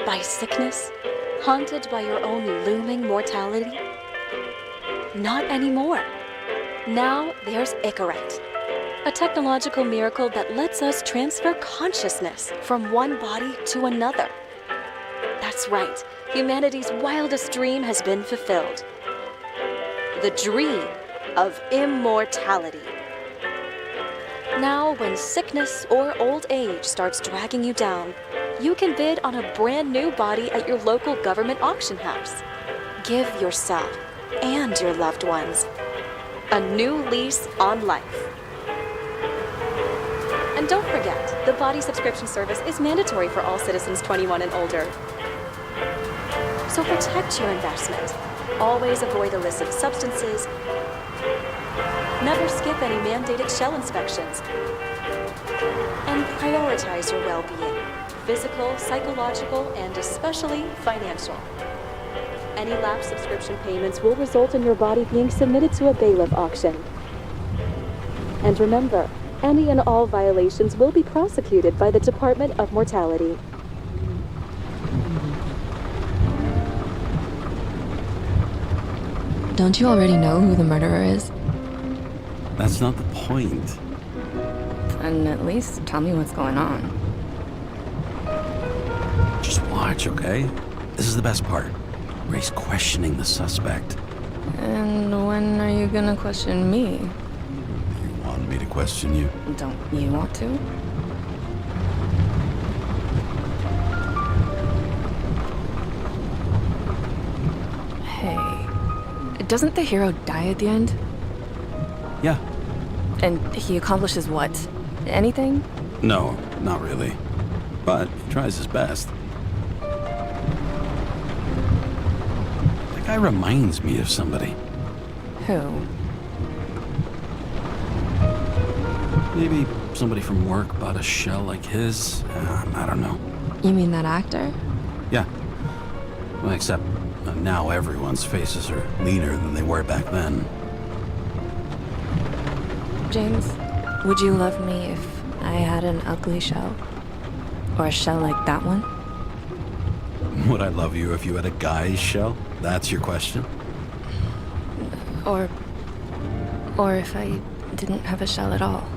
by sickness? Haunted by your own looming mortality? Not anymore. Now there's Icarite, a technological miracle that lets us transfer consciousness from one body to another. That's right, humanity's wildest dream has been fulfilled. The dream of immortality. Now, when sickness or old age starts dragging you down, you can bid on a brand new body at your local government auction house. Give yourself and your loved ones a new lease on life. And don't forget, the body subscription service is mandatory for all citizens 21 and older. So protect your investment. Always avoid illicit substances. Never skip any mandated shell inspections. And prioritize your well-being, physical, psychological, and especially financial. Any lapsed subscription payments will result in your body being submitted to a bailiff auction. And remember, any and all violations will be prosecuted by the Department of Mortality. Don't you already know who the murderer is? That's not the point. And at least tell me what's going on. Just watch, okay? This is the best part. Ray's questioning the suspect. And when are you gonna question me? You want me to question you? Don't you want to? Hey, doesn't the hero die at the end? Yeah. And he accomplishes what? Anything? No, not really. But he tries his best. That guy reminds me of somebody. Who? Maybe somebody from work bought a shell like his. I don't know. You mean that actor? Yeah. Well, except now everyone's faces are leaner than they were back then. James, would you love me if I had an ugly shell? Or a shell like that one? Would I love you if you had a guy's shell? That's your question? Or if I didn't have a shell at all?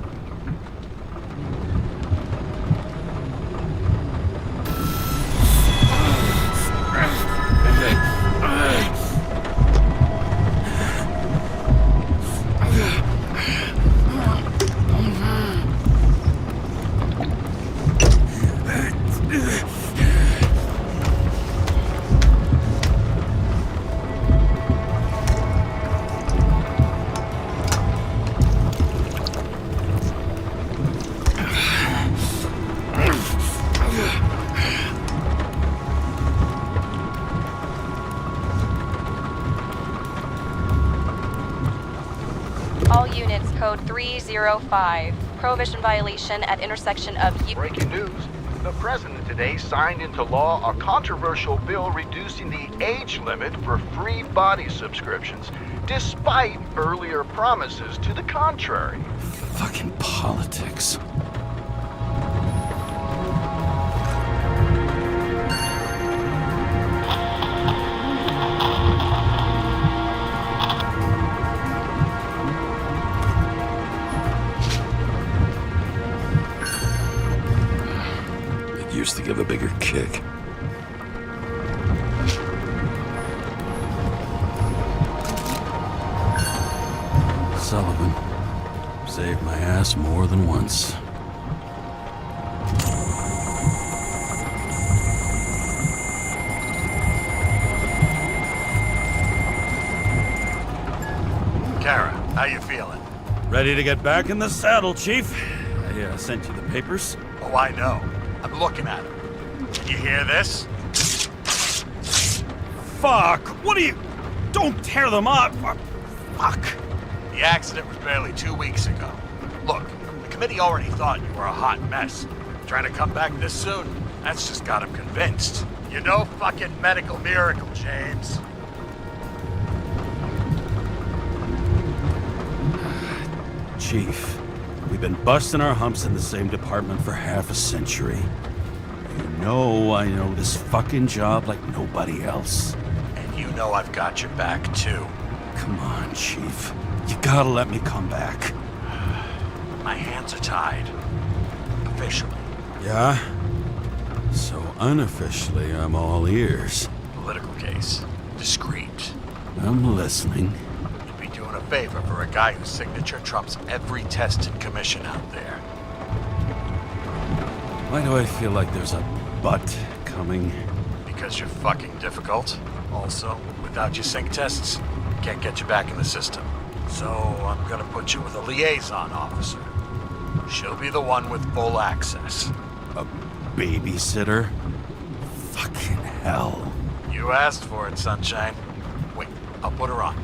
All units, code 305. Prohibition violation at intersection of... Breaking news. The president today signed into law a controversial bill reducing the age limit for free body subscriptions, despite earlier promises to the contrary. Fucking politics. Used to give a bigger kick. Sullivan saved my ass more than once. Kara, how you feeling? Ready to get back in the saddle, Chief. I sent you the papers. Oh, I know. I'm looking at him. Can you hear this? Fuck! What are you... Don't tear them up! Fuck! The accident was barely 2 weeks ago. Look, the committee already thought you were a hot mess. Trying to come back this soon, that's just got them convinced. You're no fucking medical miracle, James. Chief, we've been busting our humps in the same department for half a century. You I know this fucking job like nobody else. And you know I've got your back, too. Come on, Chief. You gotta let me come back. My hands are tied. Officially. Yeah? So unofficially, I'm all ears. Political case. Discreet. I'm listening. You'd be doing a favor for a guy whose signature trumps every test and commission out there. Why do I feel like there's a but coming? Because you're fucking difficult. Also, without your sync tests, can't get you back in the system. So I'm gonna put you with a liaison officer. She'll be the one with full access. A babysitter? Fucking hell. You asked for it, sunshine. Wait, I'll put her on.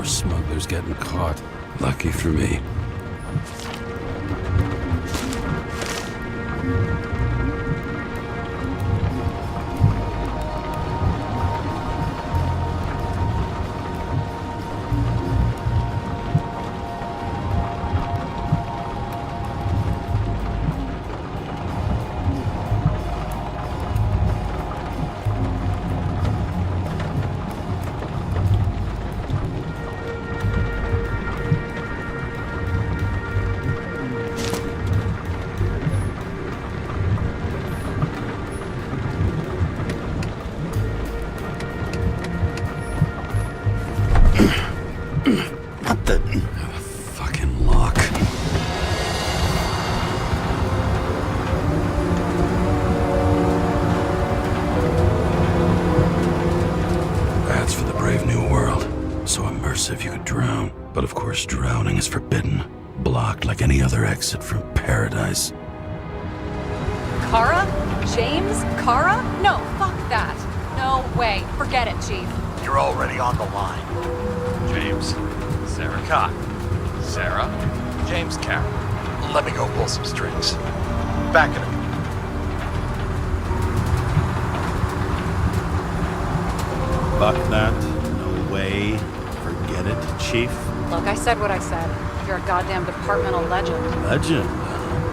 Smugglers getting caught. Lucky for me. What the fucking lock? That's for the brave new world. So immersive you could drown. But of course drowning is forbidden. Blocked like any other exit from paradise. Karra? James? Karra? No, fuck that. No way. Forget it, Chief. You're already on the line. James, Sarah Cott. Sarah, James Carrey. Let me go pull some strings. Back it up. Fuck that. No way. Forget it, Chief. Look, I said what I said. You're a goddamn departmental legend. Legend.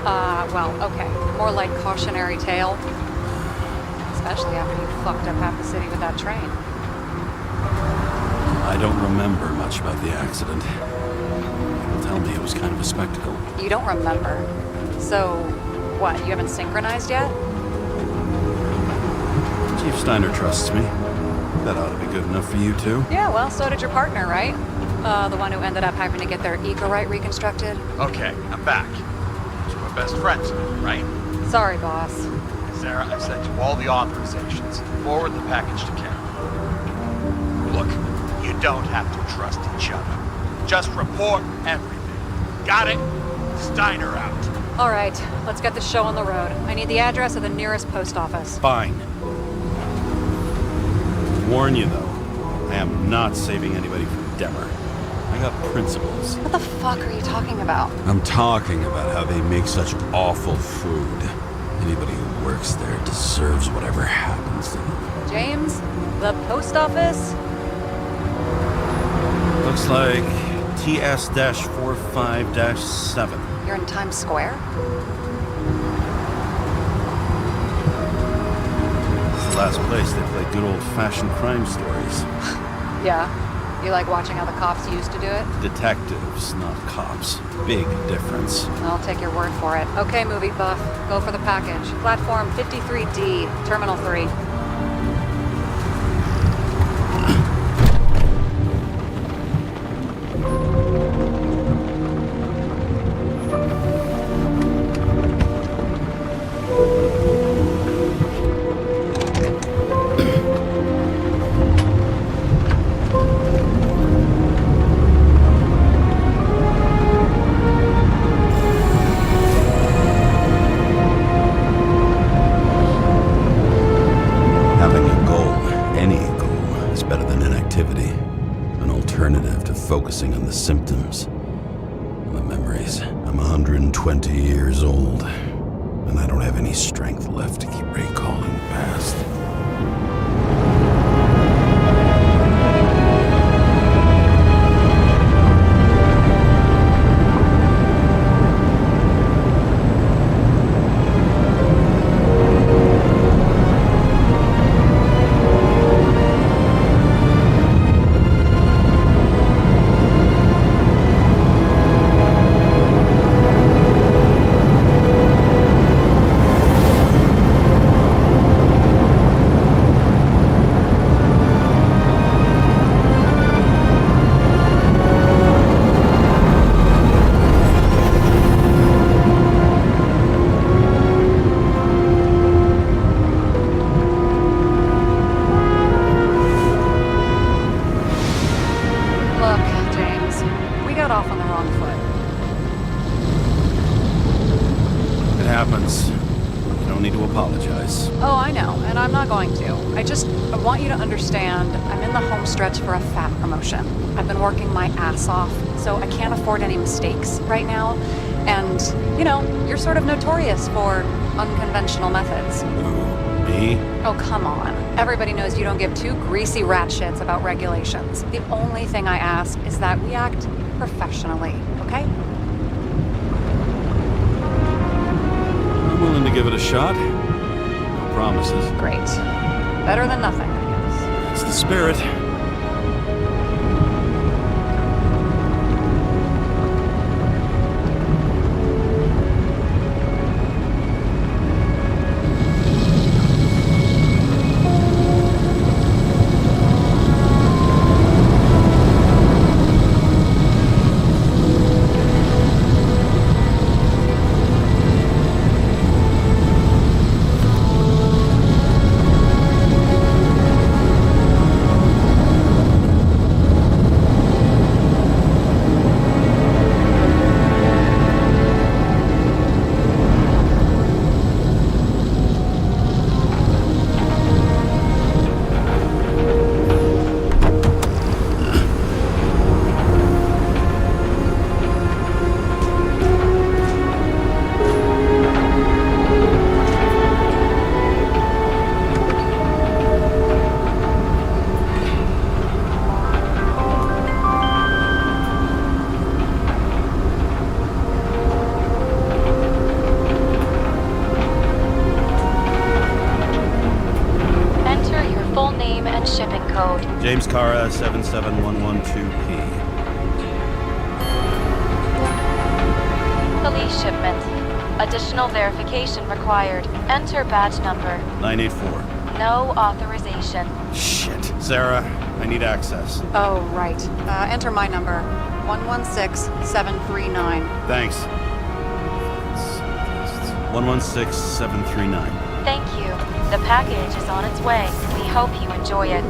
Well, okay. More like cautionary tale. Especially after you fucked up half the city with that train. I don't remember much about the accident. People tell me it was kind of a spectacle. You don't remember. So, what, you haven't synchronized yet? Chief Steiner trusts me. That ought to be good enough for you too. Yeah, well, so did your partner, right? The one who ended up having to get their eco-right reconstructed. Okay, I'm back. So we're best friends, right? Sorry, boss. Sarah, I've sent you all the authorizations. Forward the package to Karen. Look, you don't have to trust each other. Just report everything. Got it? Steiner out. All right, let's get the show on the road. I need the address of the nearest post office. Fine. Warn you though, I am not saving anybody from Demmer. I got principles. What the fuck are you talking about? I'm talking about how they make such awful food. Anybody who works there deserves whatever happens to them. James, the post office? Looks like TS-45-7. You're in Times Square? It's the last place they play good old-fashioned crime stories. Yeah. You like watching how the cops used to do it? Detectives, not cops. Big difference. I'll take your word for it. Okay, movie buff. Go for the package. Platform 53D, Terminal 3. Having a focusing on the symptoms and the memories. I'm 120 years old, and I don't have any strength left to keep recalling the past. I want you to understand, I'm in the home stretch for a fat promotion. I've been working my ass off, so I can't afford any mistakes right now. And, you know, you're sort of notorious for unconventional methods. Who, me? Oh, come on. Everybody knows you don't give two greasy rat shits about regulations. The only thing I ask is that we act professionally, okay? I'm willing to give it a shot. No promises. Great. Better than nothing, I guess. It's the spirit. James Karrы, 77112P. Police shipment. Additional verification required. Enter badge number. 984. No authorization. Shit. Sarah, I need access. Oh, right. Enter my number. 116739. Thanks. 116739. Thank you. The package is on its way. We hope you enjoy it.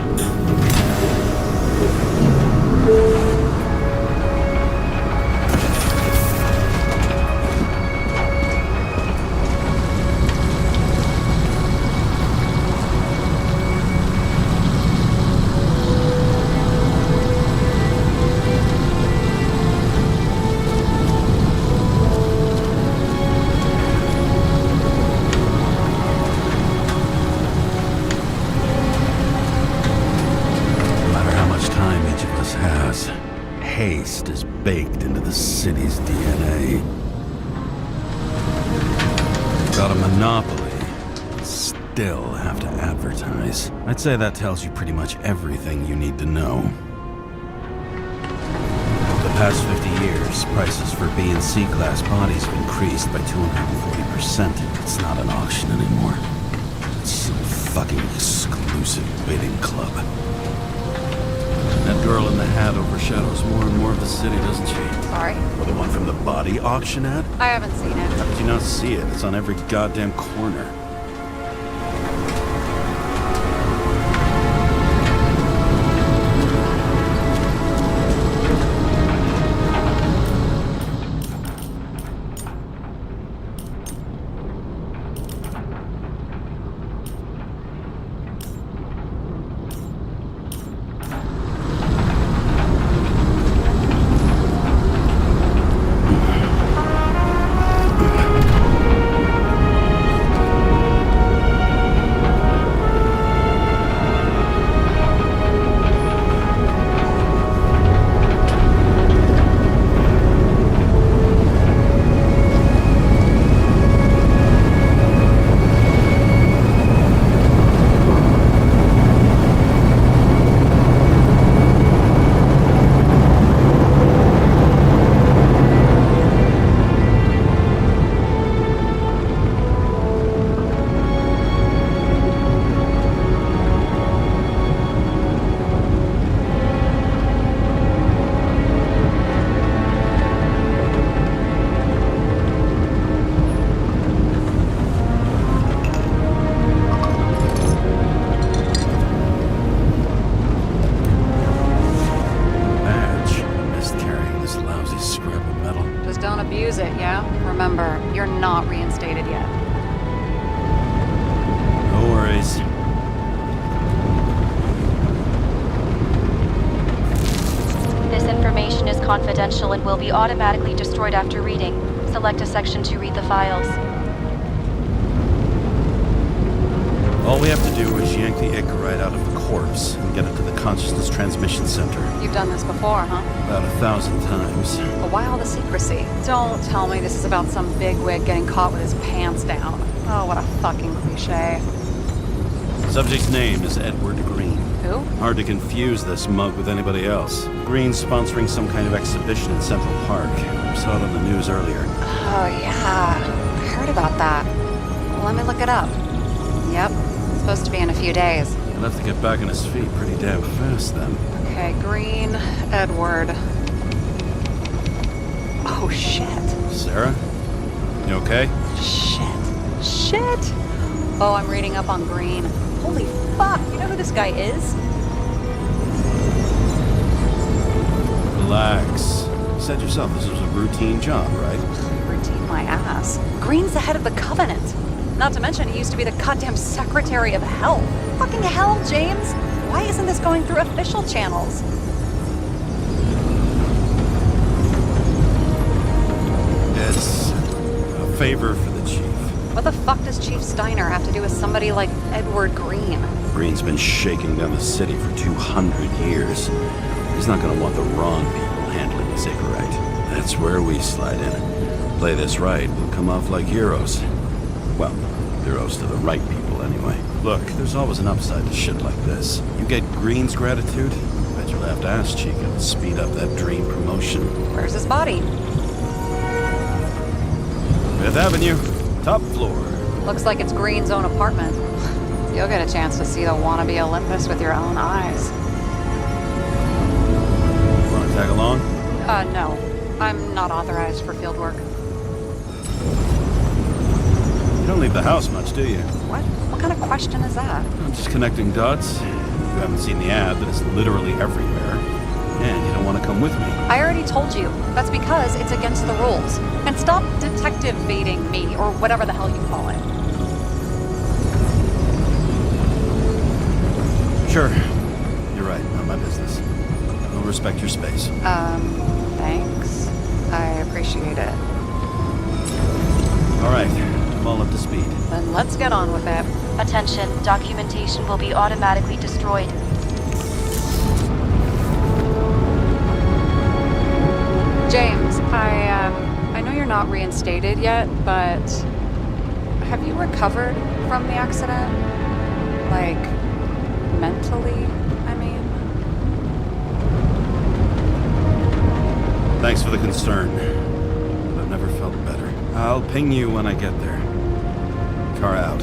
Haste is baked into the city's DNA. Got a monopoly, still have to advertise. I'd say that tells you pretty much everything you need to know. Over the past 50 years, prices for B and C class bodies have increased by 240%. It's not an auction anymore. It's some fucking exclusive bidding club. That girl in the hat overshadows more and more of the city, doesn't she? Sorry? Or the one from the body auction ad? I haven't seen it. How did you not see it? It's on every goddamn corner. confidential and will be automatically destroyed after reading. Select a section to read the files. All we have to do is yank the Icarite out of the corpse and get it to the consciousness transmission center. You've done this before, huh? About 1,000 times. But why all the secrecy? Don't tell me this is about some bigwig getting caught with his pants down. Oh, what a fucking cliche. Subject's name is Edward Green. Who? Hard to confuse this mug with anybody else. Green's sponsoring some kind of exhibition in Central Park. Saw it on the news earlier. Oh, yeah. I heard about that. Well, let me look it up. Yep. It's supposed to be in a few days. He'll have to get back on his feet pretty damn fast then. Okay, Green, Edward. Oh, shit. Sarah? You okay? Shit. Oh, I'm reading up on Green. Holy fuck, you know who this guy is? Relax. You said yourself this was a routine job, right? Routine my ass. Green's the head of the Covenant. Not to mention he used to be the goddamn Secretary of Health. Fucking hell, James. Why isn't this going through official channels? It's a favor for the chief. What the fuck does Chief Steiner have to do with somebody like Edward Green? Green's been shaking down the city for 200 years. He's not gonna want the wrong people handling his Icarite. That's where we slide in. Play this right, we'll come off like heroes. Well, heroes to the right people anyway. Look, there's always an upside to shit like this. You get Green's gratitude, bet you'll have to ask Chica to speed up that dream promotion. Where's his body? 5th Avenue, top floor. Looks like it's Green's own apartment. You'll get a chance to see the wannabe Olympus with your own eyes. Wanna tag along? No. I'm not authorized for field work. You don't leave the house much, do you? What? What kind of question is that? I'm just connecting dots. You haven't seen the ad, but it's literally everywhere. And you don't want to come with me. I already told you. That's because it's against the rules. And stop detective baiting me, or whatever the hell you call it. Sure. You're right. Not my business. I'll respect your space. Thanks. I appreciate it. All right. I'm all up to speed. Then let's get on with it. Attention, documentation will be automatically destroyed. James, I know you're not reinstated yet, but have you recovered from the accident? Like, mentally, I mean? Thanks for the concern. But I've never felt better. I'll ping you when I get there. Car out.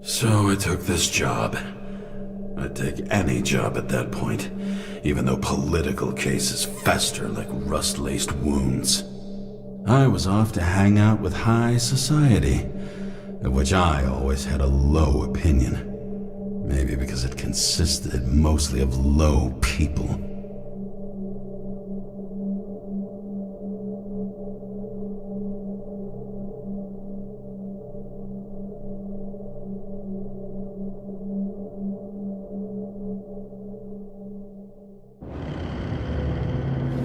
So I took this job. I'd take any job at that point, even though political cases fester like rust-laced wounds. I was off to hang out with high society, of which I always had a low opinion. Maybe because it consisted mostly of low people.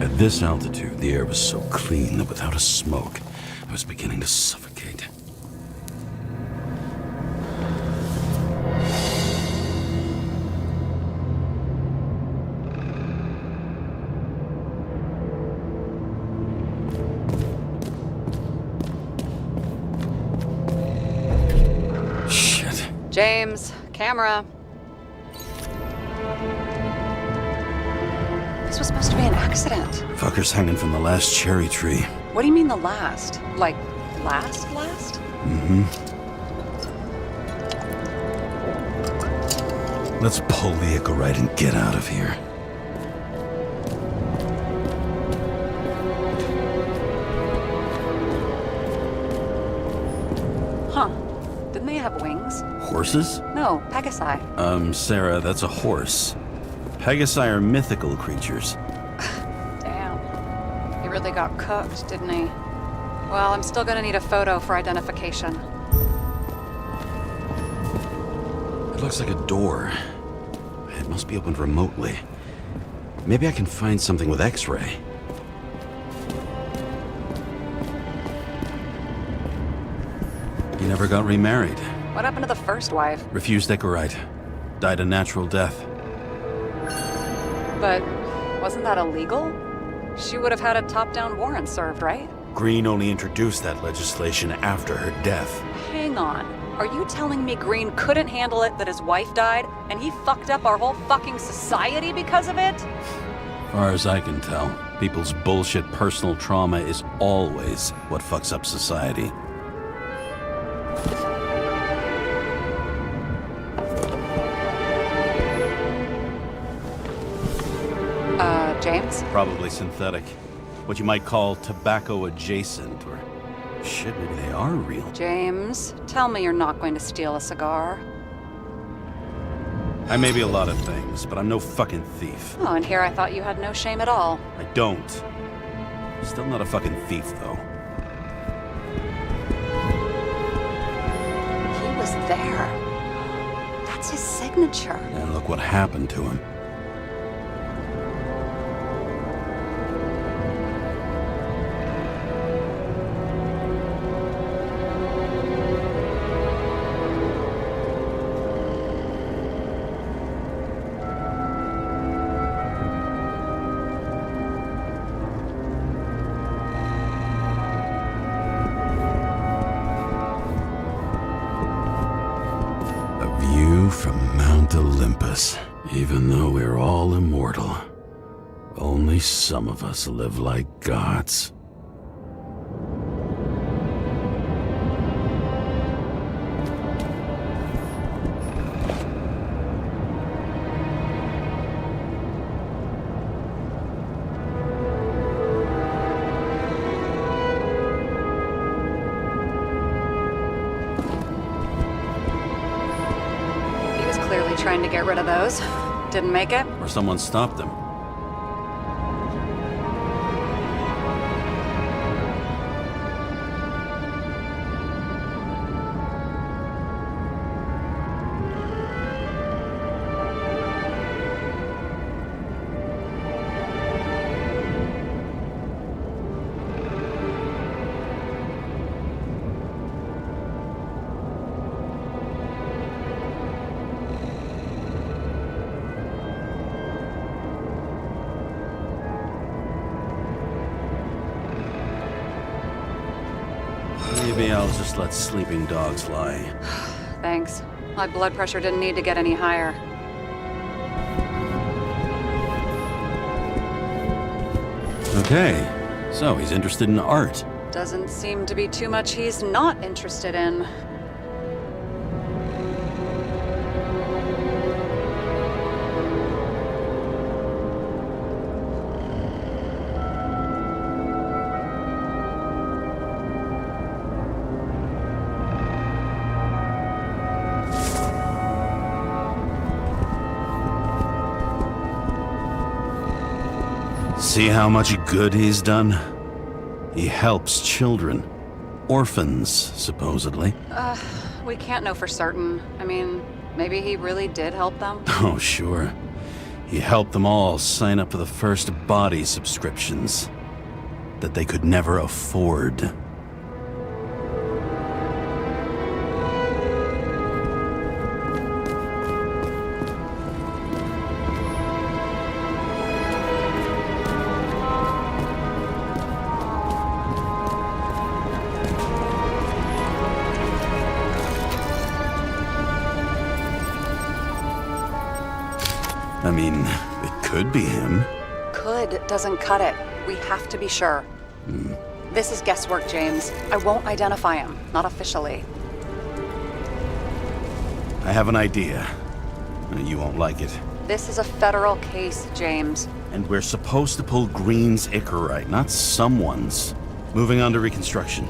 At this altitude, the air was so clean that without a smoke, I was beginning to suffocate. Shit. James, camera. This was supposed to be an accident. Fucker's hanging from the last cherry tree. What do you mean the last? Like, last? Mm-hmm. Let's pull the Icarite and get out of here. Horses? No, Pegasi. Sarah, that's a horse. Pegasi are mythical creatures. Damn. He really got cooked, didn't he? Well, I'm still gonna need a photo for identification. It looks like a door. It must be opened remotely. Maybe I can find something with X-ray. He never got remarried. What happened to the first wife? Refused Icarite. Died a natural death. But wasn't that illegal? She would have had a top-down warrant served, right? Green only introduced that legislation after her death. Hang on. Are you telling me Green couldn't handle it that his wife died, and he fucked up our whole fucking society because of it? Far as I can tell, people's bullshit personal trauma is always what fucks up society. James? Probably synthetic. What you might call tobacco adjacent, or shit, maybe they are real. James, tell me you're not going to steal a cigar. I may be a lot of things, but I'm no fucking thief. Oh, and here I thought you had no shame at all. I don't. Still not a fucking thief, though. He was there. That's his signature. And look what happened to him. From Mount Olympus. Even though we're all immortal, only some of us live like gods. Trying to get rid of those. Didn't make it? Or someone stopped them. Maybe I'll just let sleeping dogs lie. Thanks. My blood pressure didn't need to get any higher. Okay, so he's interested in art. Doesn't seem to be too much he's not interested in. See how much good he's done? He helps children. Orphans, supposedly. We can't know for certain. I mean, maybe he really did help them. Oh, sure. He helped them all sign up for the first body subscriptions that they could never afford. I mean, it could be him. Could doesn't cut it. We have to be sure. This is guesswork, James. I won't identify him. Not officially. I have an idea. You won't like it. This is a federal case, James. And we're supposed to pull Green's Icarite, not someone's. Moving on to reconstruction.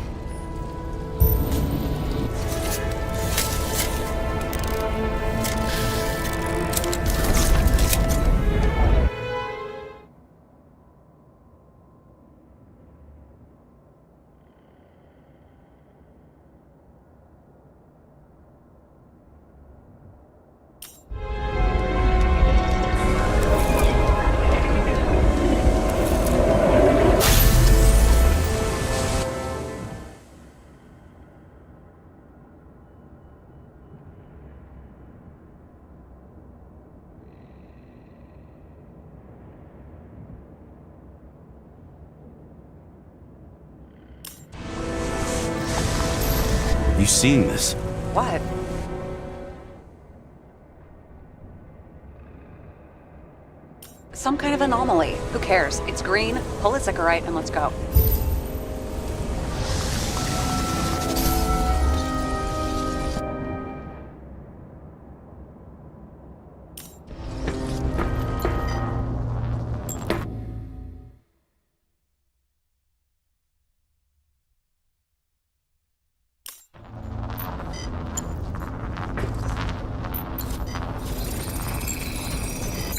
seeing this? What? Some kind of anomaly. Who cares? It's green, pull a Zickerite, and let's go.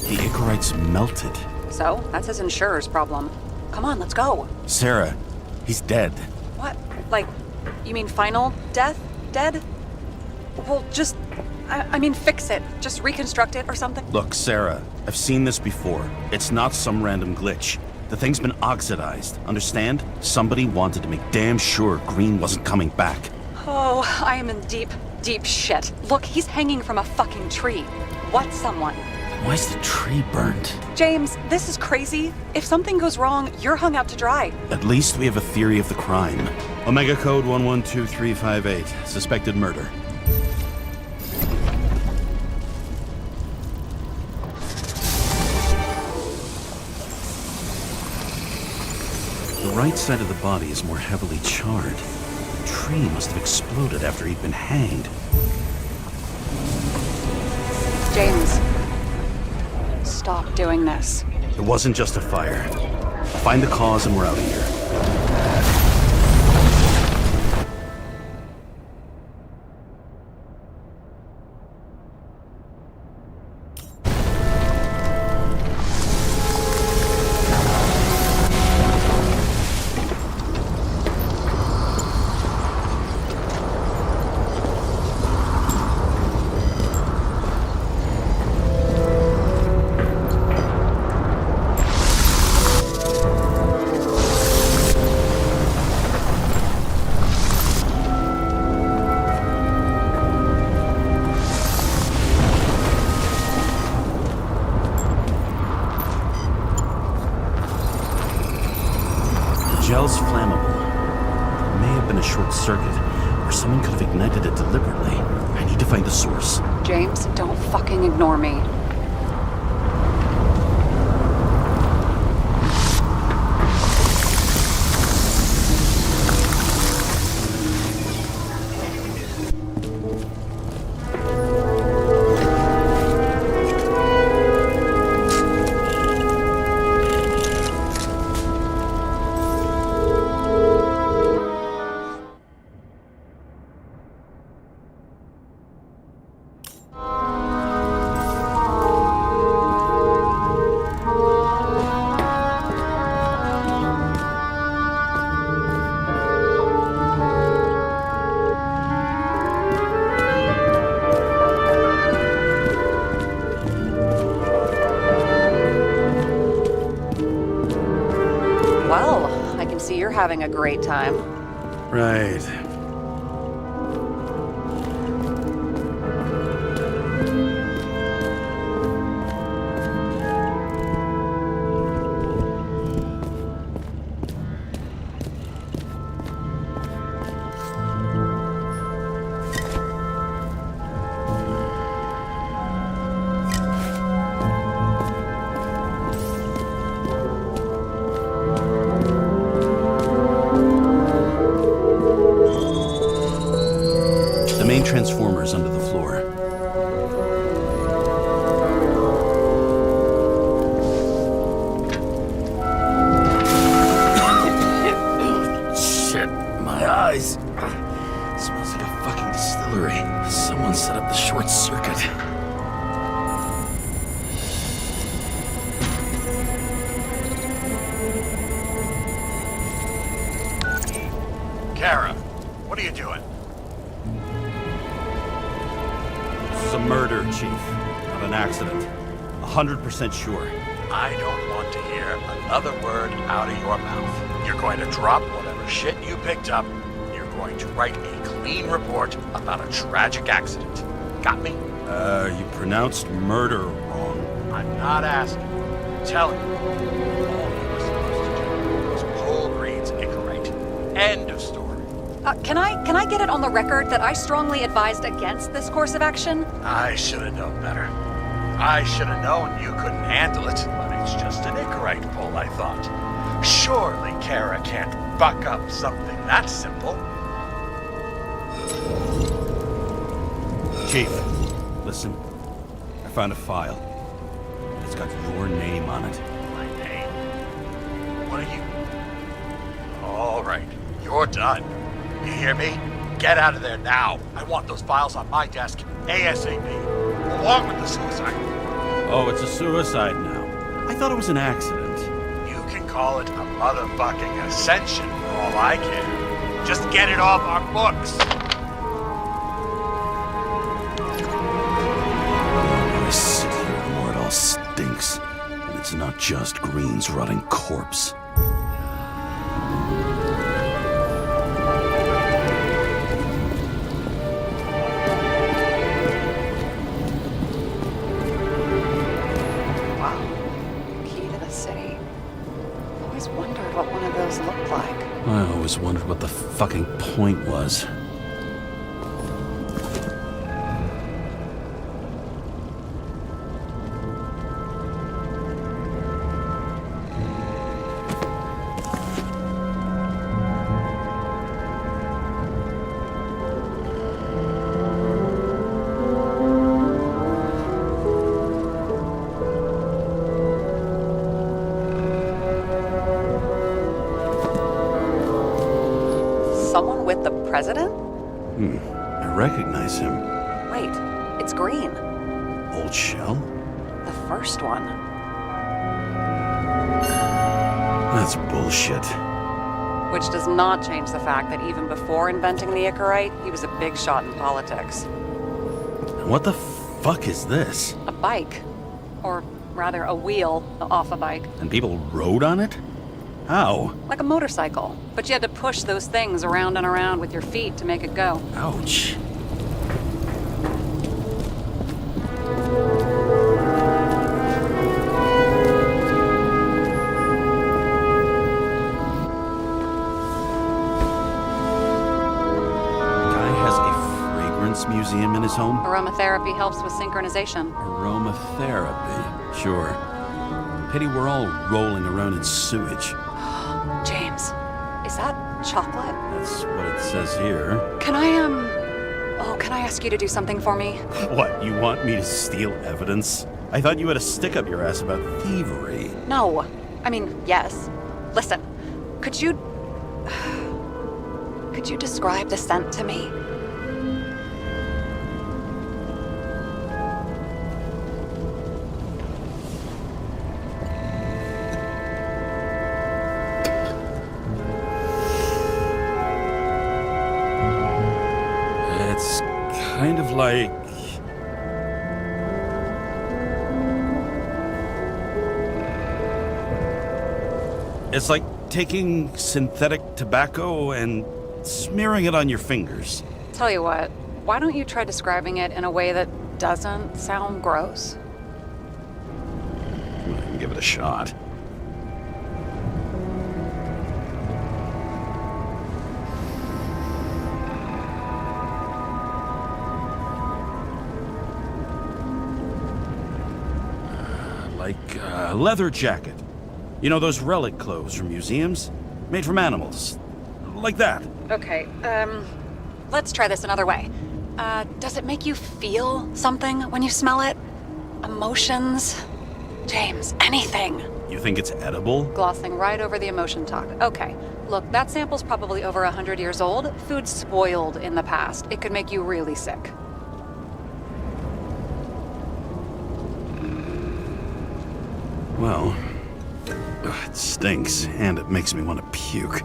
The Icarite's melted. So, that's his insurer's problem. Come on, let's go. Sarah, he's dead. What? Like, you mean final death? Dead? Well, just... I mean, fix it. Just reconstruct it or something. Look, Sarah, I've seen this before. It's not some random glitch. The thing's been oxidized, understand? Somebody wanted to make damn sure Green wasn't coming back. Oh, I am in deep, deep shit. Look, he's hanging from a fucking tree. What someone? Why's the tree burnt? James, this is crazy. If something goes wrong, you're hung out to dry. At least we have a theory of the crime. Omega code 112358. Suspected murder. The right side of the body is more heavily charred. The tree must have exploded after he'd been hanged. James, stop doing this. It wasn't just a fire. Find the cause and we're out of here. Gel's flammable. It may have been a short circuit, or someone could have ignited it deliberately. I need to find the source. James, don't fucking ignore me. Well, I can see you're having a great time. Right. Transformers under the floor. Shit, my eyes. Smells like a fucking distillery. Someone set up the short circuit. Kara, what are you doing? It's a murder, Chief. Not an accident. 100% sure. I don't want to hear another word out of your mouth. You're going to drop whatever shit you picked up. You're going to write a clean report about a tragic accident. Got me? You pronounced murder wrong. I'm not asking. I'm telling you. All you were supposed to do was pull Green's Icarite. End of story. Can I get it on the record that I strongly advised against this course of action? I should have known better. I should have known you couldn't handle it, but it's just an Icarite pull, I thought. Surely Kara can't buck up something that simple. Chief, listen. I found a file. It's got your name on it. My name? What are you? All right, you're done. You hear me? Get out of there now. I want those files on my desk ASAP, along with the suicide. Oh, it's a suicide now. I thought it was an accident. You can call it a motherfucking ascension for all I care. Just get it off our books. I sit here the more it all stinks. And it's not just Green's rotting corpse. I always wondered what the fucking point was. Someone with the president? I recognize him. Wait, it's Green. Old Shell? The first one. That's bullshit. Which does not change the fact that even before inventing the Icarite, he was a big shot in politics. What the fuck is this? A bike. Or rather, a wheel off a bike. And people rode on it? How? Like a motorcycle. But you had to push those things around and around with your feet to make it go. Ouch. Guy has a fragrance museum in his home? Aromatherapy helps with synchronization. Aromatherapy, sure. Pity we're all rolling around in sewage. James, is that chocolate? That's what it says here. Can I ask you to do something for me? What, you want me to steal evidence? I thought you had a stick up your ass about thievery. No. I mean, yes. Listen, could you describe the scent to me? It's kind of like... It's like taking synthetic tobacco and smearing it on your fingers. Tell you what, why don't you try describing it in a way that doesn't sound gross? I can give it a shot. Like a leather jacket. You know those relic clothes from museums? Made from animals. Like that. Okay, let's try this another way. Does it make you feel something when you smell it? Emotions? James, anything. You think it's edible? Glossing right over the emotion talk. Okay, look, that sample's probably over 100 years old. Food spoiled in the past. It could make you really sick. Well, it stinks, and it makes me want to puke.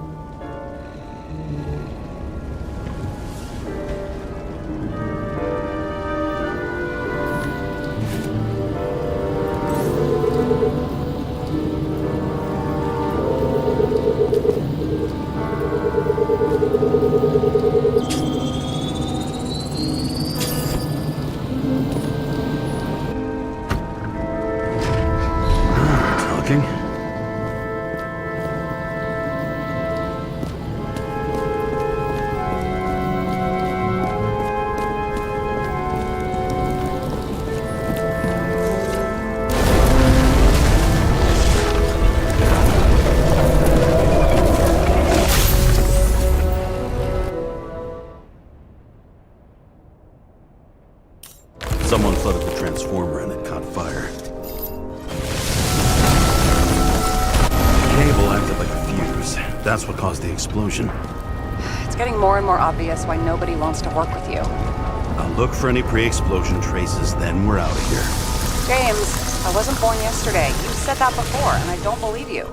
That's what caused the explosion. It's getting more and more obvious why nobody wants to work with you. I'll look for any pre-explosion traces, then we're out of here. James, I wasn't born yesterday. You said that before, and I don't believe you.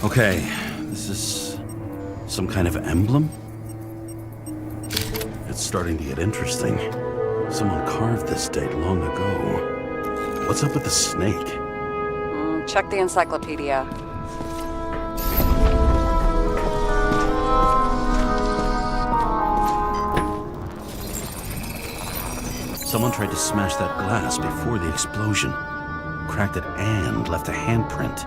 Okay, this is some kind of emblem? It's starting to get interesting. Someone carved this date long ago. What's up with the snake? Check the encyclopedia. Someone tried to smash that glass before the explosion. Cracked it and left a handprint.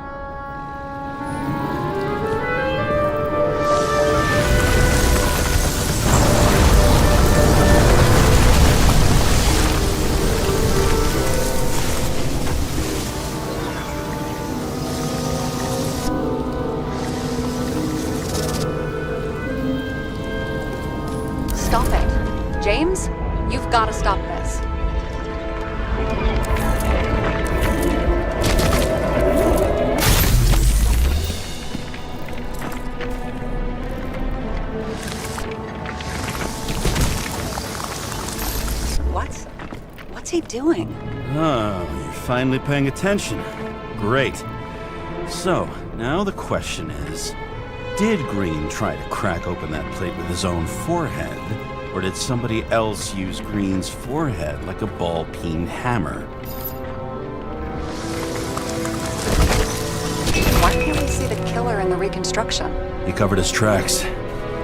Stop it. James, you've got to stop this. What's he doing? Oh, you're finally paying attention. Great. So, now the question is, did Green try to crack open that plate with his own forehead, or did somebody else use Green's forehead like a ball-peen hammer? Why can't we see the killer in the reconstruction? He covered his tracks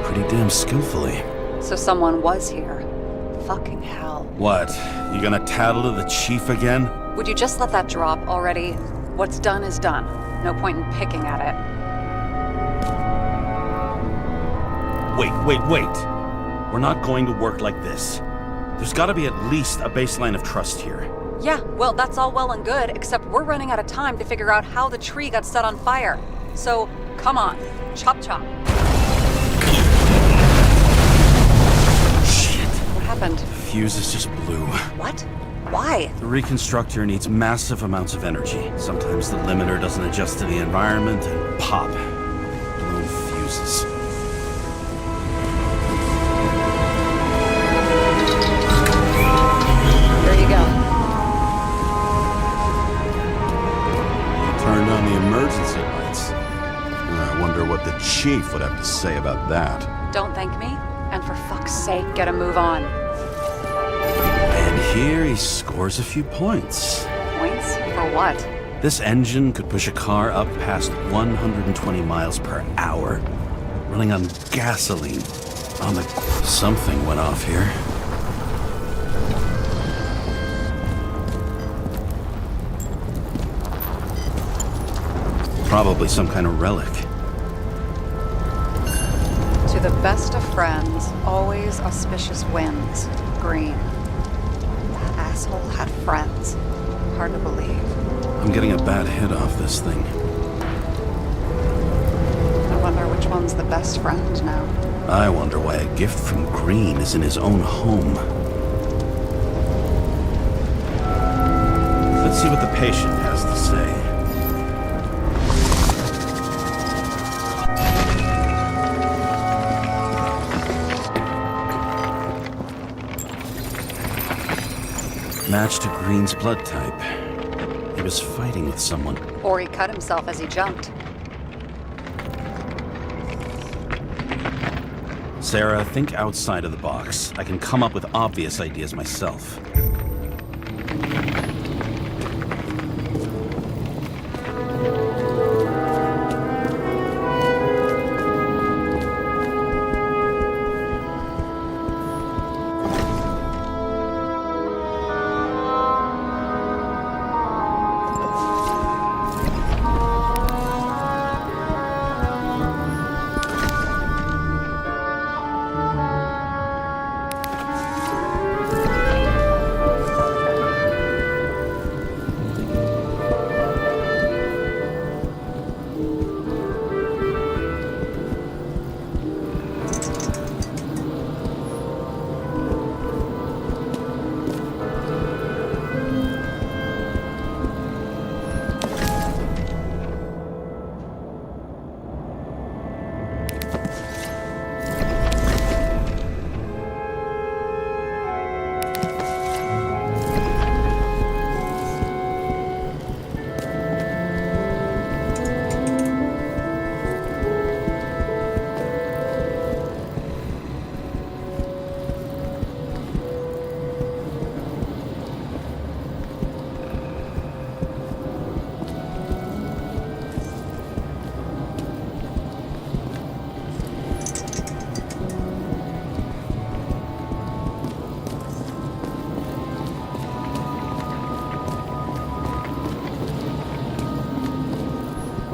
pretty damn skillfully. So someone was here. Fucking hell. What? You gonna tattle to the chief again? Would you just let that drop already? What's done is done. No point in picking at it. Wait. We're not going to work like this. There's gotta be at least a baseline of trust here. Yeah, well, that's all well and good, except we're running out of time to figure out how the tree got set on fire. So, come on. Chop chop. Shit. What happened? Fuses just blew. What? Why? The reconstructor needs massive amounts of energy. Sometimes the limiter doesn't adjust to the environment and pop. Blown fuses. There you go. Turned on the emergency lights. I wonder what the chief would have to say about that. Don't thank me, and for fuck's sake, get a move on. And here he scores a few points. Points? For what? This engine could push a car up past 120 miles per hour, running on gasoline. Something went off here. Probably some kind of relic. To the best of friends, always auspicious winds. Green. That asshole had friends. Hard to believe. I'm getting a bad hit off this thing. I wonder which one's the best friend now. I wonder why a gift from Green is in his own home. Let's see what the patient has to say. Match to Green's blood type. He was fighting with someone. Or he cut himself as he jumped. Sarah, think outside of the box. I can come up with obvious ideas myself.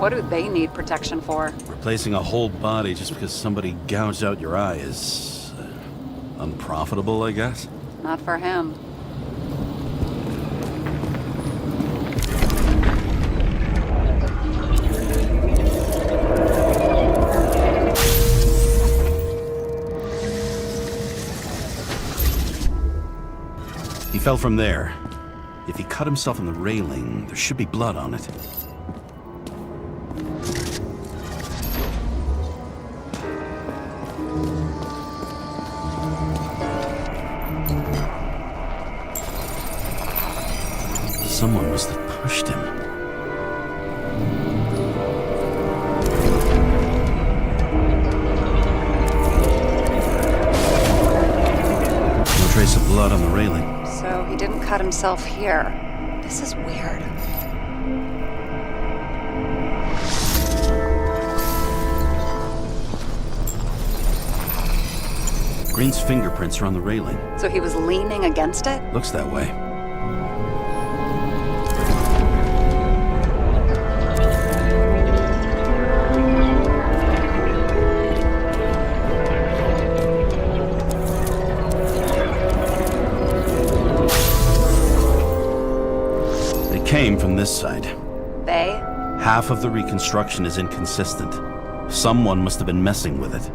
What do they need protection for? Replacing a whole body just because somebody gouged out your eye is unprofitable, I guess? Not for him. He fell from there. If he cut himself on the railing, there should be blood on it. Someone must have pushed him. No trace of blood on the railing. So he didn't cut himself here. This is weird. Green's fingerprints are on the railing. So he was leaning against it? Looks that way. Came from this side. They? Half of the reconstruction is inconsistent. Someone must have been messing with it.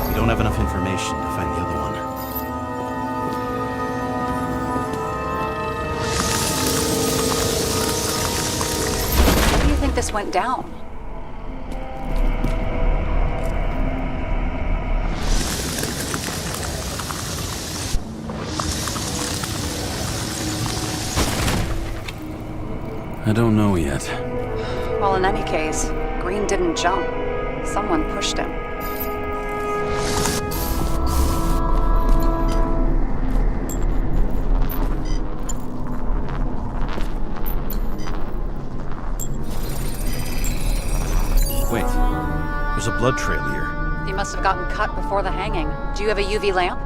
We don't have enough information to find the other one. How do you think this went down? I don't know yet. Well, in any case, Green didn't jump. Someone pushed him. Wait, there's a blood trail here. He must have gotten cut before the hanging. Do you have a UV lamp?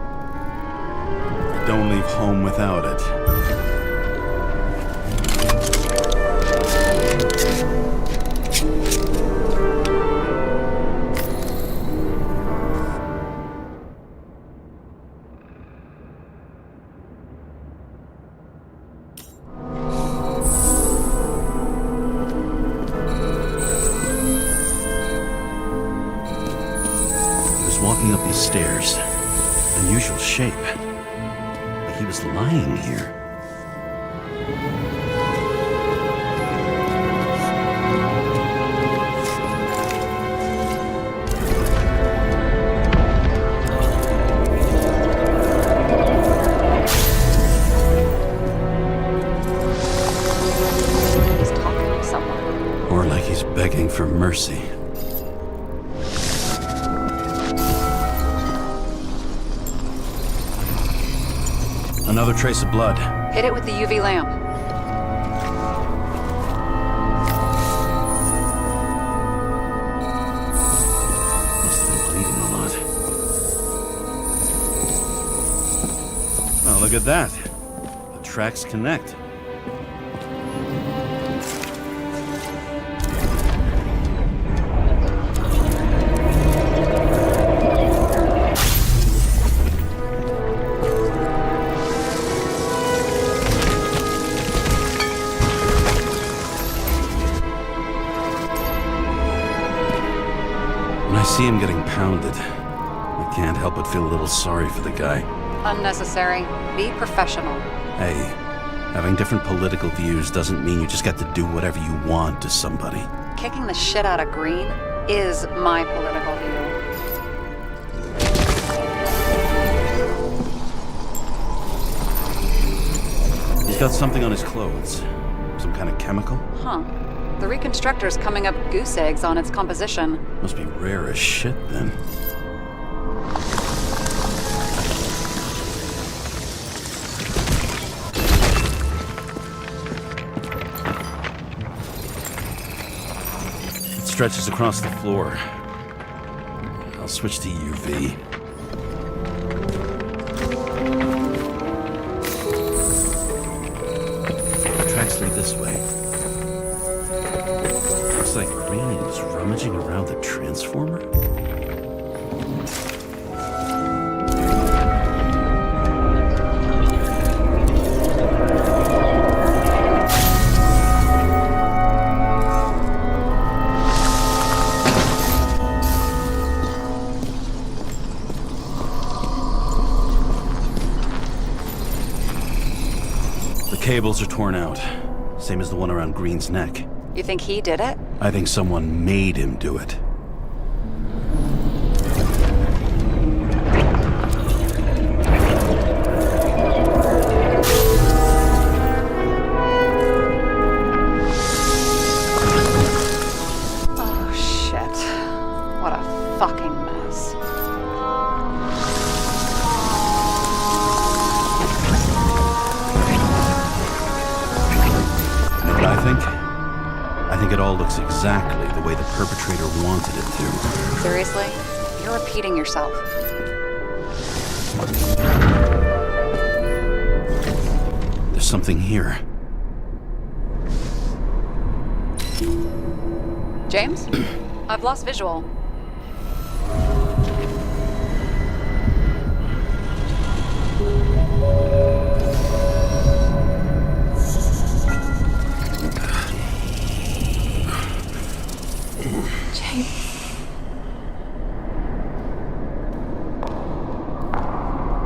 Don't leave home without it. Walking up these stairs. Unusual shape. Like he was lying here. He's talking to someone. Or like he's begging for mercy. Another trace of blood. Hit it with the UV lamp. Must have been bleeding a lot. Oh, look at that. The tracks connect. I see him getting pounded. I can't help but feel a little sorry for the guy. Unnecessary. Be professional. Hey, having different political views doesn't mean you just get to do whatever you want to somebody. Kicking the shit out of Green is my political view. He's got something on his clothes. Some kind of chemical? Huh. The reconstructor's coming up goose eggs on its composition. Must be rare as shit, then. It stretches across the floor. I'll switch to UV. through this way. Looks like Green is rummaging around the transformer. Cables are torn out. Same as the one around Green's neck. You think he did it? I think someone made him do it. Oh, shit. What a fucking mess. I think it all looks exactly the way the perpetrator wanted it to. Seriously? You're repeating yourself. There's something here. James? I've lost visual.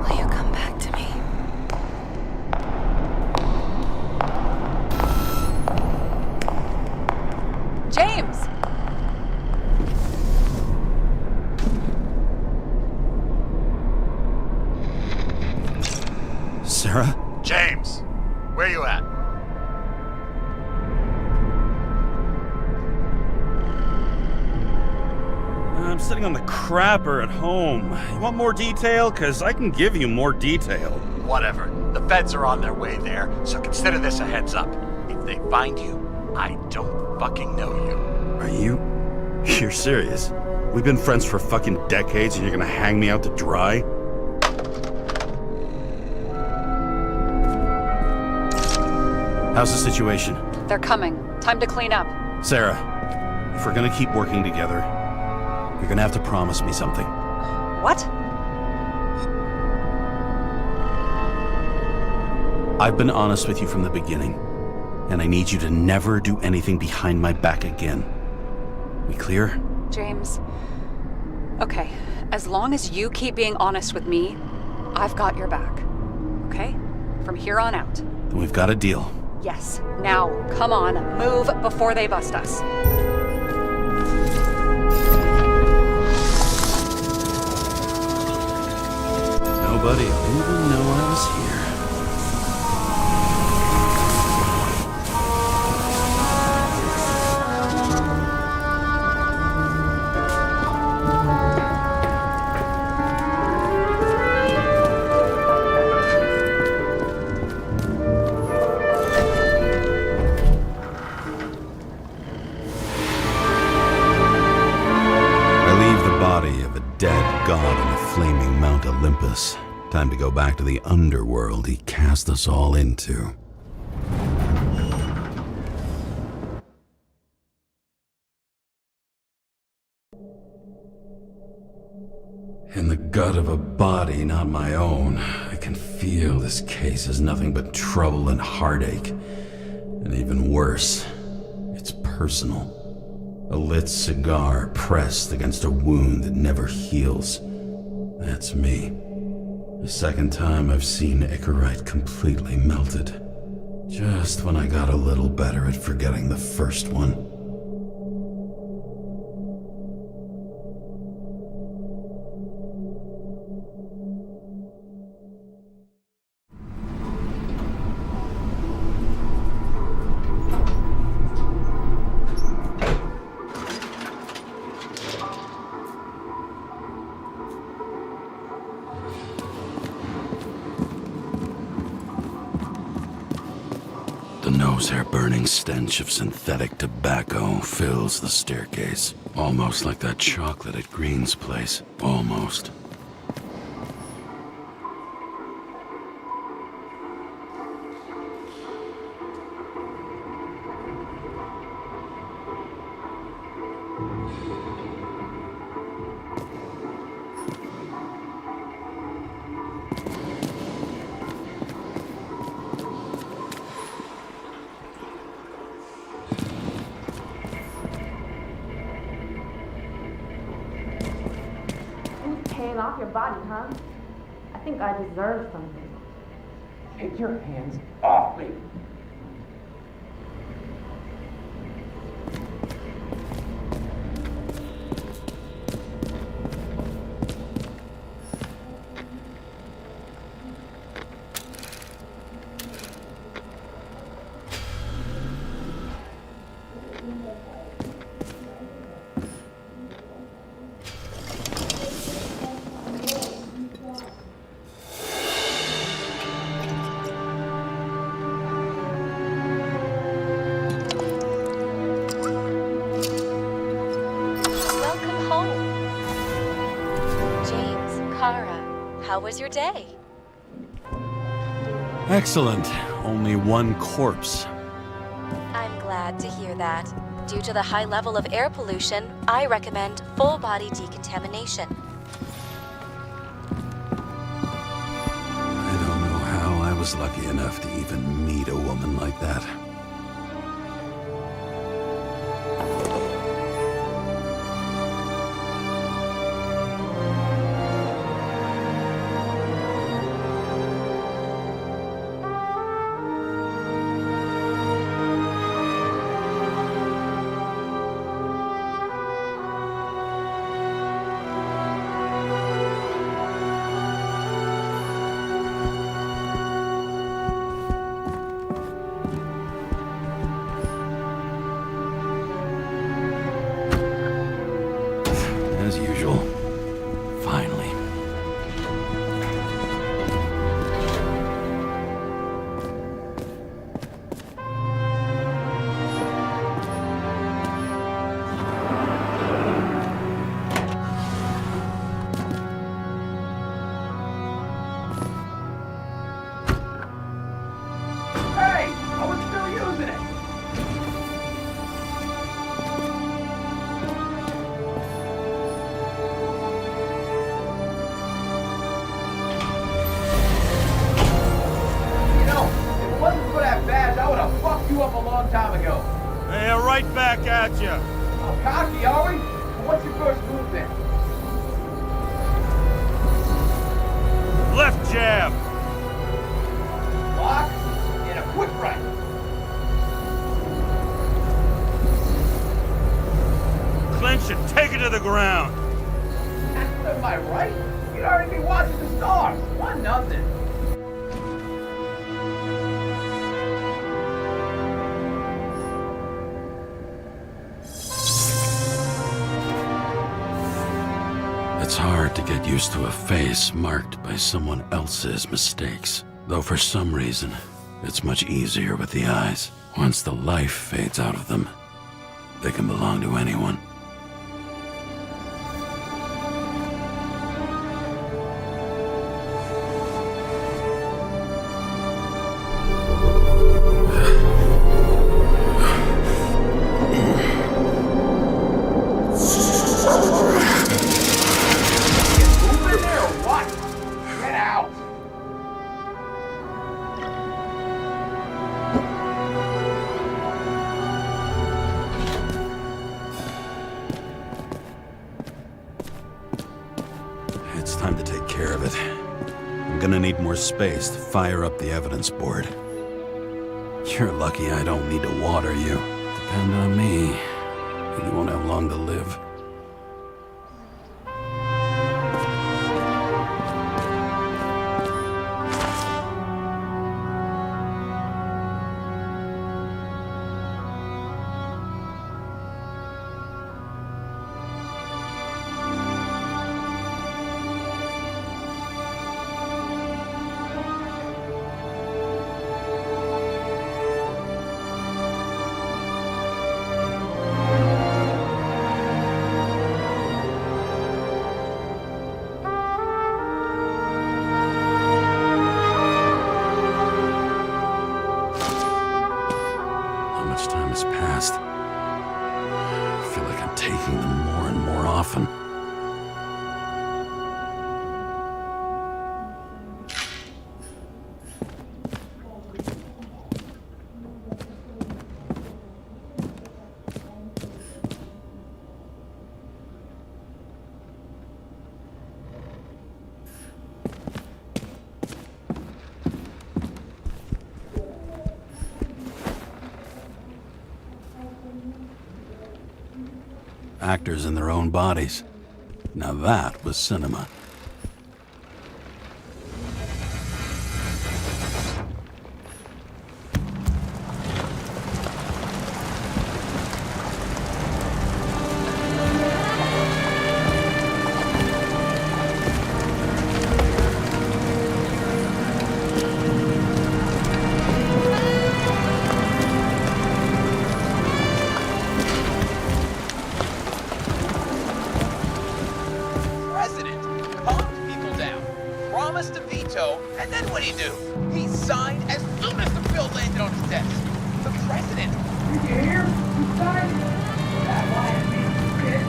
Will you come back to me? James! Sarah? James, where you at? I'm sitting on the crapper at home. You want more detail? Because I can give you more detail. Whatever. The feds are on their way there, so consider this a heads up. If they find you, I don't fucking know you. Are you? You're serious? We've been friends for fucking decades and you're gonna hang me out to dry? How's the situation? They're coming. Time to clean up. Sarah, if we're gonna keep working together, you're gonna have to promise me something. What? I've been honest with you from the beginning, and I need you to never do anything behind my back again. We clear? James. Okay, as long as you keep being honest with me, I've got your back. Okay? From here on out. Then we've got a deal. Yes. Now, come on, move before they bust us. Nobody will even know I was here. Dead god on the flaming Mount Olympus. Time to go back to the underworld he cast us all into. In the gut of a body not my own, I can feel this case is nothing but trouble and heartache. And even worse, it's personal. A lit cigar pressed against a wound that never heals. That's me. The second time I've seen Icarite completely melted. Just when I got a little better at forgetting the first one. The nose-hair-burning stench of synthetic tobacco fills the staircase. Almost like that chocolate at Green's place. Almost. hands off your body, huh? I think I deserve something. Take your hands off me! Welcome home. James Karrы, how was your day? Excellent. Only one corpse. I'm glad to hear that. Due to the high level of air pollution, I recommend full body decontamination. I don't know how I was lucky enough to even meet a woman like that. As usual. Finally. Hey! I was still using it! You know, if it wasn't for that badge, I would have fucked you up a long time ago. Hey, right back at you. Oh, cocky, are we? Well, what's your first move then? Left jab. Block and a quick right. Clinch and take it to the ground. Am I right? You'd already be watching the stars. 1-0. It's hard to get used to a face marked by someone else's mistakes. Though for some reason, it's much easier with the eyes. Once the life fades out of them, they can belong to anyone. Move in there or what? Get out. It's time to take care of it. I'm gonna need more space to fire up the evidence board. You're lucky I don't need to water you. Depend on me. You won't have long to live. How much time has passed? I feel like I'm taking them more and more often. actors in their own bodies. Now that was cinema. And then what did he do? He signed as soon as the bill landed on his desk. The president. Did you hear? He signed. That lying piece of shit.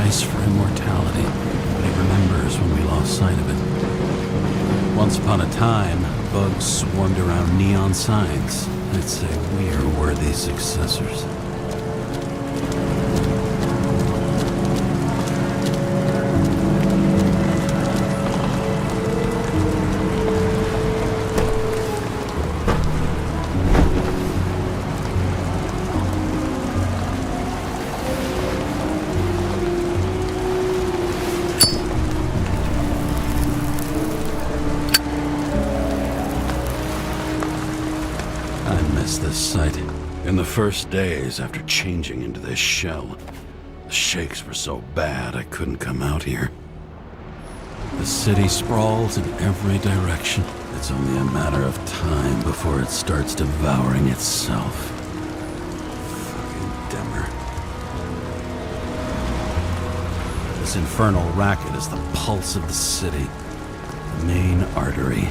For immortality, but he remembers when we lost sight of it. Once upon a time, bugs swarmed around neon signs. I'd say we are worthy successors. This sight. In the first days after changing into this shell, the shakes were so bad I couldn't come out here. The city sprawls in every direction. It's only a matter of time before it starts devouring itself. Fucking dimmer. This infernal racket is the pulse of the city, the main artery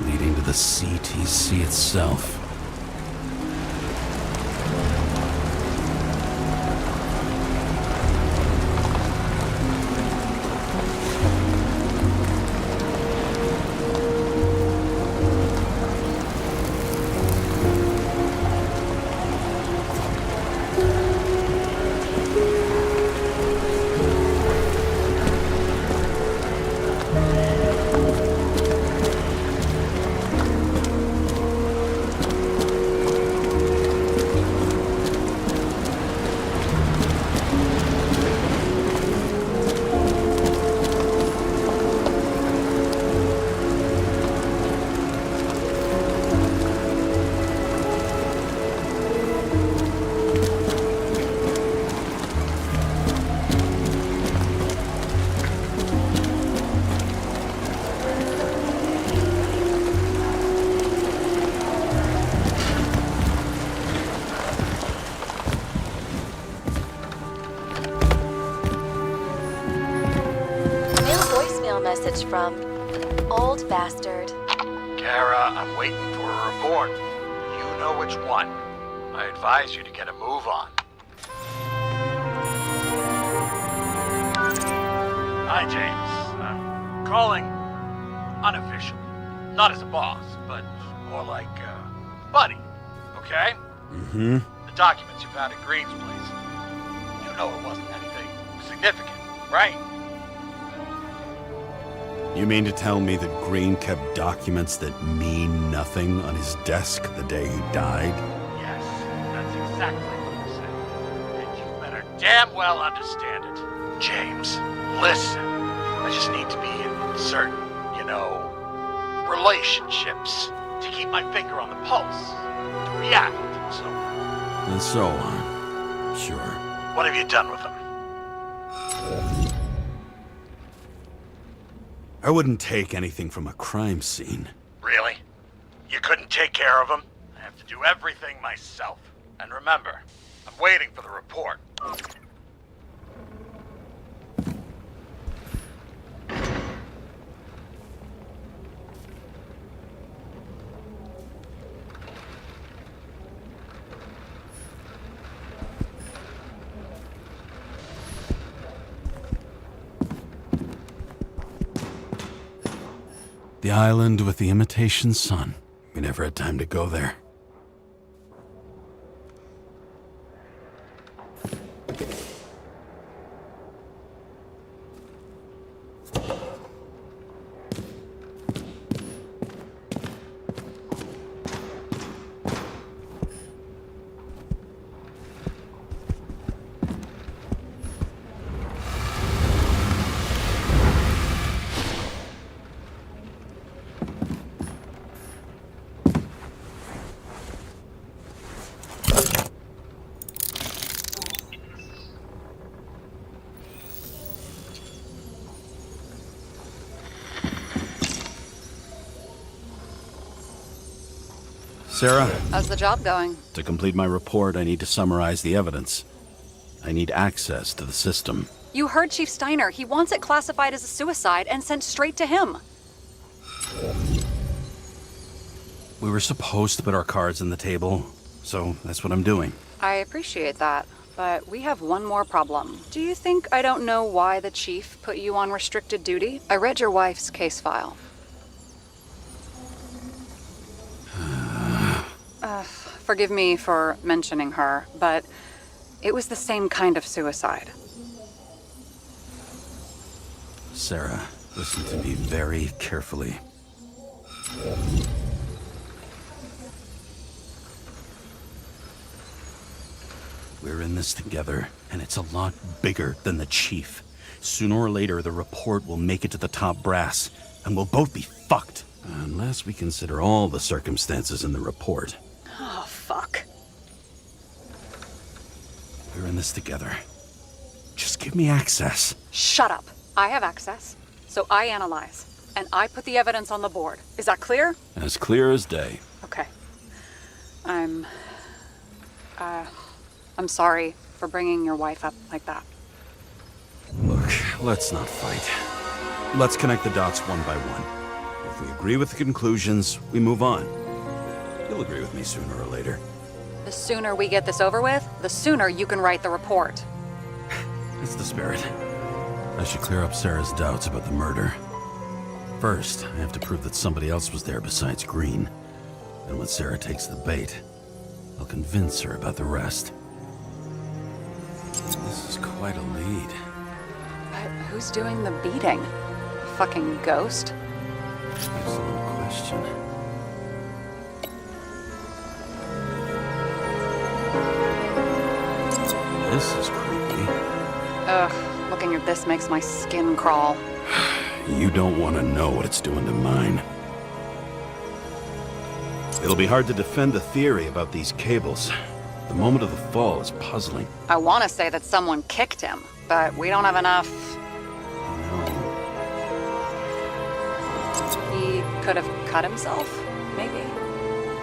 leading to the CTC itself. Message from Old Bastard. Kara, I'm waiting for a report. You know which one. I advise you to get a move on. Hi, James. I'm calling unofficially. Not as a boss, but more like buddy. Okay? Mm-hmm. The documents you found at Green's place. You know it wasn't anything significant, right? You mean to tell me that Green kept documents that mean nothing on his desk the day he died? Yes, that's exactly what I'm saying. And you better damn well understand it. James, listen. I just need to be in certain, relationships to keep my finger on the pulse, to react, and so on. And so on. Sure. What have you done with them? I wouldn't take anything from a crime scene. Really? You couldn't take care of them? I have to do everything myself. And remember, I'm waiting for the report. The island with the imitation sun. We never had time to go there. Sarah? How's the job going? To complete my report, I need to summarize the evidence. I need access to the system. You heard Chief Steiner. He wants it classified as a suicide and sent straight to him. We were supposed to put our cards on the table, so that's what I'm doing. I appreciate that, but we have one more problem. Do you think I don't know why the chief put you on restricted duty? I read your wife's case file. Forgive me for mentioning her, but it was the same kind of suicide. Sarah, listen to me very carefully. We're in this together, and it's a lot bigger than the chief. Sooner or later, the report will make it to the top brass, and we'll both be fucked. Unless we consider all the circumstances in the report. Oh, fuck. We're in this together. Just give me access. Shut up. I have access, so I analyze, and I put the evidence on the board. Is that clear? As clear as day. Okay. I'm sorry for bringing your wife up like that. Look, let's not fight. Let's connect the dots one by one. If we agree with the conclusions, we move on. You'll agree with me sooner or later. The sooner we get this over with, the sooner you can write the report. That's the spirit. I should clear up Sarah's doubts about the murder. First, I have to prove that somebody else was there besides Green. And when Sarah takes the bait, I'll convince her about the rest. This is quite a lead. But who's doing the beating? A fucking ghost? Excellent question. This is creepy. Ugh, looking at this makes my skin crawl. You don't want to know what it's doing to mine. It'll be hard to defend the theory about these cables. The moment of the fall is puzzling. I want to say that someone kicked him, but we don't have enough. He could have cut himself, maybe?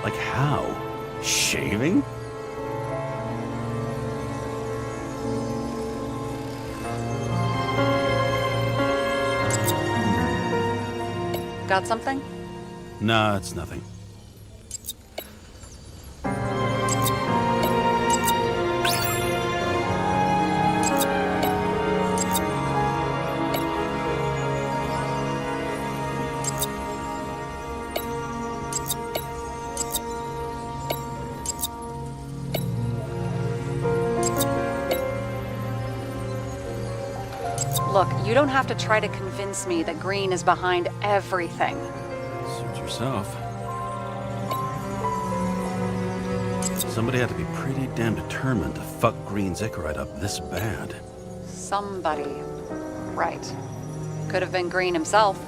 Like how? Shaving? Got something? Nah, it's nothing. Look, you don't have to try to convince me that Green is behind everything. Suit yourself. Somebody had to be pretty damn determined to fuck Green's Icarite up this bad. Somebody. Right. Could have been Green himself.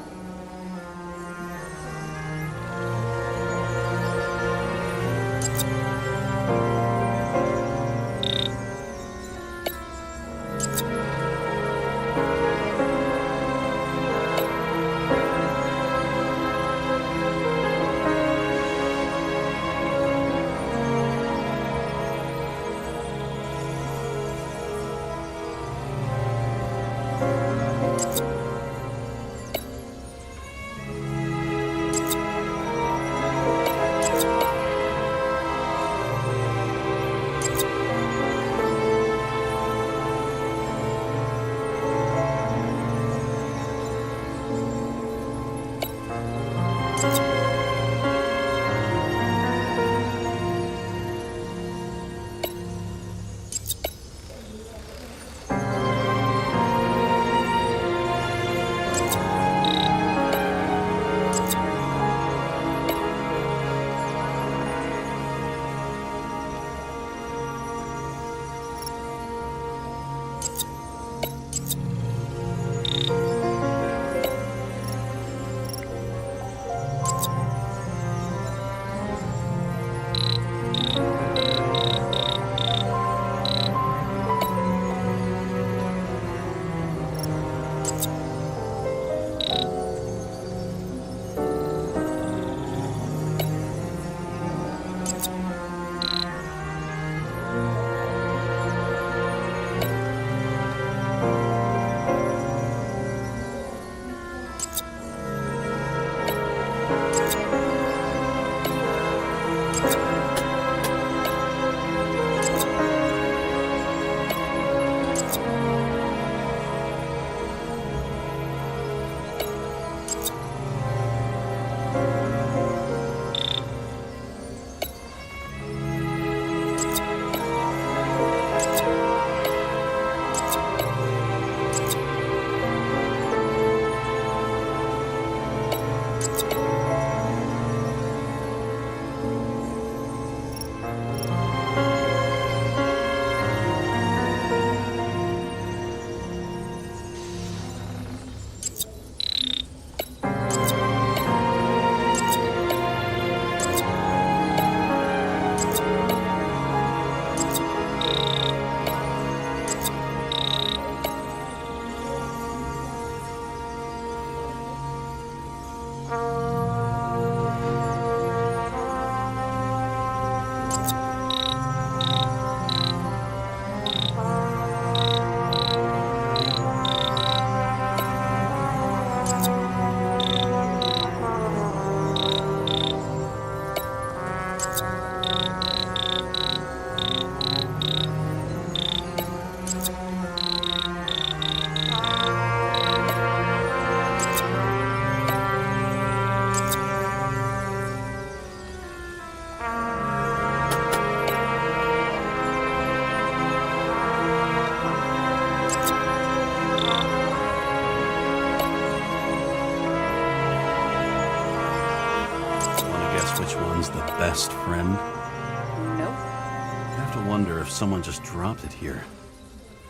Which one's the best friend? Nope. I have to wonder if someone just dropped it here,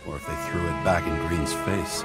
or if they threw it back in Green's face.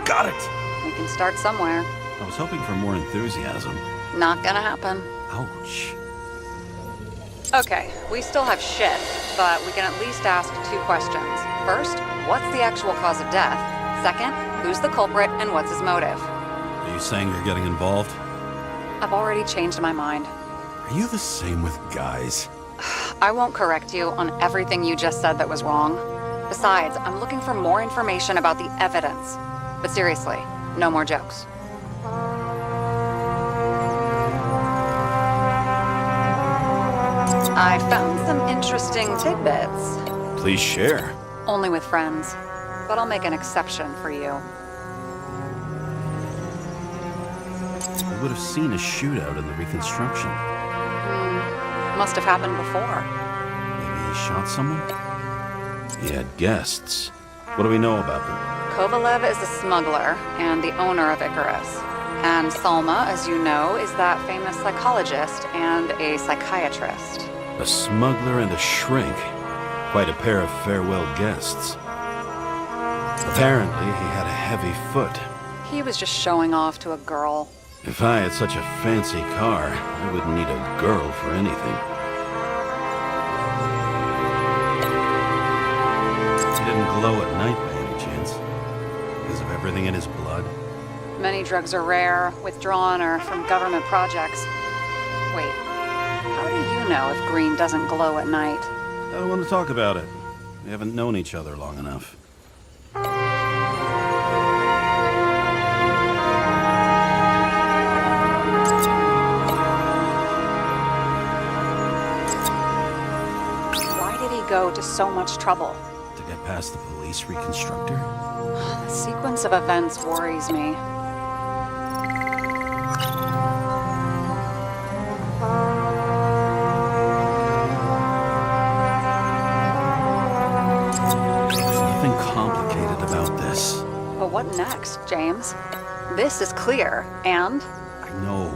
Got it! We can start somewhere. I was hoping for more enthusiasm. Not gonna happen. Ouch. Okay, we still have shit, but we can at least ask 2 questions. First, what's the actual cause of death? Second, who's the culprit and what's his motive? Are you saying you're getting involved? I've already changed my mind. Are you the same with guys? I won't correct you on everything you just said that was wrong. Besides, I'm looking for more information about the evidence. But seriously, no more jokes. I found some interesting tidbits. Please share. Only with friends. But I'll make an exception for you. We would have seen a shootout in the reconstruction. Must have happened before. Maybe he shot someone? He had guests. What do we know about them? Kovalev is a smuggler and the owner of Icarus. And Salma, as you know, is that famous psychologist and a psychiatrist. A smuggler and a shrink. Quite a pair of farewell guests. Apparently, he had a heavy foot. He was just showing off to a girl. If I had such a fancy car, I wouldn't need a girl for anything. He didn't glow at night by any chance. Because of everything in his blood. Many drugs are rare, withdrawn, or from government projects. Wait, how do you know if green doesn't glow at night? I don't want to talk about it. We haven't known each other long enough. Why did he go to so much trouble? To get past the police reconstructor? The sequence of events worries me. There's nothing complicated about this. But what next, James? This is clear, and I know.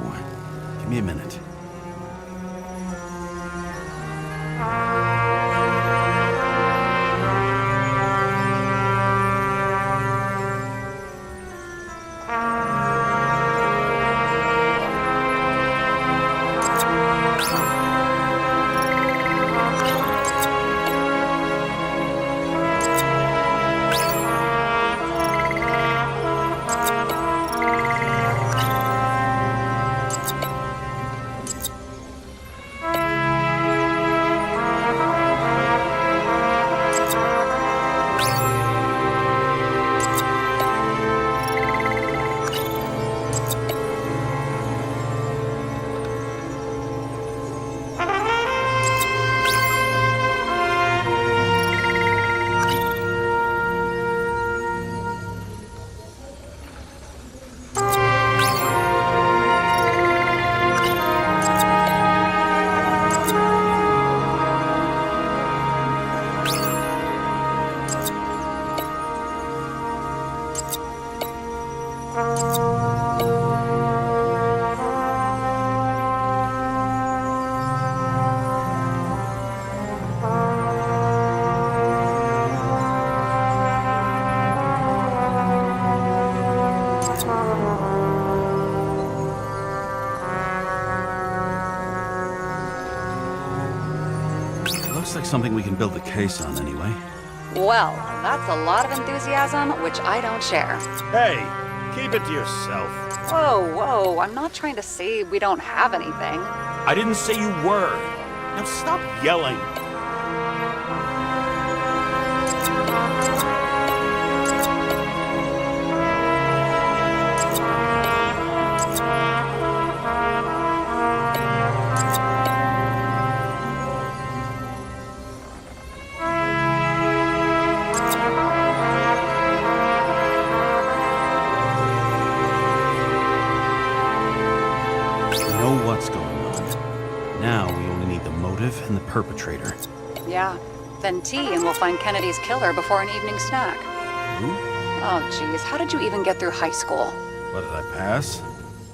Give me a minute. Looks like something we can build the case on anyway. well, that's a lot of enthusiasm, which I don't share. Hey, keep it to yourself. Whoa, whoa, I'm not trying to say we don't have anything. I didn't say you were. Now stop yelling. And the perpetrator. Yeah. Then tea and we'll find Kennedy's killer before an evening snack. Who? Oh, geez. How did you even get through high school? What, did I pass?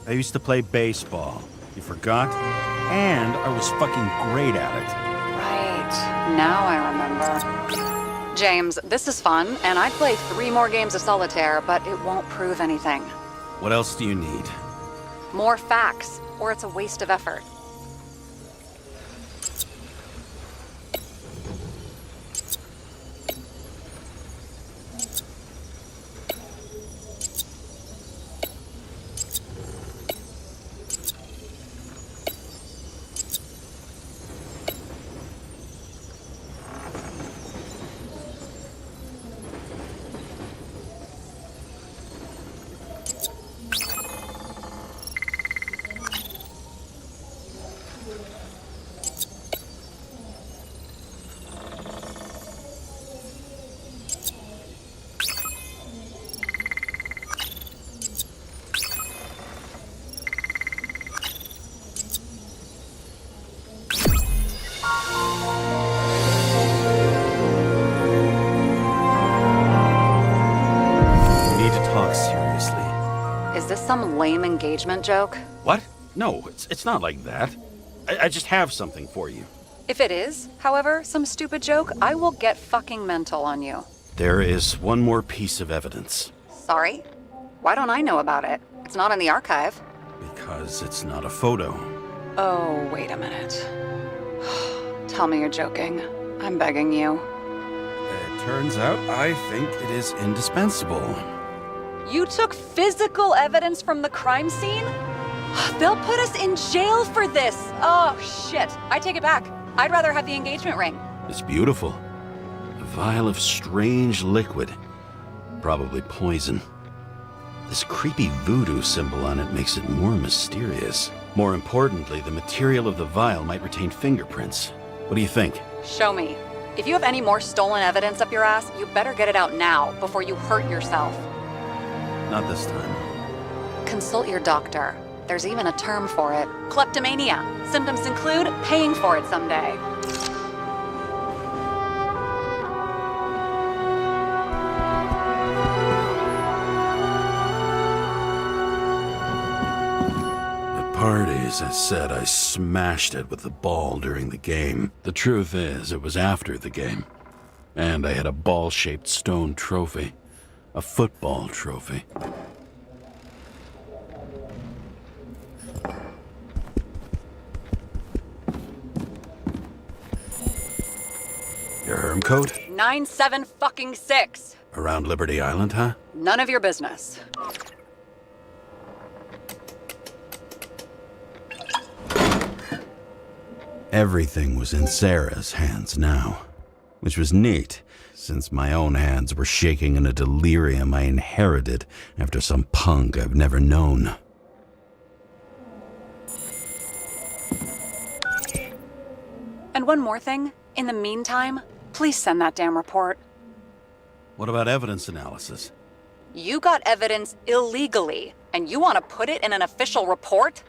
I used to play baseball. You forgot? And I was fucking great at it. Right. Now I remember. James, this is fun, and I'd play 3 more games of solitaire, but it won't prove anything. What else do you need? More facts, or it's a waste of effort. some lame engagement joke? What? No, it's not like that. I just have something for you. If it is, however, some stupid joke, I will get fucking mental on you. There is one more piece of evidence. Sorry? Why don't I know about it? It's not in the archive. Because it's not a photo. Oh, wait a minute. Tell me you're joking. I'm begging you. It turns out I think it is indispensable. You took physical evidence from the crime scene? They'll put us in jail for this. Oh, shit. I take it back. I'd rather have the engagement ring. It's beautiful. A vial of strange liquid. Probably poison. This creepy voodoo symbol on it makes it more mysterious. More importantly, the material of the vial might retain fingerprints. What do you think? Show me. If you have any more stolen evidence up your ass, you better get it out now before you hurt yourself. Not this time. Consult your doctor. There's even a term for it. Kleptomania. Symptoms include paying for it someday. At parties, I said I smashed it with the ball during the game. The truth is, it was after the game. And I had a ball-shaped stone trophy. A football trophy. Your herm coat? 97-fucking-6. Around Liberty Island, huh? None of your business. Everything was in Sarah's hands now, which was neat, since my own hands were shaking in a delirium I inherited after some punk I've never known. And one more thing. In the meantime, please send that damn report. What about evidence analysis? You got evidence illegally, and you want to put it in an official report?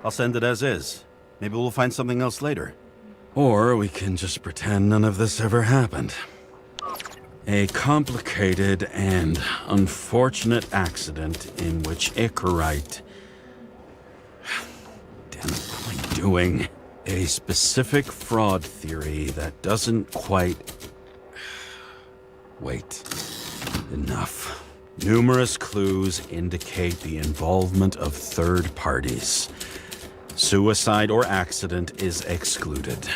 I'll send it as is. Maybe we'll find something else later. Or we can just pretend none of this ever happened. A complicated and unfortunate accident in which Icarite... Damn it, what am I doing? A specific fraud theory that doesn't quite... Wait. Enough. Numerous clues indicate the involvement of third parties. Suicide or accident is excluded.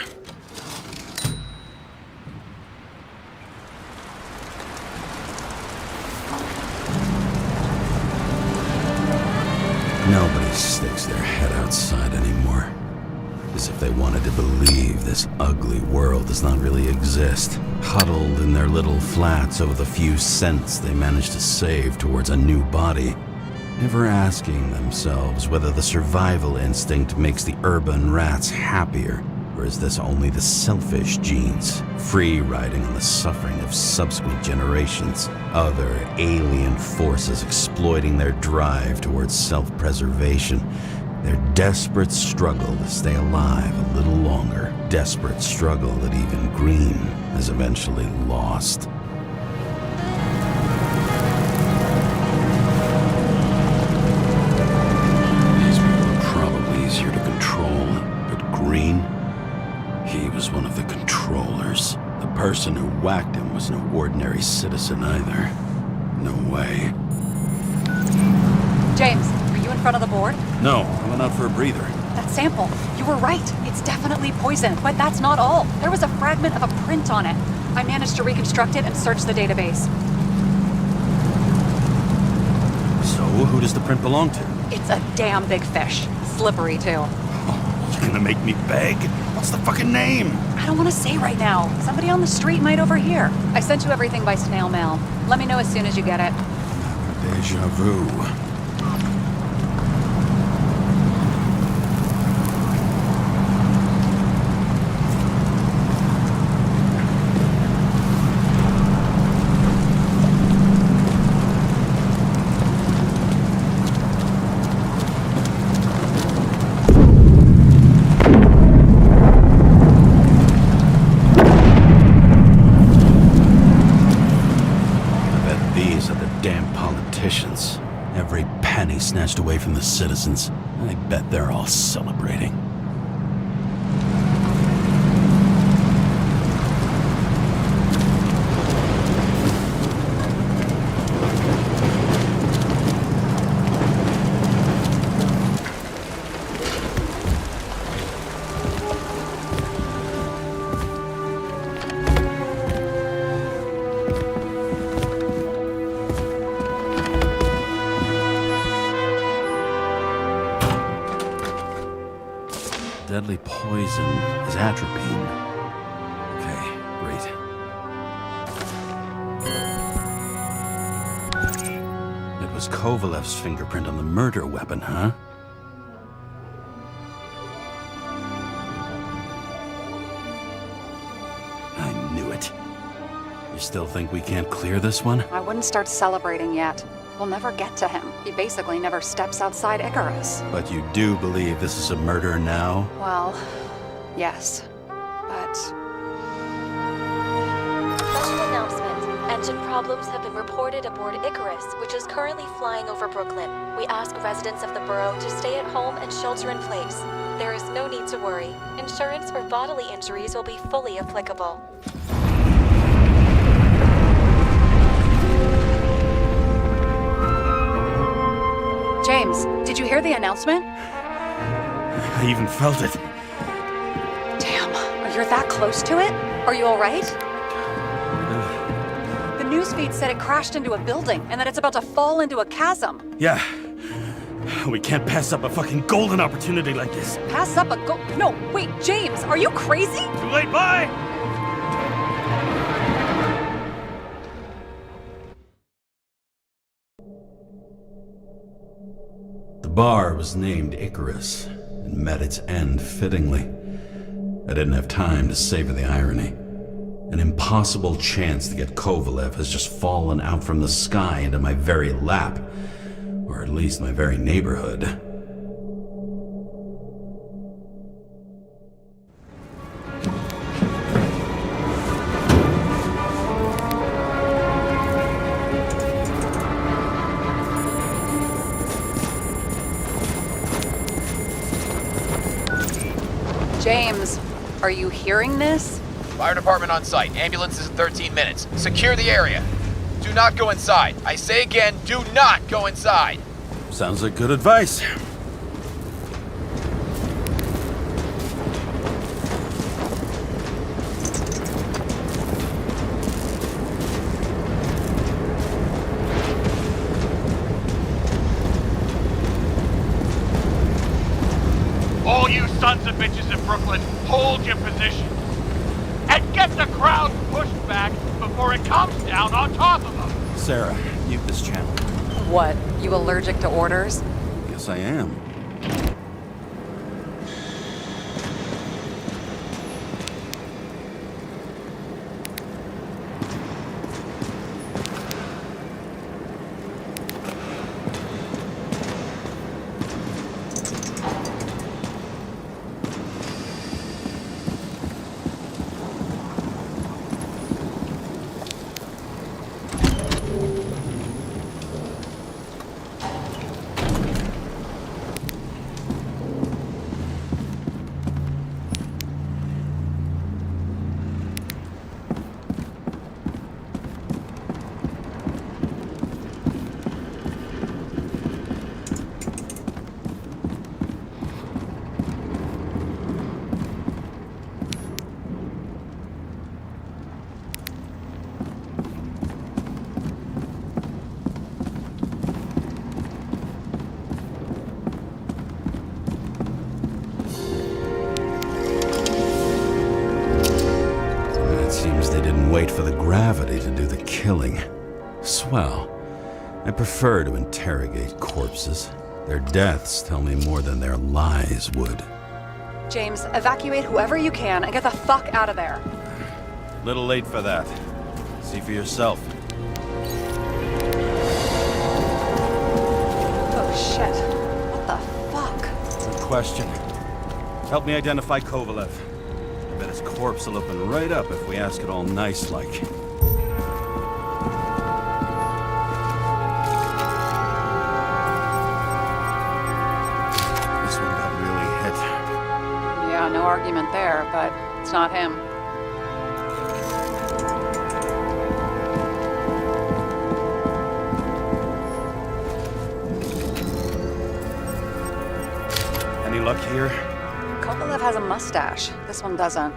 Nobody sticks their head outside anymore. As if they wanted to believe this ugly world does not really exist. Huddled in their little flats over the few cents they managed to save towards a new body. Never asking themselves whether the survival instinct makes the urban rats happier, or is this only the selfish genes, free riding on the suffering of subsequent generations, other alien forces exploiting their drive towards self-preservation, their desperate struggle to stay alive a little longer, desperate struggle that even Green has eventually lost. He was one of the controllers. The person who whacked him was no ordinary citizen either. No way. James, are you in front of the board? No, I went out for a breather. That sample. You were right. It's definitely poison, but that's not all. There was a fragment of a print on it. I managed to reconstruct it and search the database. So, who does the print belong to? It's a damn big fish. Slippery, too. You're gonna make me beg? What's the fucking name? I don't want to say right now. Somebody on the street might overhear. I sent you everything by snail mail. Let me know as soon as you get it. Deja vu. citizens. I bet they're all celebrating. Deadly poison is atropine. Okay, great. It was Kovalev's fingerprint on the murder weapon, huh? I knew it. You still think we can't clear this one? I wouldn't start celebrating yet. We'll never get to him. He basically never steps outside Icarus. But you do believe this is a murder now? Well, yes. But... Special announcement. Engine problems have been reported aboard Icarus, which is currently flying over Brooklyn. We ask residents of the borough to stay at home and shelter in place. There is no need to worry. Insurance for bodily injuries will be fully applicable. James, did you hear the announcement? I even felt it. Damn, you're that close to it? Are you alright? The newsfeed said it crashed into a building and that it's about to fall into a chasm. Yeah. We can't pass up a fucking golden opportunity like this. Pass up a No, wait, James, are you crazy? Too late, bye! The bar was named Icarus and met its end fittingly. I didn't have time to savor the irony. An impossible chance to get Kovalev has just fallen out from the sky into my very lap, or at least my very neighborhood. James, are you hearing this? Fire department on site. Ambulance is in 13 minutes. Secure the area. Do not go inside. I say again, do not go inside. Sounds like good advice. All you sons of bitches in Brooklyn, hold your position. And get the crowd pushed back before it comes down on top of them. Sarah, mute this channel. What, you allergic to orders? Yes, I am. Wait for the gravity to do the killing. Swell. I prefer to interrogate corpses. Their deaths tell me more than their lies would. James, evacuate whoever you can and get the fuck out of there. Little late for that. See for yourself. Oh shit. What the fuck? Good question. Help me identify Kovalev. I bet his corpse will open right up if we ask it all nice-like. no argument there, but it's not him. Any luck here? Kovalev has a mustache. This one doesn't.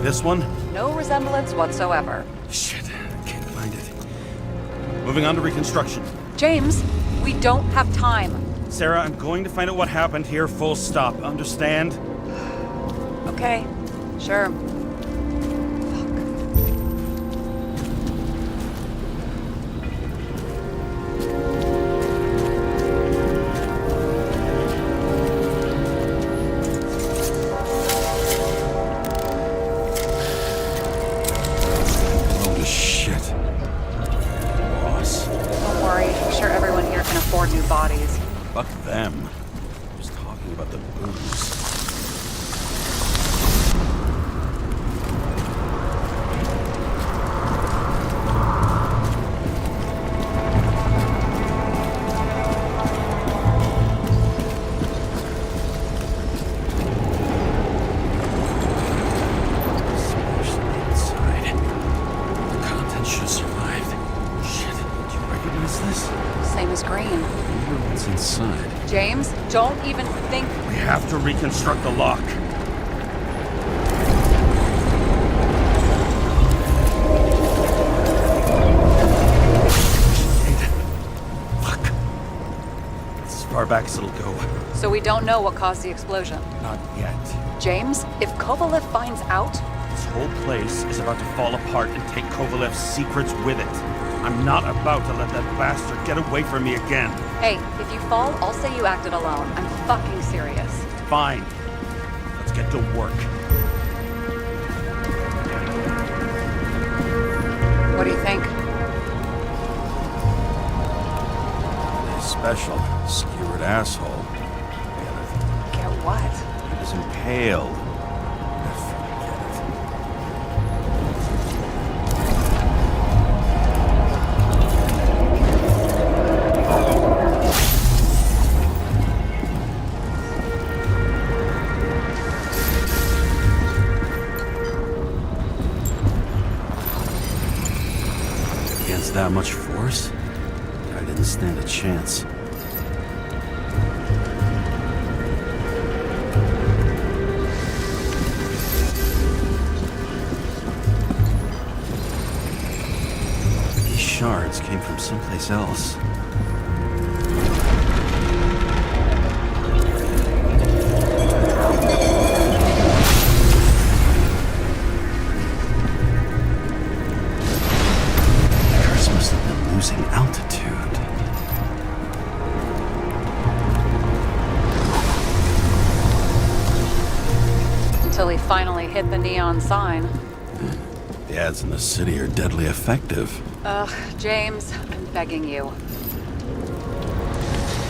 This one? No resemblance whatsoever. Shit, I can't find it. Moving on to reconstruction. James, we don't have time. Sarah, I'm going to find out what happened here, full stop. Understand? Okay, sure. New bodies. Fuck them. I was talking about the booze. Smashed inside. The contents should have survived. Shit, do you recognize this? Same as green. What's inside? James, don't even think. We have to reconstruct the lock. Fuck. It's as far back as it'll go. So we don't know what caused the explosion? Not yet. James, if Kovalev finds out... This whole place is about to fall apart and take Kovalev's secrets with it. I'm not about to let that bastard get away from me again. Hey, if you fall, I'll say you acted alone. I'm fucking serious. Fine. Let's get to work. What do you think? He's special. Skewered asshole. Get what? He was impaled. That much force? I didn't stand a chance. These shards came from someplace else. Altitude. Until he finally hit the neon sign. The ads in the city are deadly effective. Ugh, James, I'm begging you.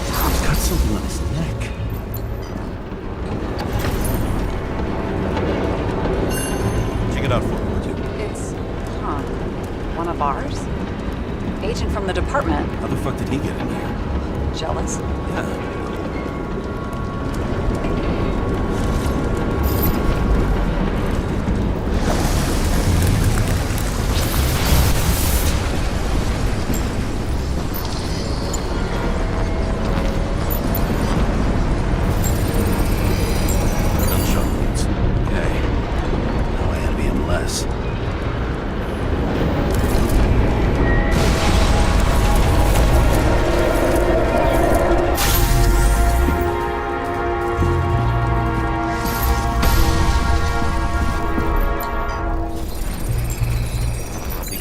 He's got something on his neck. Check it out for me, would you? It's, one of ours? Agent from the department. How the fuck did he get in here? Jealous? Yeah. Gunshot wounds. Okay. Now I envy him less.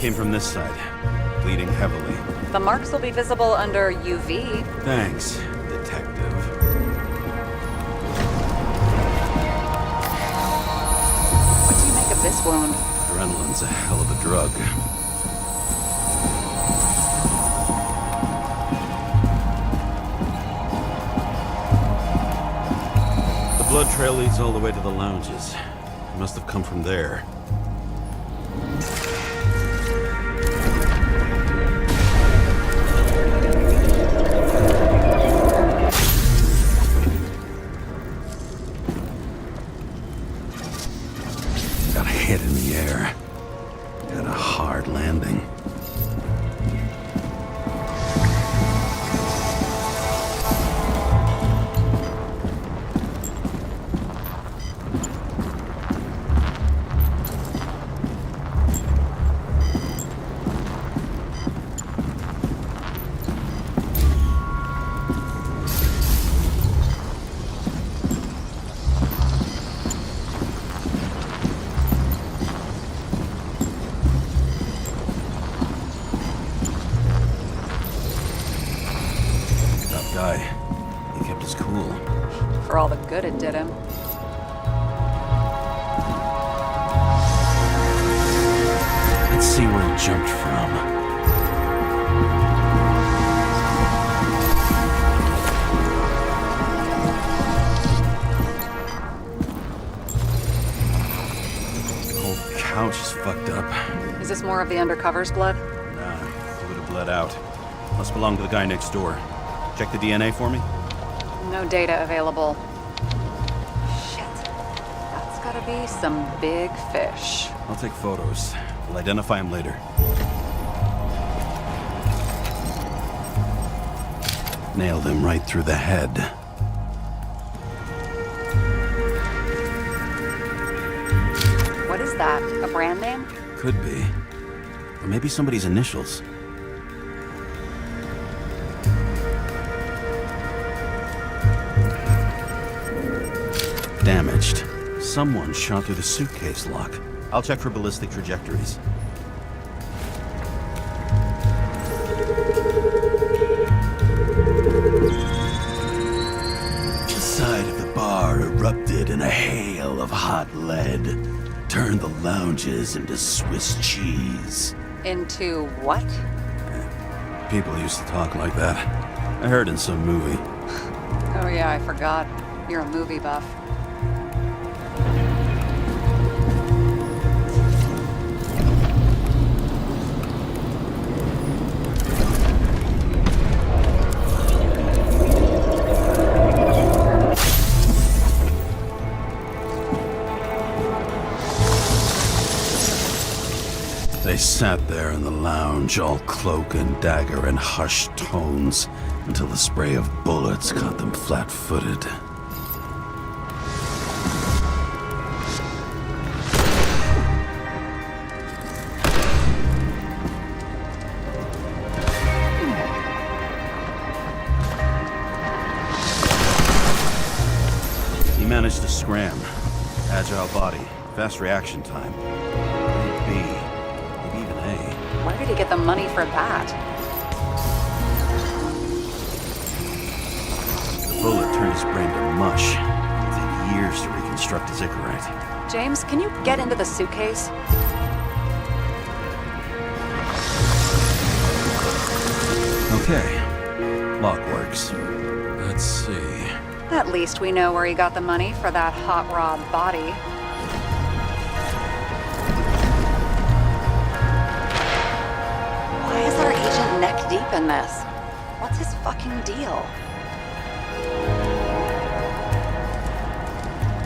Came from this side, bleeding heavily. The marks will be visible under UV. Thanks, detective. What do you make of this wound? Adrenaline's a hell of a drug. blood trail leads all the way to the lounges. It must have come from there. Got hit in the air. Had a hard landing. He kept his cool. For all the good it did him. Let's see where he jumped from. The whole couch is fucked up. Is this more of the undercover's blood? Nah, it would have bled out. Must belong to the guy next door. Check the DNA for me? No data available. Shit. That's gotta be some big fish. I'll take photos. We'll identify him later. Nailed him right through the head. What is that? A brand name? Could be. Or maybe somebody's initials. Damaged. Someone shot through the suitcase lock. I'll check for ballistic trajectories. The side of the bar erupted in a hail of hot lead. Turned the lounges into Swiss cheese. Into what? People used to talk like that. I heard in some movie. Oh yeah, I forgot. You're a movie buff. They sat there in the lounge, all cloak and dagger and hushed tones, until the spray of bullets caught them flat-footed. He managed to scram. Agile body, fast reaction time. B. Where did he get the money for that? The bullet turned his brain to mush. It took years to reconstruct his Icarite. James, can you get into the suitcase? Okay. Lock works. Let's see. At least we know where he got the money for that hot rod body. Why is our agent neck deep in this? What's his fucking deal?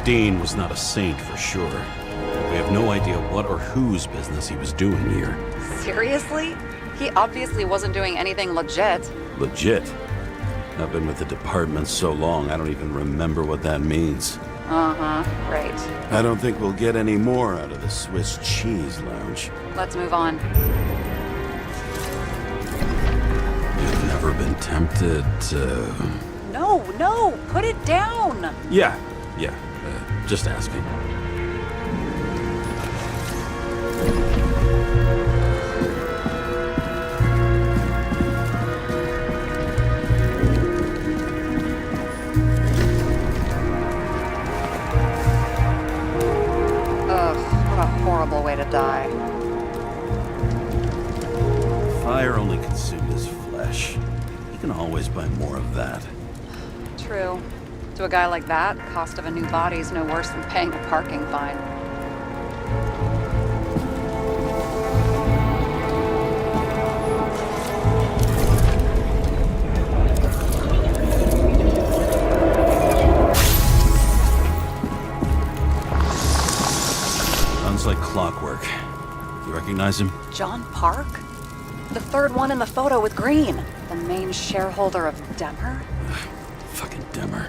Dean was not a saint for sure. We have no idea what or whose business he was doing here. Seriously? He obviously wasn't doing anything legit. Legit? I've been with the department so long, I don't even remember what that means. Uh-huh, right. I don't think we'll get any more out of the Swiss cheese lounge. Let's move on. You've never been tempted to... No, put it down! Yeah, just asking. Ugh, what a horrible way to die. Fire only consumed his flesh. You can always buy more of that. True. To a guy like that, cost of a new body is no worse than paying a parking fine. Runs like clockwork. You recognize him? John Park? The third one in the photo with Green. The main shareholder of Demmer? Fucking Demmer.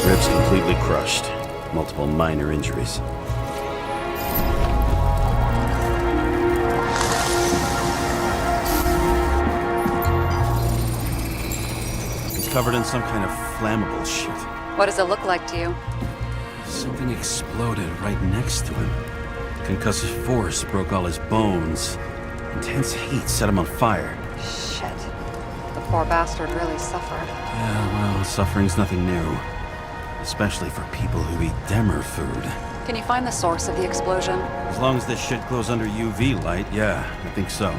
Ribs completely crushed. Multiple minor injuries. He's covered in some kind of flammable shit. What does it look like to you? Something exploded right next to him. Concussive force broke all his bones. Intense heat set him on fire. Shit. The poor bastard really suffered. Yeah, well, suffering's nothing new. Especially for people who eat Demmer food. Can you find the source of the explosion? As long as this shit glows under UV light, yeah, I think so.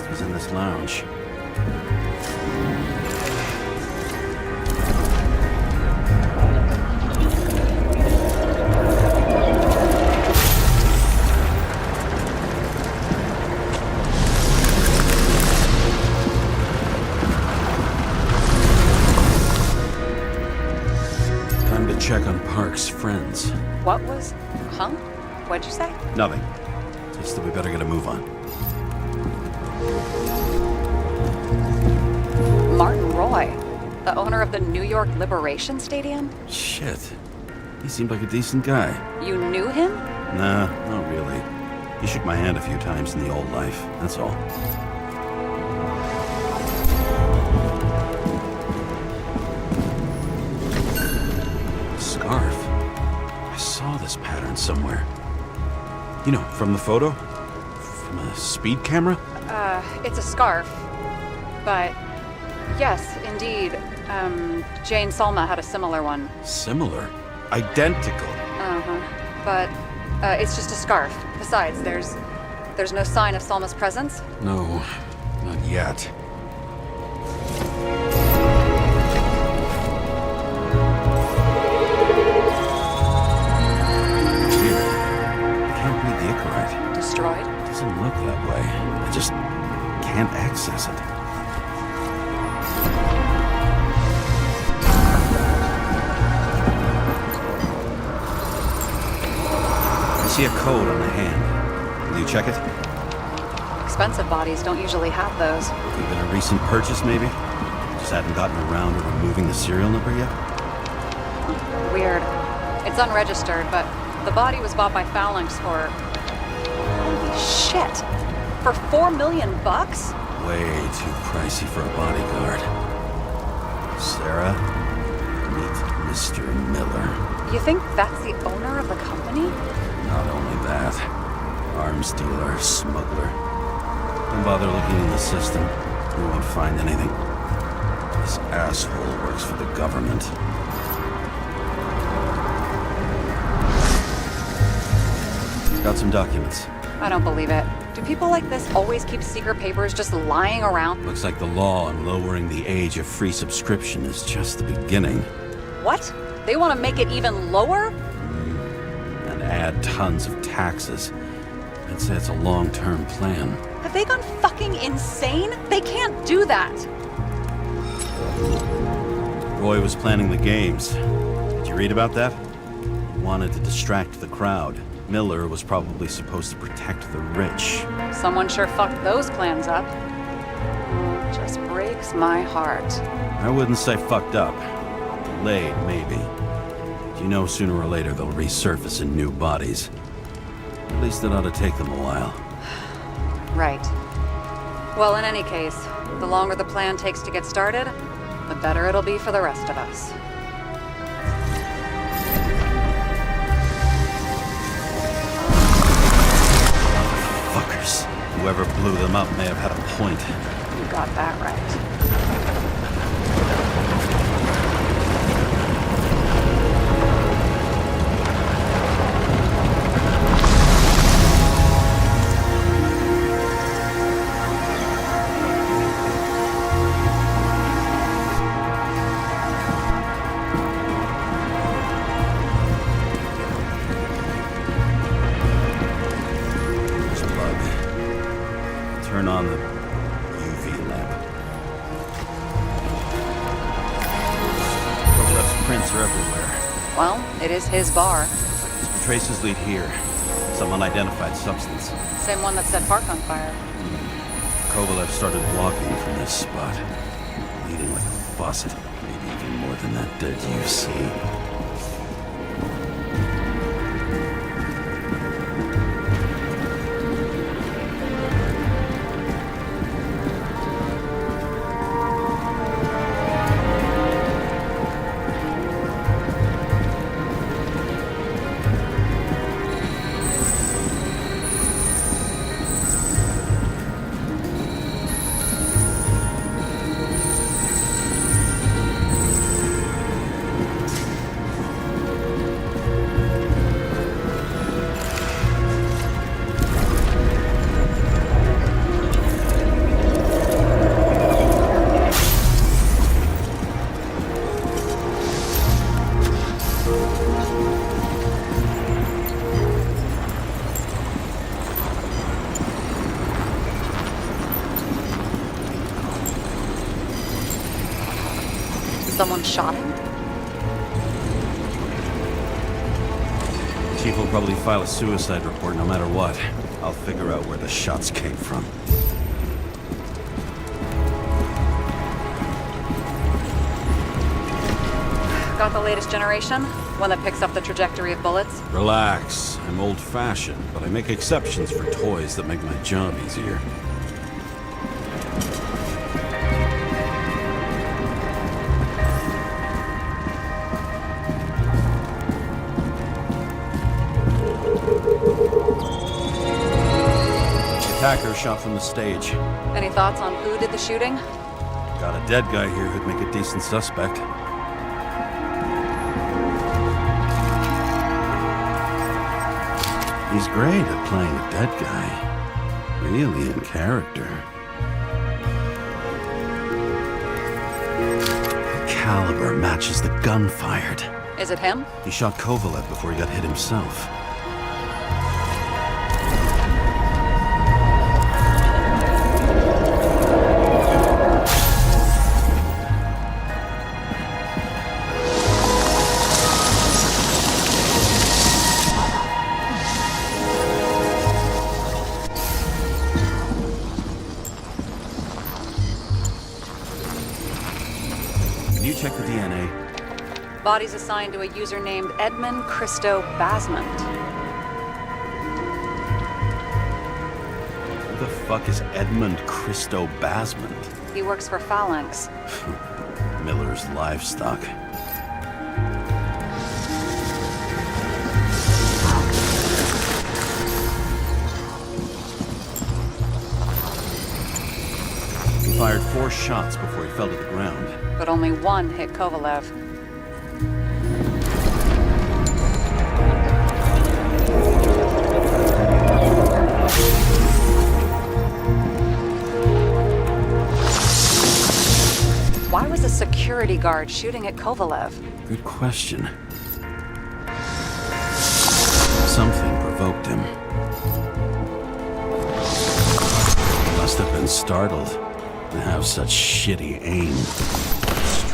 Was in this lounge. Time to check on Park's friends. What was... Huh? What'd you say? Nothing. Just that we better get a move on. Martin Roy, the owner of the New York Liberation Stadium? Shit. He seemed like a decent guy. You knew him? Nah, not really. He shook my hand a few times in the old life, that's all. Scarf? I saw this pattern somewhere. You know, from the photo? From a speed camera? It's a scarf. But, yes, indeed. Jane Salma had a similar one. Similar? Identical? Uh-huh. But, it's just a scarf. Besides, there's no sign of Salma's presence? No, not yet. Weird. I can't read the Icarite. Destroyed? Doesn't look that way. I just can't access it. I see a code on the hand. Will you check it? Expensive bodies don't usually have those. Could have been a recent purchase, maybe? Just hadn't gotten around to removing the serial number yet? Weird. It's unregistered, but the body was bought by Phalanx for... Holy shit! For $4 million bucks? Way too pricey for a bodyguard. Sarah, meet Mr. Miller. You think that's the owner of the company? Not only that, arms dealer, smuggler. Don't bother looking in the system. You won't find anything. This asshole works for the government. Got some documents. I don't believe it. Do people like this always keep secret papers just lying around? Looks like the law on lowering the age of free subscription is just the beginning. What? They want to make it even lower? And add tons of taxes. I'd say it's a long-term plan. Have they gone fucking insane? They can't do that! Roy was planning the games. Did you read about that? He wanted to distract the crowd. Miller was probably supposed to protect the rich. Someone sure fucked those plans up. Just breaks my heart. I wouldn't say fucked up. Delayed, maybe. You know sooner or later they'll resurface in new bodies. At least it ought to take them a while. Right. Well, in any case, the longer the plan takes to get started, the better it'll be for the rest of us. Fuckers. Whoever blew them up may have had a point. You got that right. Turn on the UV lamp. Kovalev's prints are everywhere. Well, it is his bar. Traces lead here. Some unidentified substance. Same one that set Park on fire. Kovalev started walking from this spot. Bleeding like a faucet. Maybe even more than that dead UC. Someone shot him? Chief will probably file a suicide report no matter what. I'll figure out where the shots came from. Got the latest generation? One that picks up the trajectory of bullets? Relax. I'm old-fashioned, but I make exceptions for toys that make my job easier. Attacker shot from the stage. Any thoughts on who did the shooting? Got a dead guy here who'd make a decent suspect. He's great at playing a dead guy. Really in character. The caliber matches the gun fired. Is it him? He shot Kovalev before he got hit himself. Check the DNA. Body's assigned to a user named Edmund Christo Basmond. Who the fuck is Edmund Christo Basmond? He works for Phalanx. Miller's livestock. He fired 4 shots before he fell to the ground. But only one hit Kovalev. Why was a security guard shooting at Kovalev? Good question. Something provoked him. Must have been startled to have such shitty aim.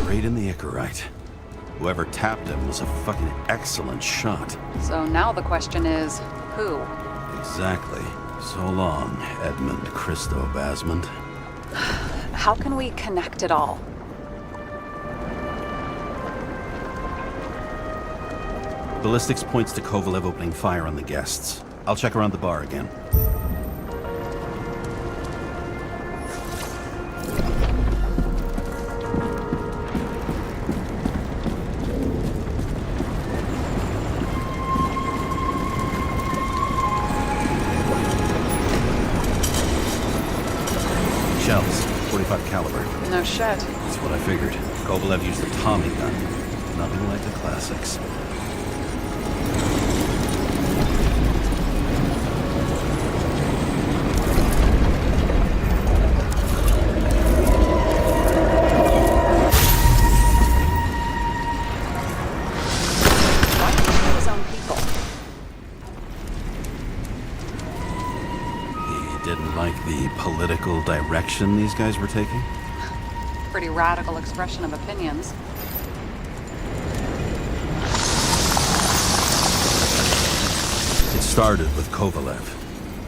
Straight in the Icarite. Whoever tapped him was a fucking excellent shot. So now the question is, who? Exactly. So long, Edmund Christo Basmond. How can we connect it all? Ballistics points to Kovalev opening fire on the guests. I'll check around the bar again. No shit. That's what I figured. Kovalev used a Tommy gun. Nothing like the classics. Why did he kill his own people? He didn't like the political direction these guys were taking? Pretty radical expression of opinions. It started with Kovalev.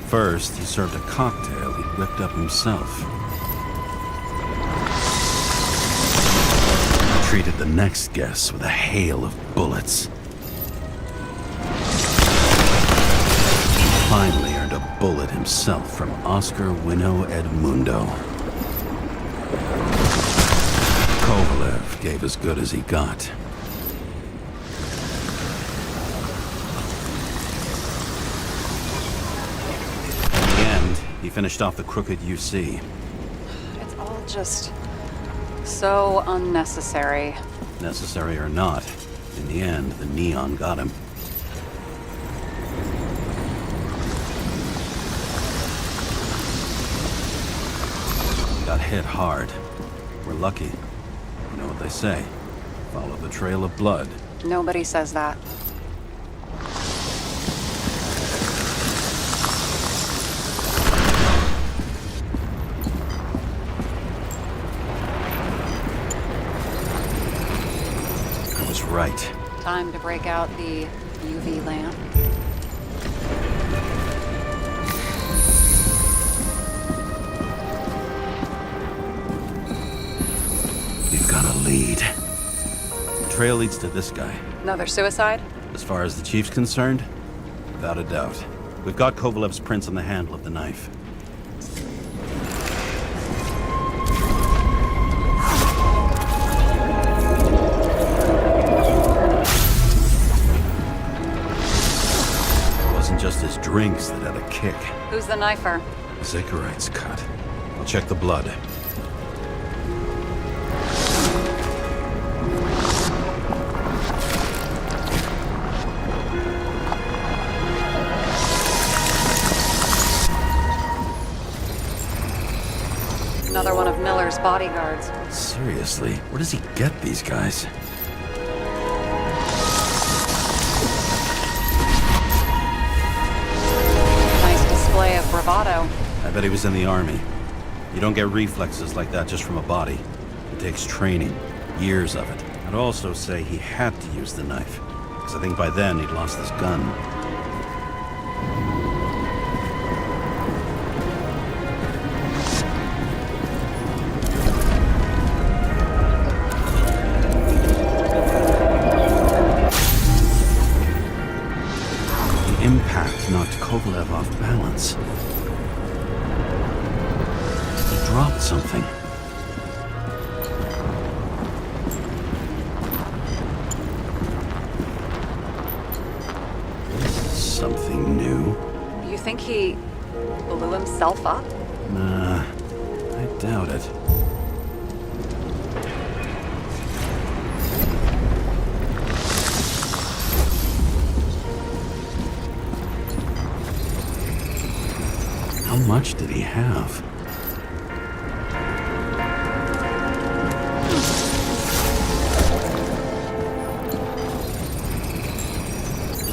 First, he served a cocktail he whipped up himself. He treated the next guests with a hail of bullets. Finally earned a bullet himself from Oscar Winnow Edmundo. Kovalev gave as good as he got. In the end, he finished off the crooked UC. It's all just so unnecessary. Necessary or not, in the end, the neon got him. Got hit hard. We're lucky. You know what they say. Follow the trail of blood. Nobody says that. I was right. Time to break out the UV lamp. We've got a lead. The trail leads to this guy. Another suicide? As far as the chief's concerned, without a doubt. We've got Kovalev's prints on the handle of the knife. It wasn't just his drinks that had a kick. Who's the knifer? Zakarite's cut. I'll check the blood. Another one of Miller's bodyguards. Seriously, where does he get these guys? Nice display of bravado. I bet he was in the army. You don't get reflexes like that just from a body. It takes training, years of it. I'd also say he had to use the knife, because I think by then he'd lost his gun. The impact knocked Kovalev off balance. He dropped something. Something new? You think he blew himself up? Nah, I doubt it. How much did he have?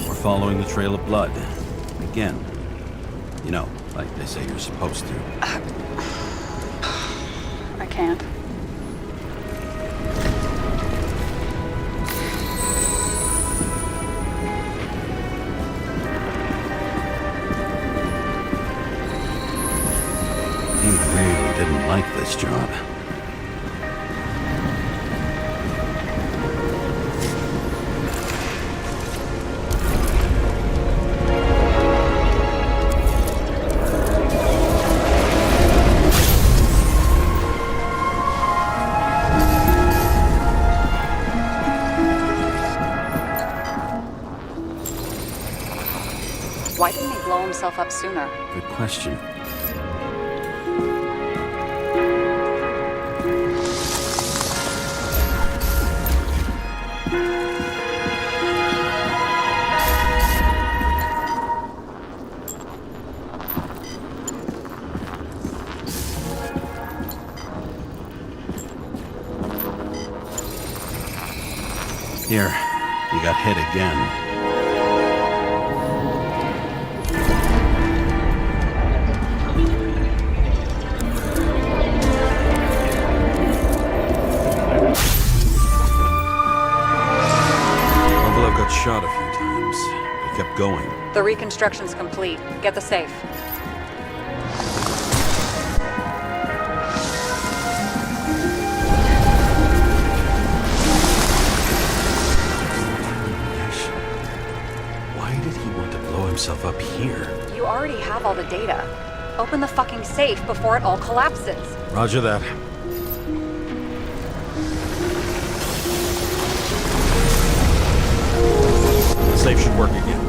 We're following the trail of blood. Again. You know, like they say you're supposed to. I can't. He really didn't like this job. Why didn't he blow himself up sooner? Good question. Here, you got hit again. Kovalev got shot a few times. He kept going. The reconstruction's complete. Get the safe. Himself up here. You already have all the data. Open the fucking safe before it all collapses. Roger that. The safe should work again.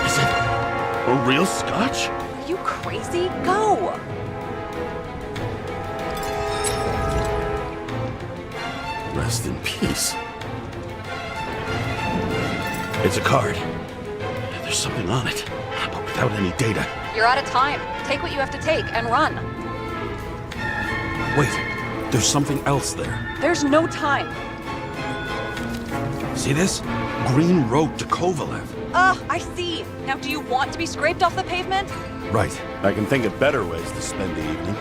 Is it a real scotch? Are you crazy? Go! Rest in peace. It's a card. There's something on it, but without any data. You're out of time. Take what you have to take and run. Wait, there's something else there. There's no time. See this? Green Road to Kovalev. I see. Now do you want to be scraped off the pavement? Right. I can think of better ways to spend the evening.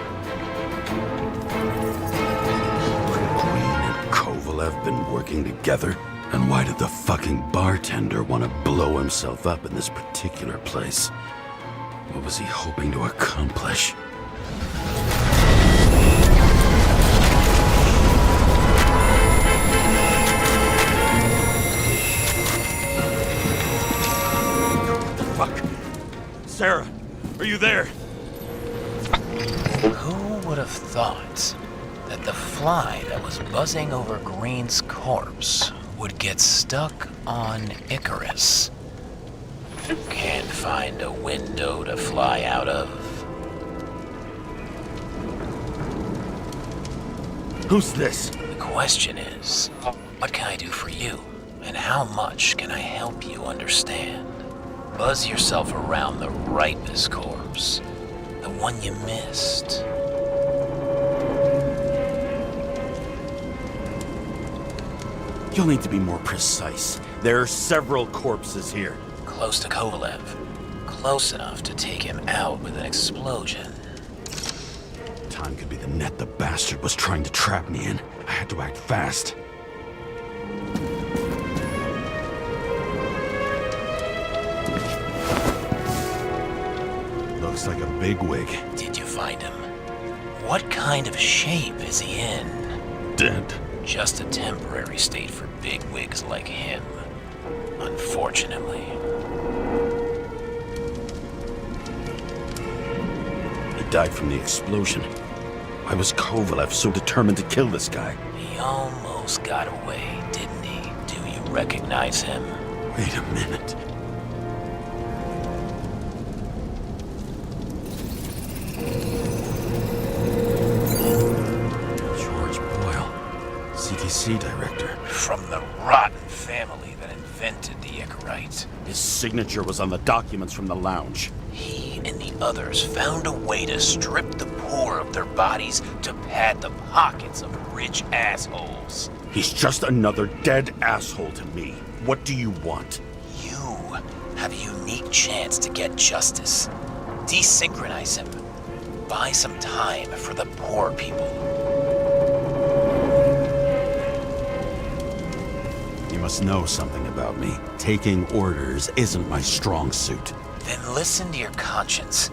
Have been working together? And why did the fucking bartender want to blow himself up in this particular place? What was he hoping to accomplish? What the fuck? Sarah, are you there? Who would have thought that the fly that was buzzing over Green's corpse would get stuck on Icarus? Can't find a window to fly out of. Who's this? The question is, what can I do for you? And how much can I help you understand? Buzz yourself around the Ripus corpse, the one you missed. You'll need to be more precise. There are several corpses here. Close to Kovalev. Close enough to take him out with an explosion. Time could be the net the bastard was trying to trap me in. I had to act fast. Looks like a bigwig. Did you find him? What kind of shape is he in? Dead. Just a temporary state for bigwigs like him, unfortunately. He died from the explosion. Why was Kovalev so determined to kill this guy? He almost got away, didn't he? Do you recognize him? Wait a minute. CTC director. From the rotten family that invented the Icarite. His signature was on the documents from the lounge. He and the others found a way to strip the poor of their bodies to pad the pockets of rich assholes. He's just another dead asshole to me. What do you want? You have a unique chance to get justice. Desynchronize him. Buy some time for the poor people. You must know something about me. Taking orders isn't my strong suit. Then listen to your conscience.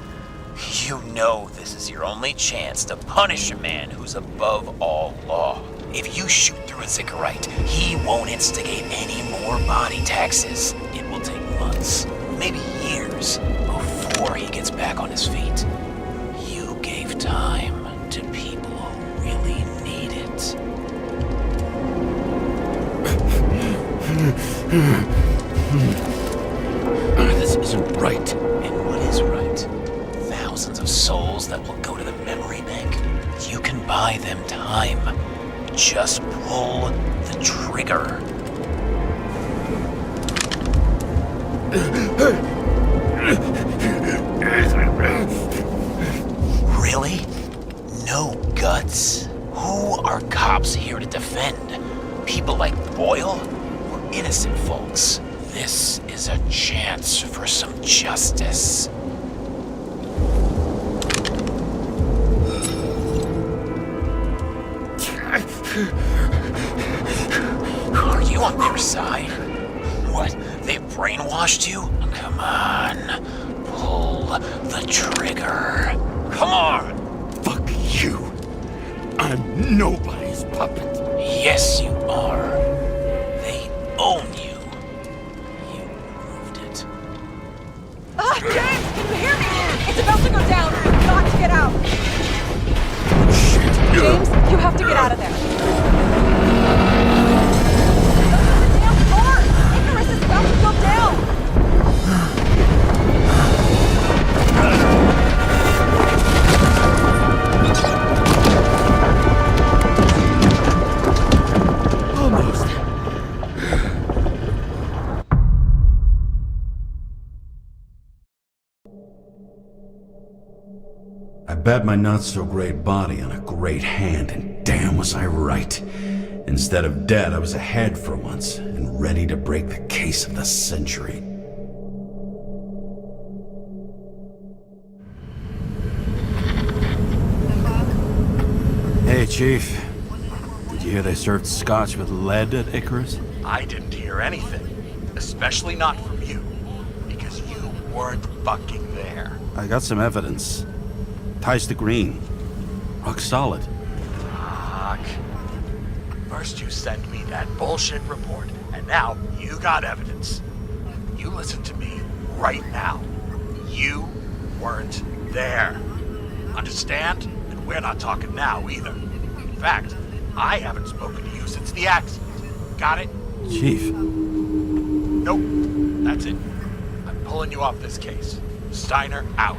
You know this is your only chance to punish a man who's above all law. If you shoot through a Icarite, he won't instigate any more body taxes. It will take months, maybe years, before he gets back on his feet. You gave time to people who really need it. This isn't right. And what is right? Thousands of souls that will go to the memory bank? You can buy them time. Just pull the trigger. justice. Are you on their side? What? They brainwashed you? Come on. Pull the trigger. Come on! Fuck you. I'm nobody's puppet. Yes, you are. They own you. You proved it. Ah, James! Can you hear me? It's about to go down. You've got to get out. James, you have to get out of there. Open the damn door! Icarus is about to go down! Almost. I bet my not-so-great body on a great hand, and damn was I right. Instead of dead, I was ahead for once, and ready to break the case of the century. Hey, Chief. Did you hear they served scotch with lead at Icarus? I didn't hear anything. Especially not from you. Because you weren't fucking there. I got some evidence. Ties to Green. Rock solid. Fuck. First you send me that bullshit report, and now you got evidence. You listen to me right now. You weren't there. Understand? And we're not talking now either. In fact, I haven't spoken to you since the accident. Got it? Chief. Nope. That's it. I'm pulling you off this case. Steiner out.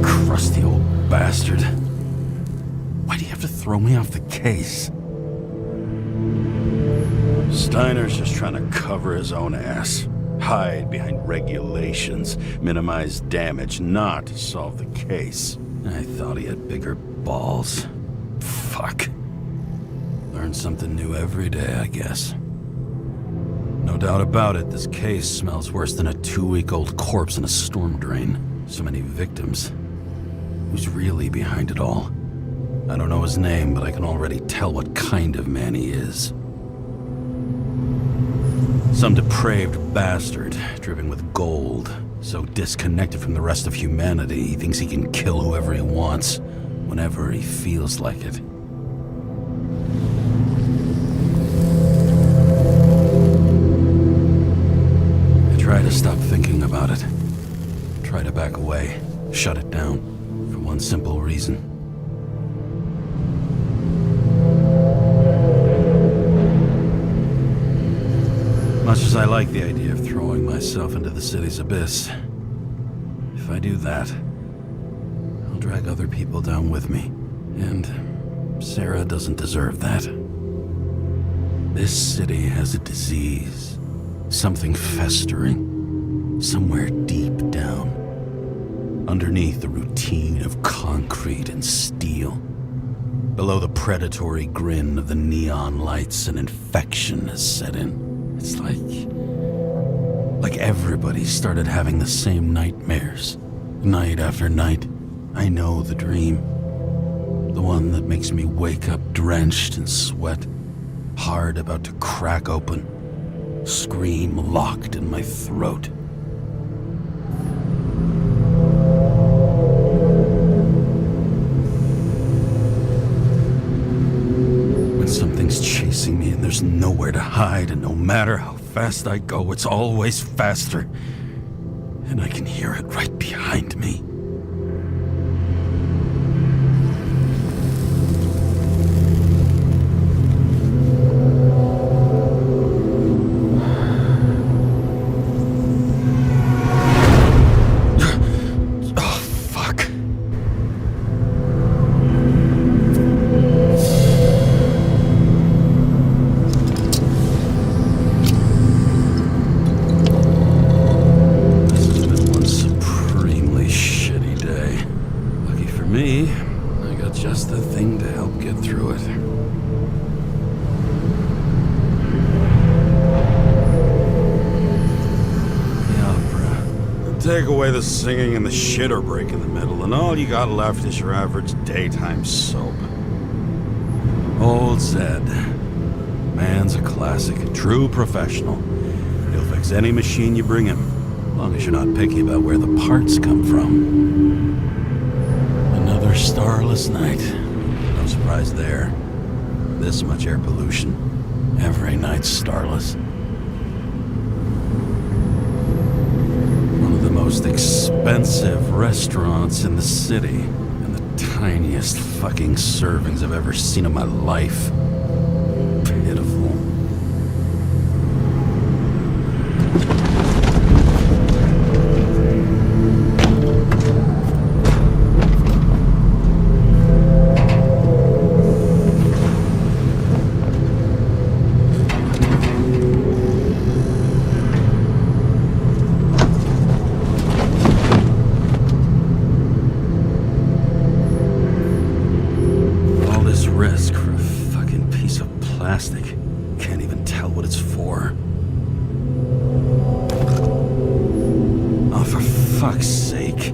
Crusty old bastard. Why do you have to throw me off the case? Steiner's just trying to cover his own ass. Hide behind regulations, minimize damage, not solve the case. I thought he had bigger balls. Fuck. Learn something new every day, I guess. No doubt about it, this case smells worse than a 2-week-old corpse in a storm drain. So many victims. Who's really behind it all? I don't know his name, but I can already tell what kind of man he is. Some depraved bastard, dripping with gold, so disconnected from the rest of humanity, he thinks he can kill whoever he wants, whenever he feels like it. I try to stop thinking about it. Try to back away, shut it down, for one simple reason. Much as I like the idea of throwing myself into the city's abyss, if I do that, I'll drag other people down with me. And Sarah doesn't deserve that. This city has a disease. Something festering. Somewhere deep down. Underneath the routine of concrete and steel. Below the predatory grin of the neon lights, an infection has set in. It's like everybody started having the same nightmares. Night after night. I know the dream. The one that makes me wake up drenched in sweat. Heart about to crack open. Scream locked in my throat. When something's chasing me and there's nowhere to hide, and no matter how fast I go, it's always faster. And I can hear it right behind me. me, I got just the thing to help get through it. The opera. Take away the singing and the shitter break in the middle, and all you got left is your average daytime soap. Old Zed. Man's a classic, a true professional. He'll fix any machine you bring him, as long as you're not picky about where the parts come from. Another starless night. No surprise there. This much air pollution. Every night's starless. One of the most expensive restaurants in the city, and the tiniest fucking servings I've ever seen in my life. Pitiful. Risk for a fucking piece of plastic. Can't even tell what it's for. Oh, for fuck's sake.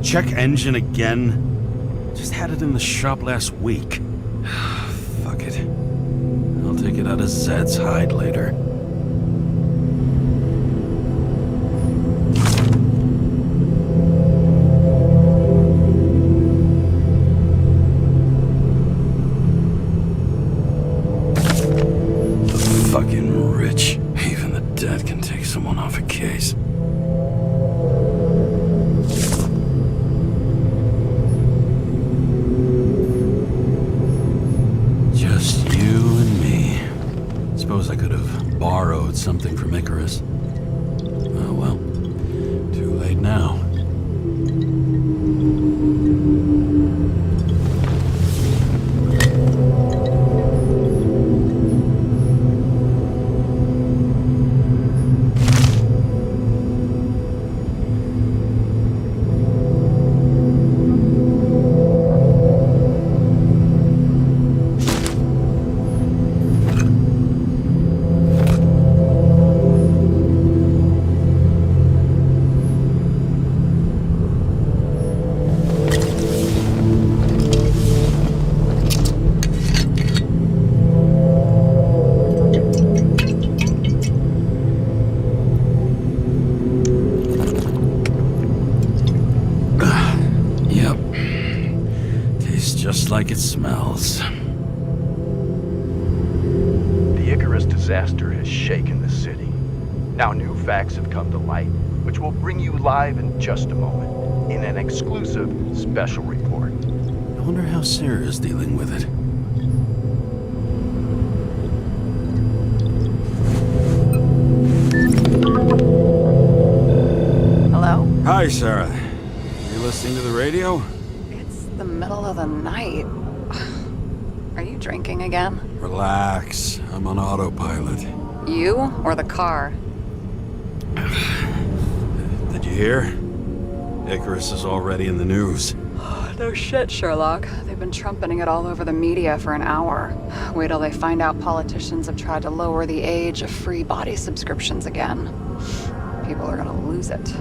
Check engine again. Just had it in the shop last week. Fuck it. I'll take it out of Zed's hide later. Fucking rich. Even the dead can take someone off a case. Just you and me. Suppose I could have borrowed something from Icarus. Oh well. Too late now. Just like it smells. The Icarus disaster has shaken the city. Now new facts have come to light, which will bring you live in just a moment, in an exclusive special report. I wonder how Sarah's dealing with it. Hello? Hi, Sarah. You listening to the radio? The middle of the night. Are you drinking again? Relax. I'm on autopilot. You or the car? Did you hear? Icarus is already in the news. No shit, Sherlock. They've been trumpeting it all over the media for an hour. Wait till they find out politicians have tried to lower the age of free body subscriptions again. People are gonna lose it.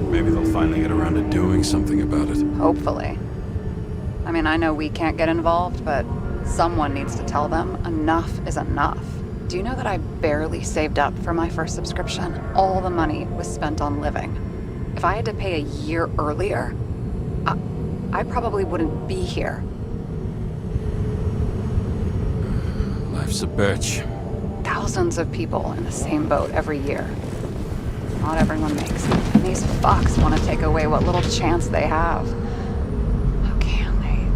Maybe they'll finally get around to doing something about it. Hopefully. I mean, I know we can't get involved, but someone needs to tell them enough is enough. Do you know that I barely saved up for my first subscription? All the money was spent on living. If I had to pay a year earlier, I probably wouldn't be here. Life's a bitch. Thousands of people in the same boat every year. Not everyone makes it. And these fucks want to take away what little chance they have. How can they?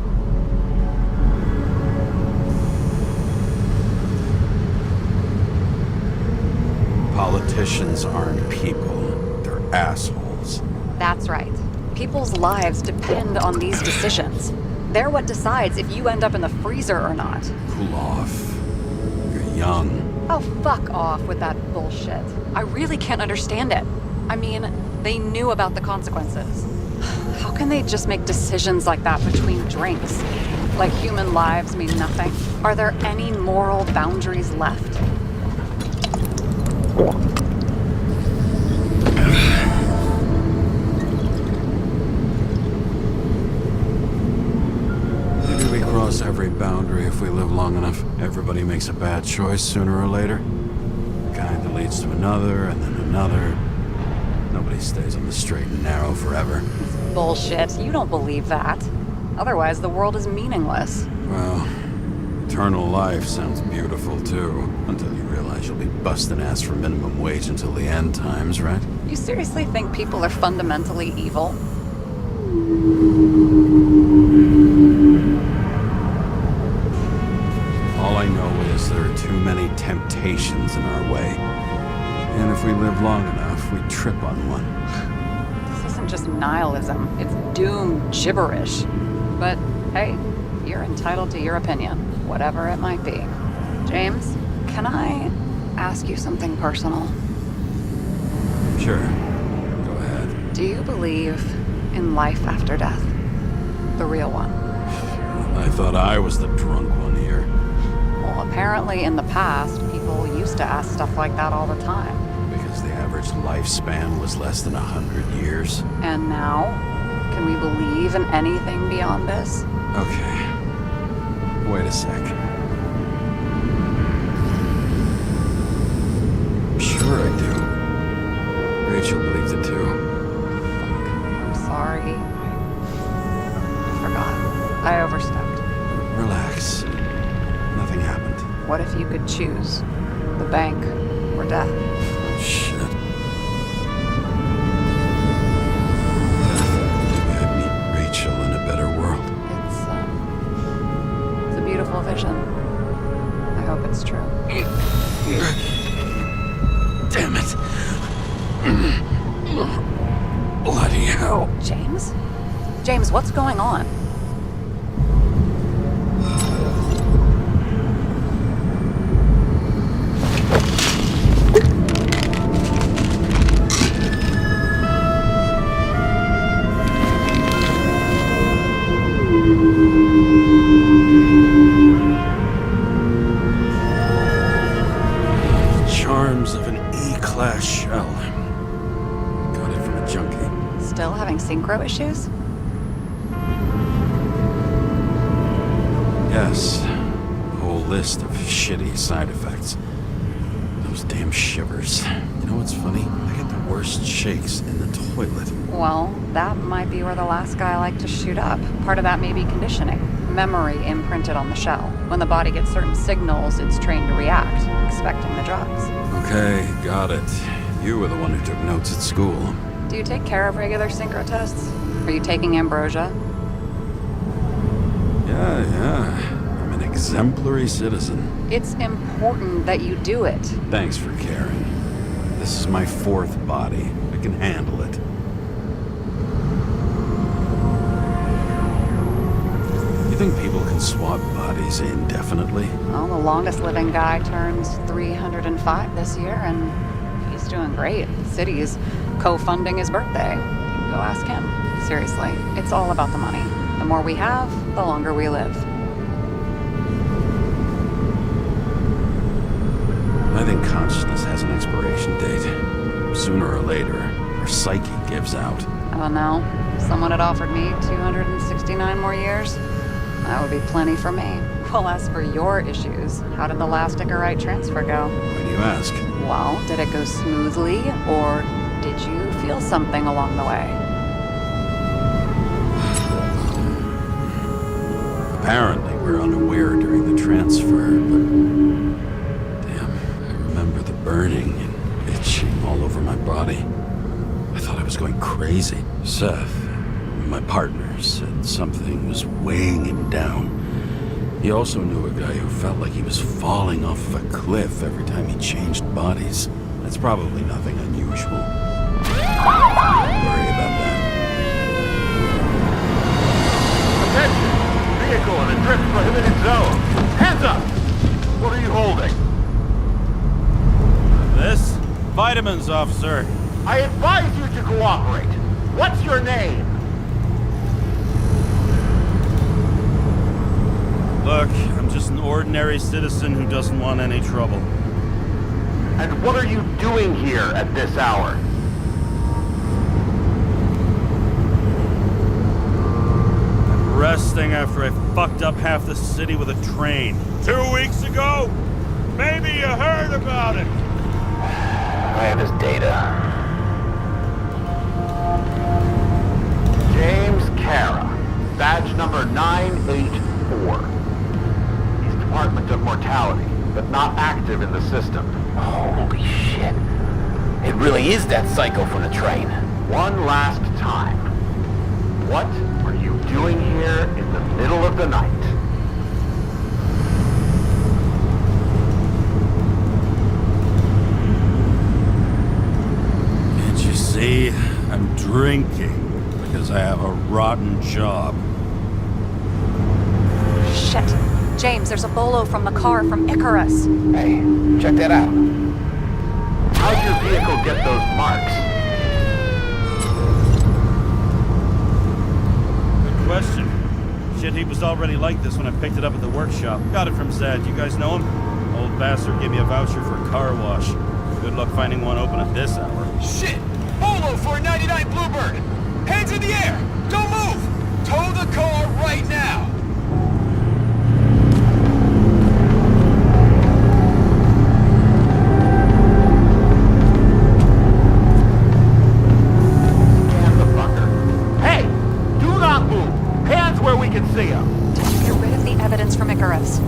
Politicians aren't people. They're assholes. That's right. People's lives depend on these decisions. They're what decides if you end up in the freezer or not. Cool off. You're young. Oh, fuck off with that bullshit. I really can't understand it. I mean, they knew about the consequences. How can they just make decisions like that between drinks? Like human lives mean nothing? Are there any moral boundaries left? Maybe we cross every boundary if we live long enough. Everybody makes a bad choice sooner or later. The kind that leads to another, and then another. Nobody stays on the straight and narrow forever. Bullshit. You don't believe that. Otherwise, the world is meaningless. Well, eternal life sounds beautiful, too. Until you realize you'll be busting ass for minimum wage until the end times, right? You seriously think people are fundamentally evil? All I know is there are too many temptations in our way. And if we live long enough, we trip on one. This isn't just nihilism, it's doom gibberish. But hey, you're entitled to your opinion, whatever it might be. James, can I ask you something personal? Sure. Go ahead. Do you believe in life after death? The real one? I thought I was the drunk one here. Well, apparently in the past, people used to ask stuff like that all the time. Because the average lifespan was less than 100 years. And now? Can we believe in anything beyond this? Okay. Wait a sec. Sure I do. Rachel believes it too. I'm sorry. I forgot. I overstepped. Relax. Nothing happened. What if you could choose? The bank or death? Shit. Maybe I'd meet Rachel in a better world. It's a beautiful vision. I hope it's true. Damn it. Bloody hell. James? James, what's going on? Charms of an E-class shell. Got it from a junkie. Still having synchro issues? Yes. A whole list of shitty side effects. Those damn shivers. You know what's funny? I get the worst shakes in the toilet. Well, that might be where the last guy liked to shoot up. Part of that may be conditioning. Memory imprinted on the shell. When the body gets certain signals, it's trained to react, expecting the drugs. Okay, got it. You were the one who took notes at school. Do you take care of regular synchro tests? Are you taking ambrosia? Yeah. I'm an exemplary citizen. It's important that you do it. Thanks for caring. This is my fourth body. I can handle it. You think people can swap bodies indefinitely? Well, the longest living guy turns 305 this year, and he's doing great. The city's co-funding his birthday. You can go ask him. Seriously, it's all about the money. The more we have, the longer we live. I think consciousness has an expiration date. Sooner or later, our psyche gives out. I don't know. If someone had offered me 269 more years, that would be plenty for me. Well, as for your issues, how did the last Icarite transfer go? Why do you ask? Well, did it go smoothly, or did you feel something along the way? Apparently, we're unaware during the transfer, but... Damn, I remember the burning and itching all over my body. I thought I was going crazy. Seth, my partner, said something was weighing him down. He also knew a guy who felt like he was falling off of a cliff every time he changed bodies. That's probably nothing unusual. Don't worry about that. Attention! Vehicle in a drift prohibited zone. Hands up! What are you holding? This? Vitamins, officer. I I advise you to cooperate. What's your name? Look, I'm just an ordinary citizen who doesn't want any trouble. And what are you doing here at this hour? I'm resting after I fucked up half the city with a train. 2 weeks ago? Maybe you heard about it. I have his data. James Karrы, badge number 984. He's Department of Mortality, but not active in the system. Holy shit. It really is that psycho from the train. One last time. What are you doing here in the middle of the night? Can't you see? I'm drinking because I have a rotten job. Shit. James, there's a bolo from the car from Icarus. Hey, check that out. How'd your vehicle get those marks? Good question. Shit, he was already like this when I picked it up at the workshop. Got it from Zed. You guys know him? Old bastard gave me a voucher for a car wash. Good luck finding one open at this hour. Shit! Bolo for a 99 Bluebird! Hands in the air! Don't move! Tow the car right now! Scan the fucker. Hey! Do not move! Hands where we can see him! Get rid of the evidence from Icarus.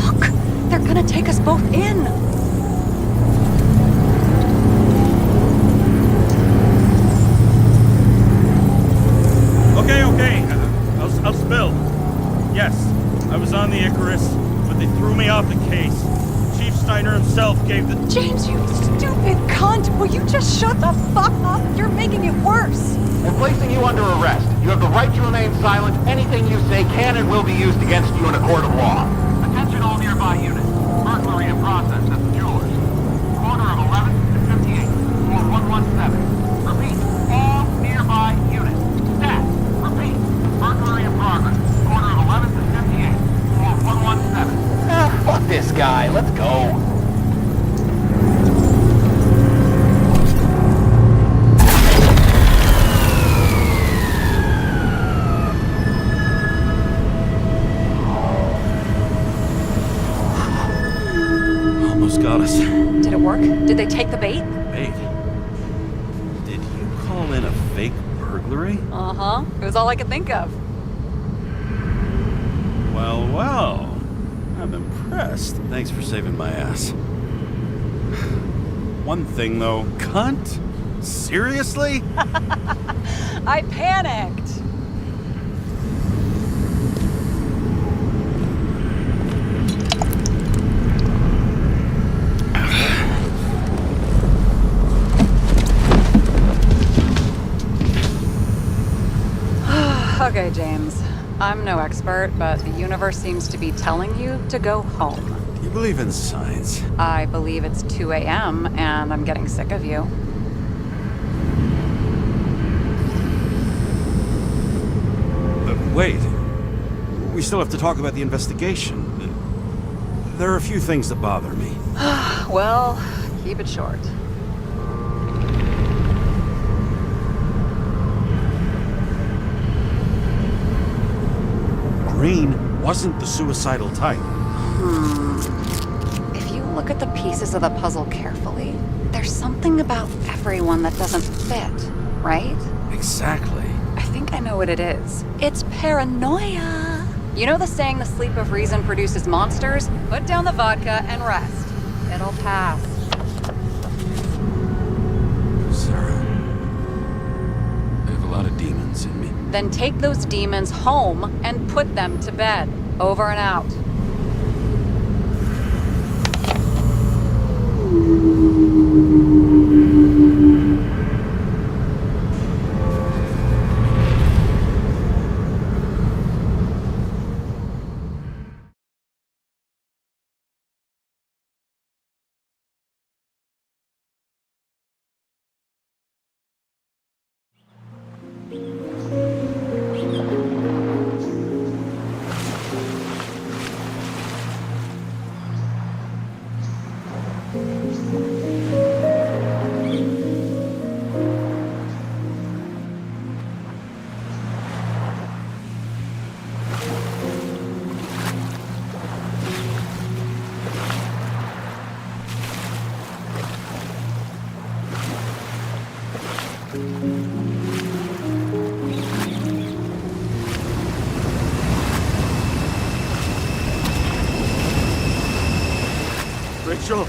Look! They're gonna take us both in! Okay. I'll spill. Yes, I was on the Icarus, but they threw me off the case. Chief Steiner himself gave the... James, you stupid cunt! Will you just shut the fuck up? You're making it worse! We're placing you under arrest. You have the right to remain silent. Anything you say can and will be used against you in a court of law. Attention all nearby units. Burglary in process at the Jewelers. Corner of 11th and 58. Floor 117. Repeat. All nearby units. Stat. Repeat. Burglary in progress. Corner of 11th and 58. Floor 117. Fuck this guy. Let's go. Almost got us. Did it work? Did they take the bait? Wait. Did you call in a fake burglary? Uh-huh. It was all I could think of. Well. I'm impressed. Thanks for saving my ass. One thing, though. Cunt? Seriously? I panicked. Okay, James. I'm no expert, but the universe seems to be telling you to go home. Do you believe in science? I believe it's 2 a.m. and I'm getting sick of you. Wait. We still have to talk about the investigation. There are a few things that bother me. Well, keep it short. Green wasn't the suicidal type. If you look at the pieces of the puzzle carefully, there's something about everyone that doesn't fit, right? Exactly. I think I know what it is. It's paranoia. You know the saying, the sleep of reason produces monsters? Put down the vodka and rest. It'll pass. Sarah, I have a lot of demons in me. Then take those demons home and put them to bed. Over and out. Rachel!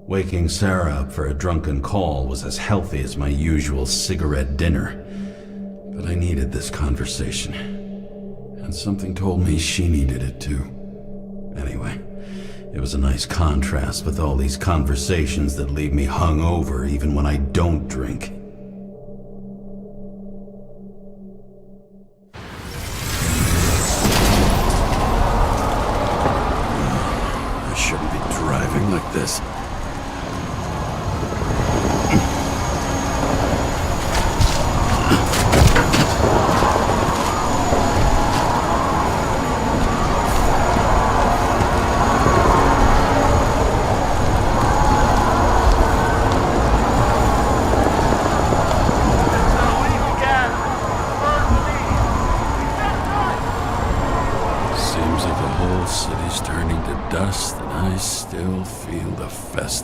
Waking Sarah up for a drunken call was as healthy as my usual cigarette dinner. But I needed this conversation. And something told me she needed it too. Anyway, it was a nice contrast with all these conversations that leave me hungover even when I don't drink. I shouldn't be driving like this.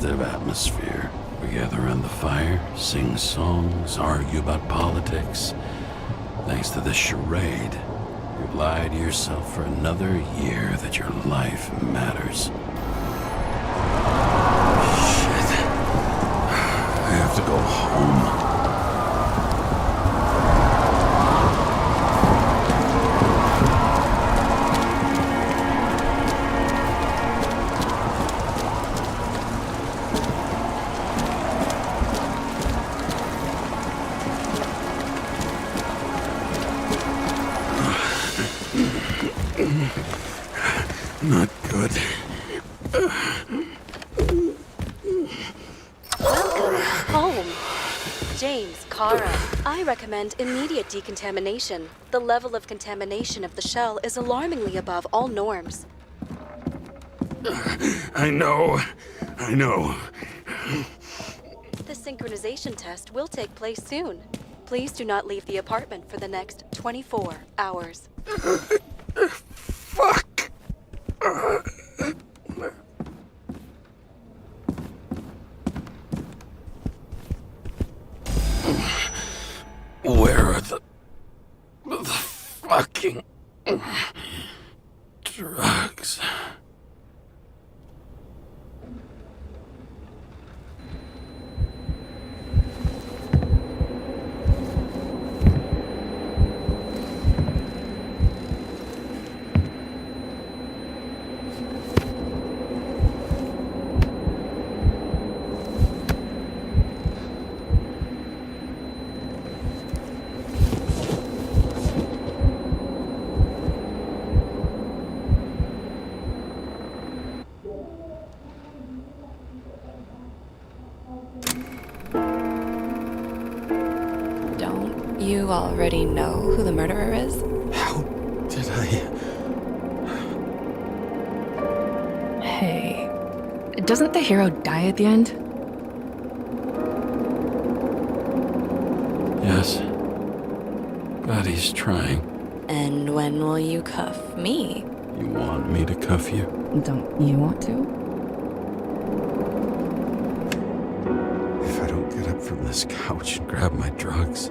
Atmosphere. We gather around the fire, sing songs, argue about politics. Thanks to this charade, you lie to yourself for another year that your life matters. Shit. I have to go home. Not good. Welcome home, James Karrы. I recommend immediate decontamination. The level of contamination of the shell is alarmingly above all norms. I know. The synchronization test will take place soon. Please do not leave the apartment for the next 24 hours. Fuck. Where are the fucking drugs? You already know who the murderer is? How did I... Hey, doesn't the hero die at the end? Yes. But he's trying. And when will you cuff me? You want me to cuff you? Don't you want to? If I don't get up from this couch and grab my drugs,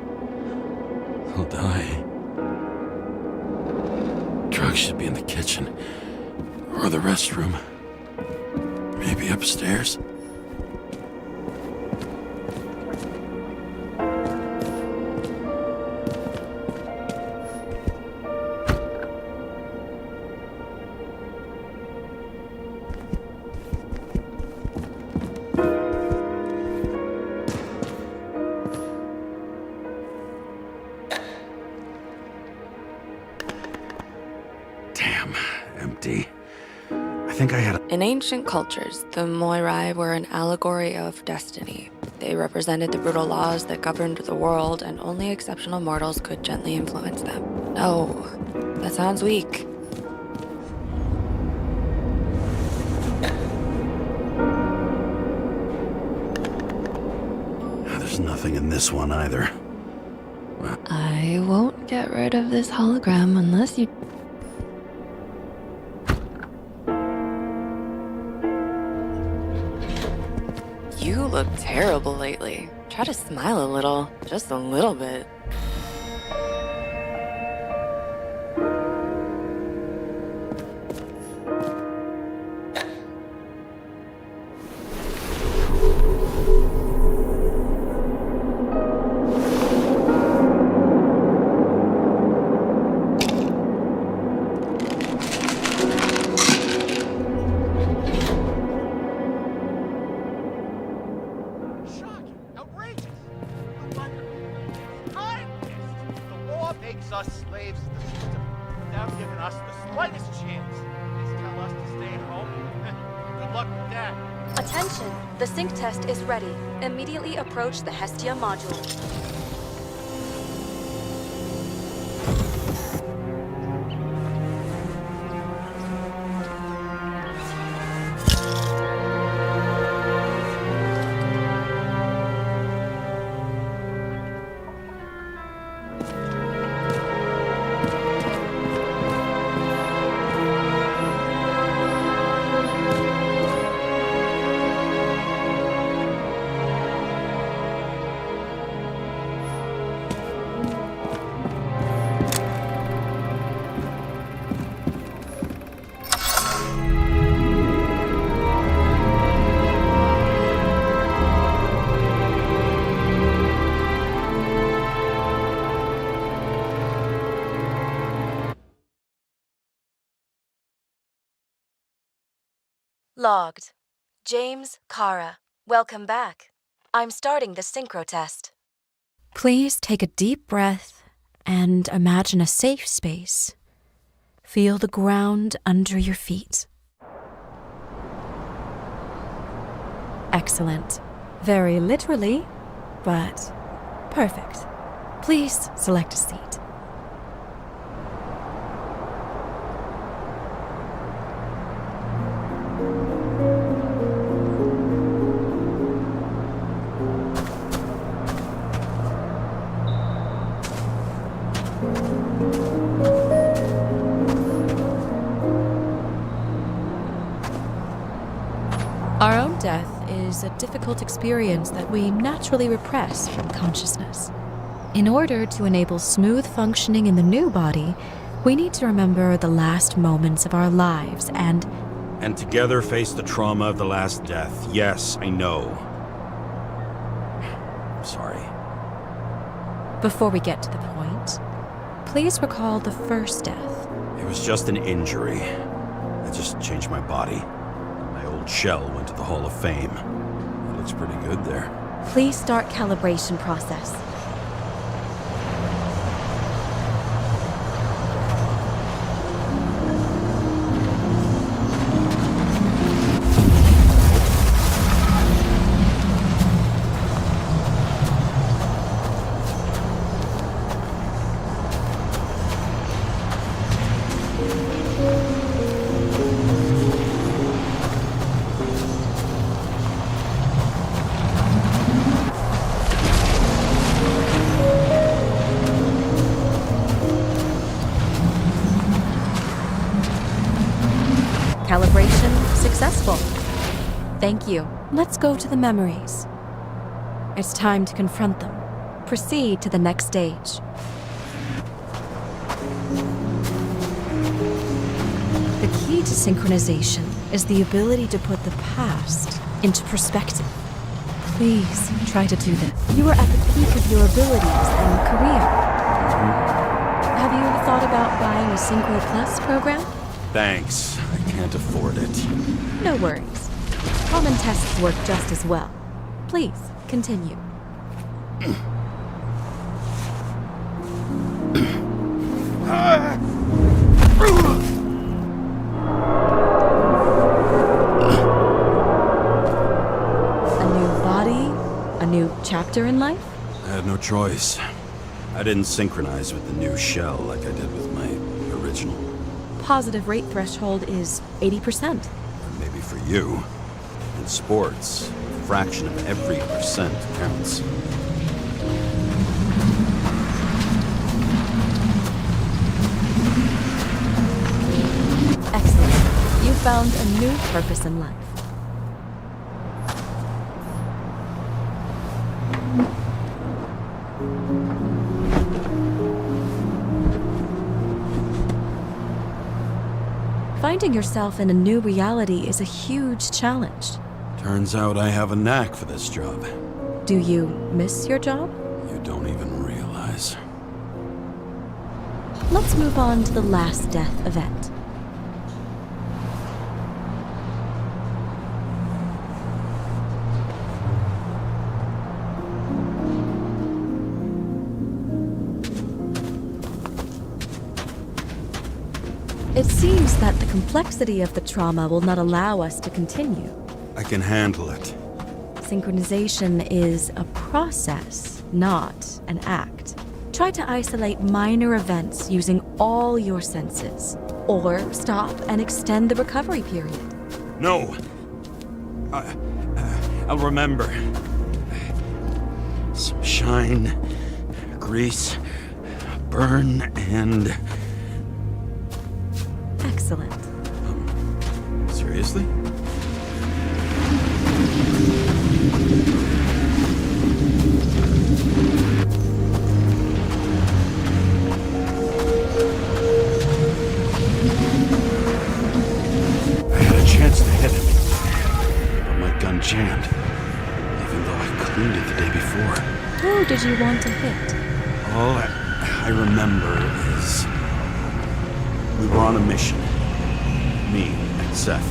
I'll die. Drugs should be in the kitchen. Or the restroom. Maybe upstairs. think I had In ancient cultures, the Moirai were an allegory of destiny. They represented the brutal laws that governed the world, and only exceptional mortals could gently influence them. No, that sounds weak. There's nothing in this one either. I won't get rid of this hologram unless you... You look terrible lately. Try to smile a little, just a little bit. Us slaves of the system without giving us the slightest chance. They tell us to stay at home. Good luck with that. Attention! The sync test is ready. Immediately approach the Hestia module. Logged. James Karrы. Welcome back. I'm starting the synchro test. Please take a deep breath and imagine a safe space. Feel the ground under your feet. Excellent. Very literally, but perfect. Please select a seat. Our own death is a difficult experience that we naturally repress from consciousness. In order to enable smooth functioning in the new body, we need to remember the last moments of our lives and together face the trauma of the last death. Yes, I know. I'm sorry. Before we get to the point, please recall the first death. It was just an injury. I just changed my body. My old shell went to the Hall of Fame. It looks pretty good there. Please start calibration process. Calibration successful. Thank you. Let's go to the memories. It's time to confront them. Proceed to the next stage. The key to synchronization is the ability to put the past into perspective. Please try to do this. You are at the peak of your abilities and career. Have you thought about buying a Synchro Plus program? Thanks. I can't afford it. No worries. Common tests work just as well. Please, continue. new chapter in life? I had no choice. I didn't synchronize with the new shell like I did with my original. Positive rate threshold is 80%. Maybe for you. In sports, a fraction of every percent counts. Excellent. You found a new purpose in life. Finding yourself in a new reality is a huge challenge. Turns out I have a knack for this job. Do you miss your job? You don't even realize. Let's move on to the last death event. It seems that the complexity of the trauma will not allow us to continue. I can handle it. Synchronization is a process, not an act. Try to isolate minor events using all your senses, or stop and extend the recovery period. No! I'll remember. Some shine, grease, burn, and... Excellent. Seriously? I had a chance to hit it, but my gun jammed, even though I cleaned it the day before. Who did you want to hit? All I remember is we were on a mission. Me and Seth.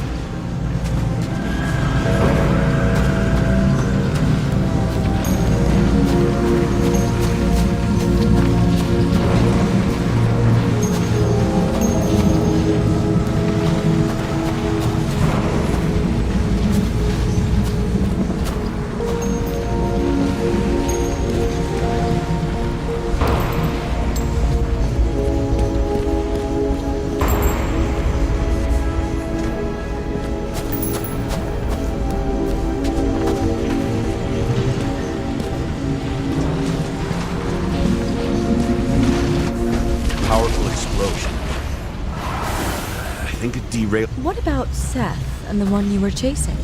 What about Seth and the one you were chasing?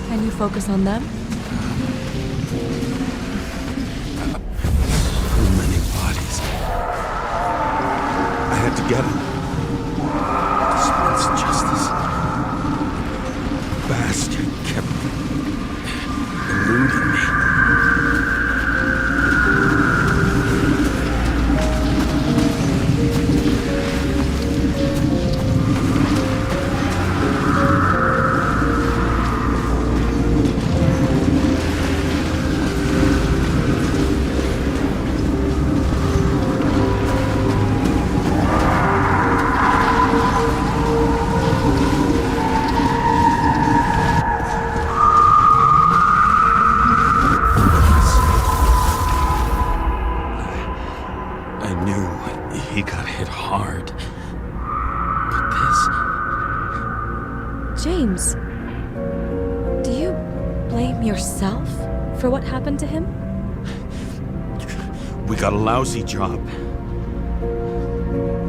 Can you focus on them? So many bodies. I had to get him. Dispense justice. Bastard kept eluding me. James, do you blame yourself for what happened to him? We got a lousy job.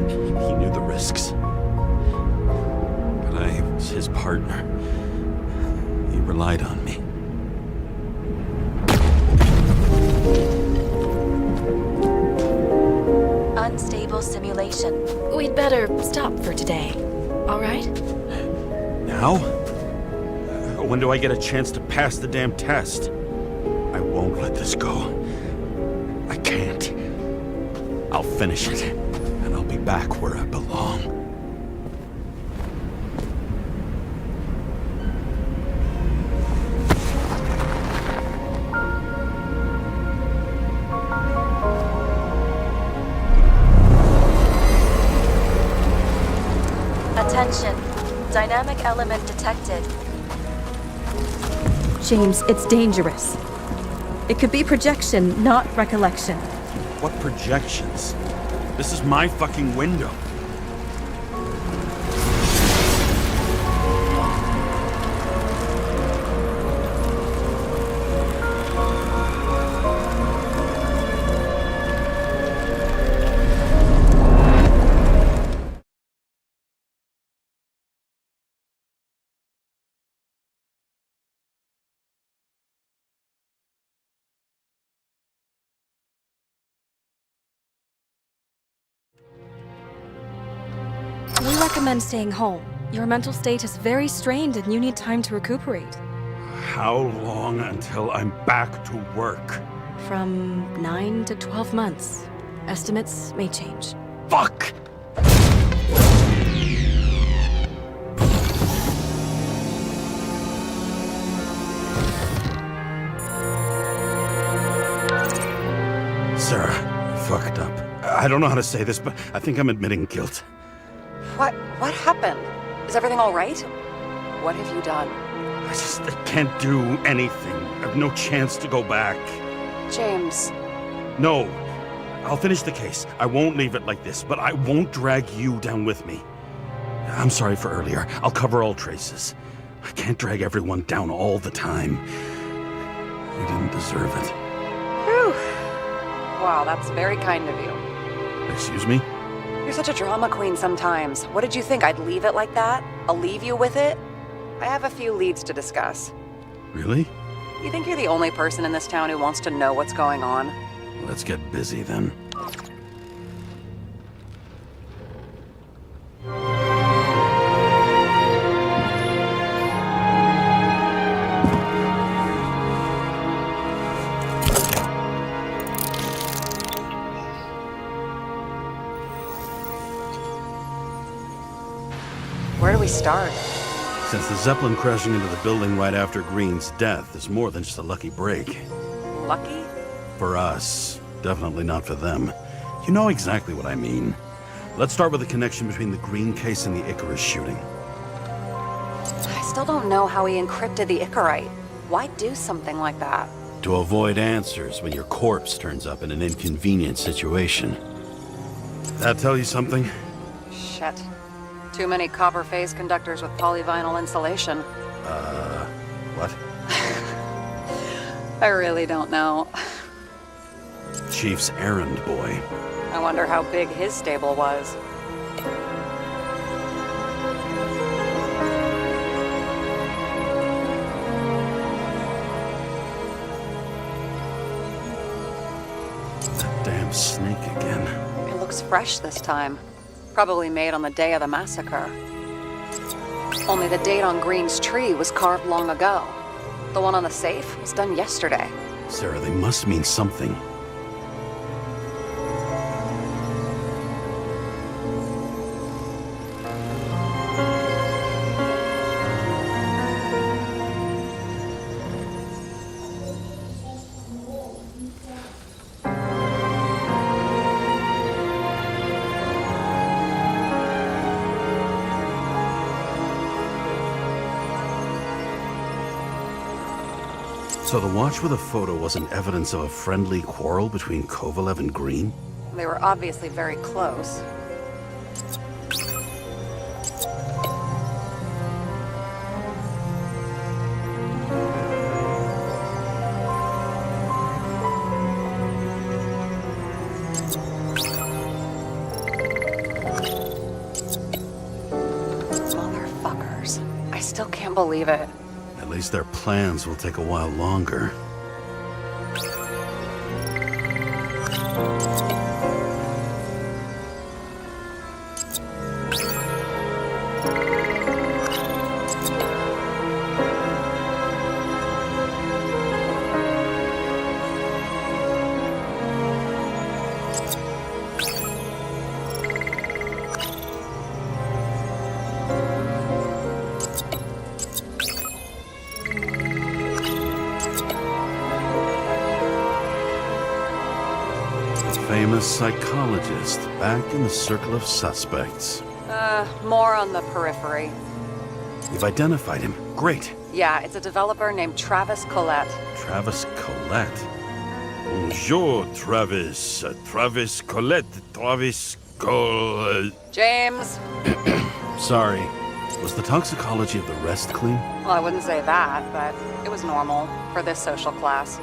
He knew the risks. But I was his partner. He relied on me. Unstable simulation. We'd better stop for today, all right? Now? When do I get a chance to pass the damn test? I won't let this go. I can't. I'll finish it, and I'll be back where I belong. Attention. Dynamic element detected. James, it's dangerous. It could be projection, not recollection. What projections? This is my fucking window. We recommend staying home. Your mental state is very strained and you need time to recuperate. How long until I'm back to work? From 9 to 12 months. Estimates may change. Fuck! Sarah, I fucked up. I don't know how to say this, but I think I'm admitting guilt. What happened? Is everything all right? What have you done? I can't do anything. I have no chance to go back. James. No. I'll finish the case. I won't leave it like this, but I won't drag you down with me. I'm sorry for earlier. I'll cover all traces. I can't drag everyone down all the time. We didn't deserve it. Whew. Wow, that's very kind of you. Excuse me? You're such a drama queen sometimes. What did you think, I'd leave it like that? I'll leave you with it? I have a few leads to discuss. Really? You think you're the only person in this town who wants to know what's going on? Let's get busy then. Where do we start? Since the Zeppelin crashing into the building right after Green's death is more than just a lucky break. Lucky? For us. Definitely not for them. You know exactly what I mean. Let's start with the connection between the Green case and the Icarus shooting. I still don't know how he encrypted the Icarite. Why do something like that? To avoid answers when your corpse turns up in an inconvenient situation. That tell you something? Shit. Too many copper phase conductors with polyvinyl insulation. What? I really don't know. Chief's errand boy. I wonder how big his stable was. That damn snake again. It looks fresh this time. Probably made on the day of the massacre. Only the date on Green's tree was carved long ago. The one on the safe was done yesterday. Sarah, they must mean something. So the watch with a photo wasn't evidence of a friendly quarrel between Kovalev and Green? They were obviously very close. Motherfuckers. I still can't believe it. At least their plans will take a while longer. Famous psychologist, back in the circle of suspects. More on the periphery. You've identified him. Great. Yeah, it's a developer named Travis Collette. Travis Collette? Bonjour, Travis. Travis Colette. Travis Col... James. Sorry. Was the toxicology of the rest clean? Well, I wouldn't say that, but it was normal for this social class.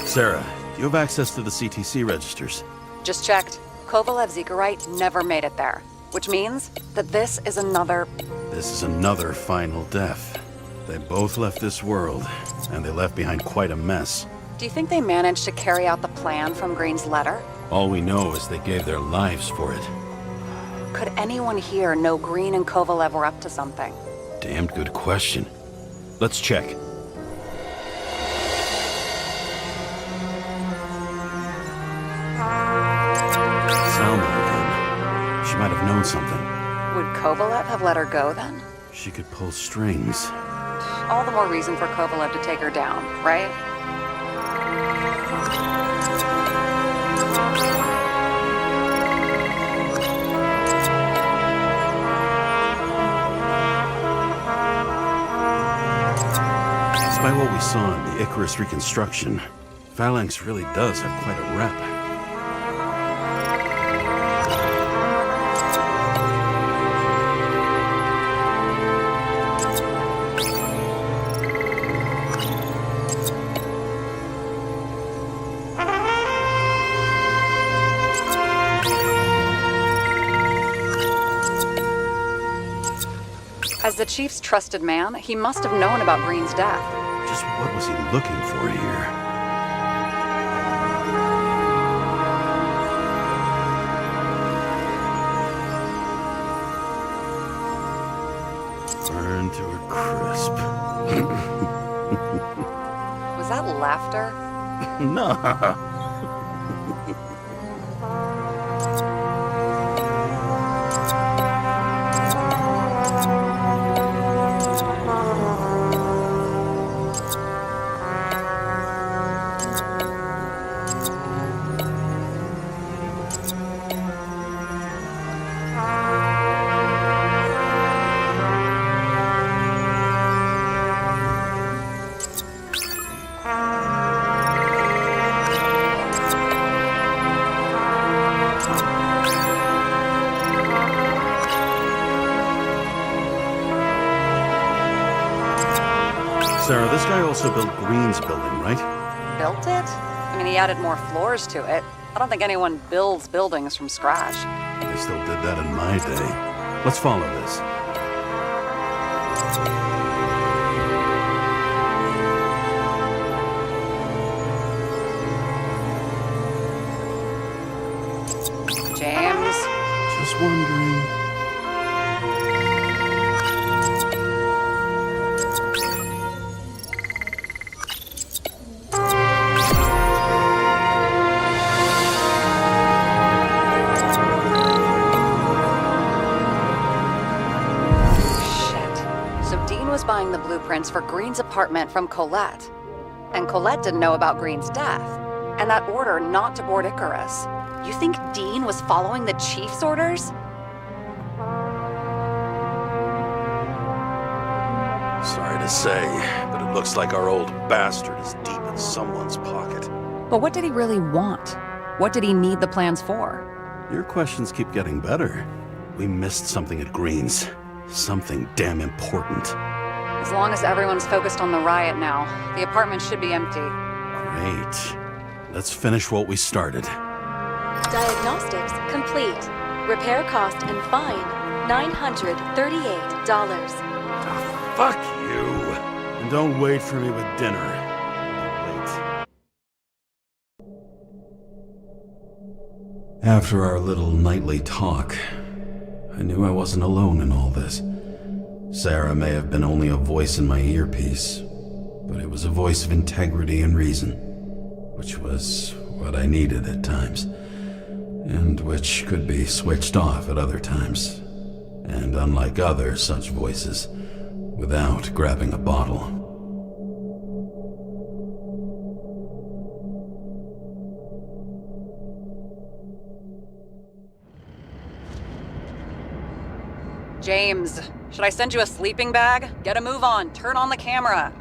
Sarah, you have access to the CTC registers. Just checked. Kovalev Zekarite never made it there, which means that this is another final death. They both left this world, and they left behind quite a mess. Do you think they managed to carry out the plan from Green's letter? All we know is they gave their lives for it. Could anyone here know Green and Kovalev were up to something? Damned good question. Let's check. Salma again. She might have known something. Would Kovalev have let her go then? She could pull strings. All the more reason for Kovalev to take her down, right? Despite what we saw in the Icarus reconstruction, Phalanx really does have quite a rep. As the Chief's trusted man, he must have known about Green's death. Just what was he looking for here? Burned to a crisp. Was that laughter? No. Sarah, this guy also built Green's building, right? Built it? I mean, he added more floors to it. I don't think anyone builds buildings from scratch. They still did that in my day. Let's follow this. James? Just wondering. Buying the blueprints for Green's apartment from Colette. And Colette didn't know about Green's death, and that order not to board Icarus. You think Dean was following the Chief's orders? Sorry to say, but it looks like our old bastard is deep in someone's pocket. But what did he really want? What did he need the plans for? Your questions keep getting better. We missed something at Green's. Something damn important. As long as everyone's focused on the riot now, the apartment should be empty. Great. Let's finish what we started. Diagnostics complete. Repair cost and fine, $938. Oh, fuck you. And don't wait for me with dinner. Wait. After our little nightly talk, I knew I wasn't alone in all this. Sarah may have been only a voice in my earpiece, but it was a voice of integrity and reason, which was what I needed at times, and which could be switched off at other times, and unlike other such voices, without grabbing a bottle. James, should I send you a sleeping bag? Get a move on, turn on the camera.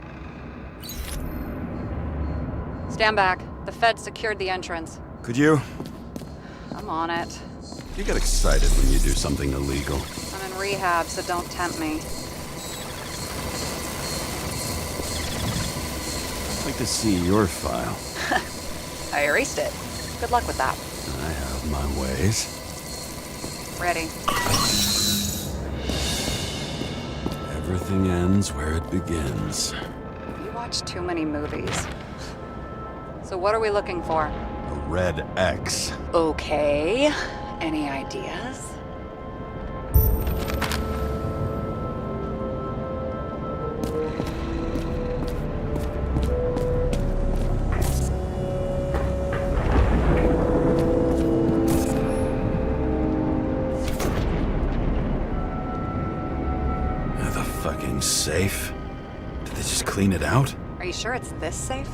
Stand back. The Fed secured the entrance. Could you? I'm on it. You get excited when you do something illegal. I'm in rehab, so don't tempt me. I'd like to see your file. I erased it. Good luck with that. I have my ways. Ready. Everything ends where it begins. You watch too many movies. So what are we looking for? A red X. Okay. Any ideas? The fucking safe? Did they just clean it out? Are you sure it's this safe?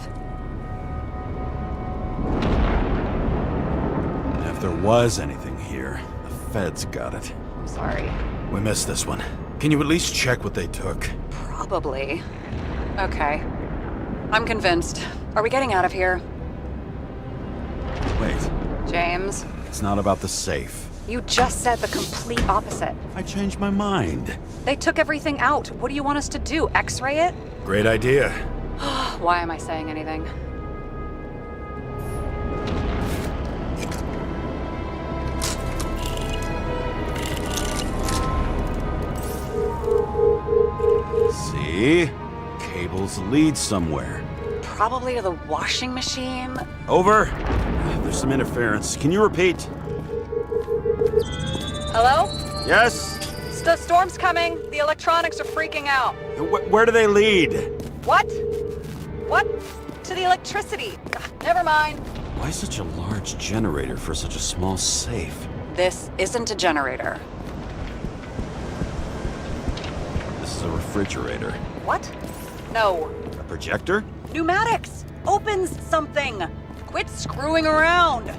If there was anything here, the feds got it. I'm sorry. We missed this one. Can you at least check what they took? Probably. Okay. I'm convinced. Are we getting out of here? Wait, James, it's not about the safe. you just said the complete opposite. I changed my mind. They took everything out. What do you want us to do? X-ray it? Great idea. Why am I saying anything? See? Cables lead somewhere. Probably to the washing machine. Over. There's some interference. Can you repeat? Hello? Yes? The storm's coming. The electronics are freaking out. Where do they lead? What? What? To the electricity. Never mind. Why such a large generator for such a small safe? This isn't a generator. This is a refrigerator. What? No. A projector? Pneumatics! Opens something! Quit screwing around!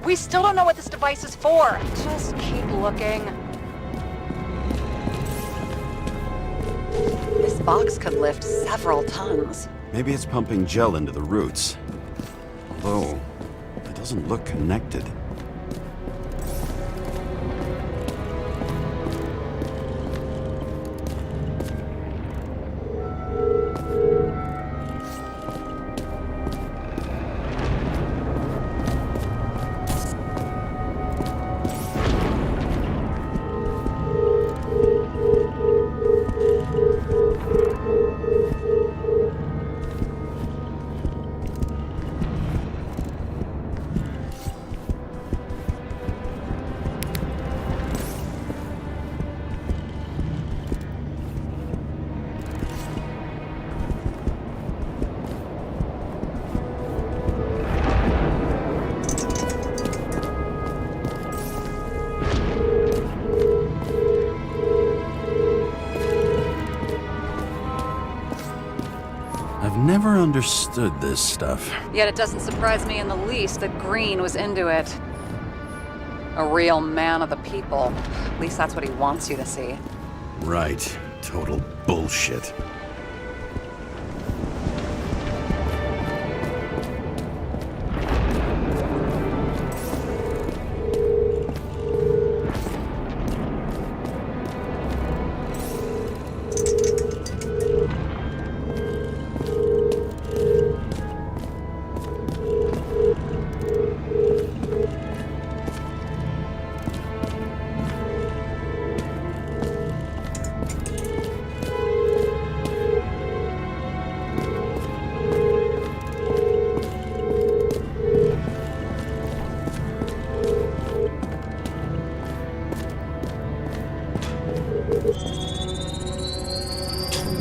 We still don't know what this device is for. Just keep looking. This box could lift several tons. Maybe it's pumping gel into the roots. Although, it doesn't look connected. Never understood this stuff. Yet it doesn't surprise me in the least that Green was into it. A real man of the people. At least that's what he wants you to see. Right. Total bullshit.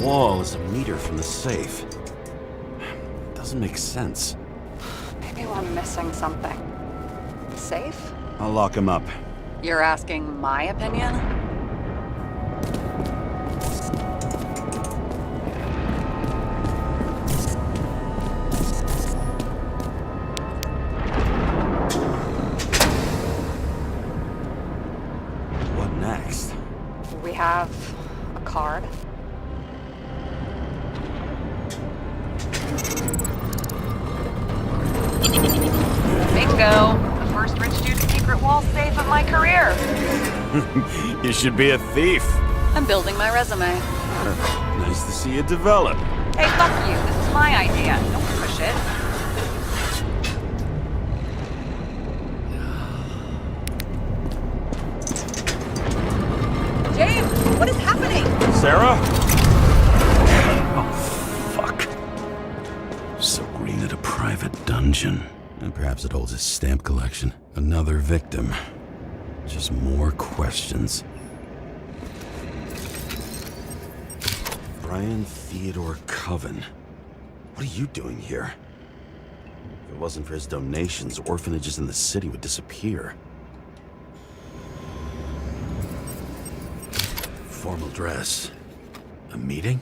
Wall is a meter from the safe. Doesn't make sense. Maybe we're missing something. Safe? I'll lock him up. You're asking my opinion? What next? We have a card. small stage of my career. You should be a thief. I'm building my resume. Nice to see you develop. Hey, fuck you. This is my idea. Don't push it. James, what is happening? Sarah? Oh, fuck. So green at a private dungeon. And perhaps it holds a stamp collection. Another victim. Just more questions. Brian Theodore Coven. What are you doing here? If it wasn't for his donations, orphanages in the city would disappear. Formal dress. A meeting?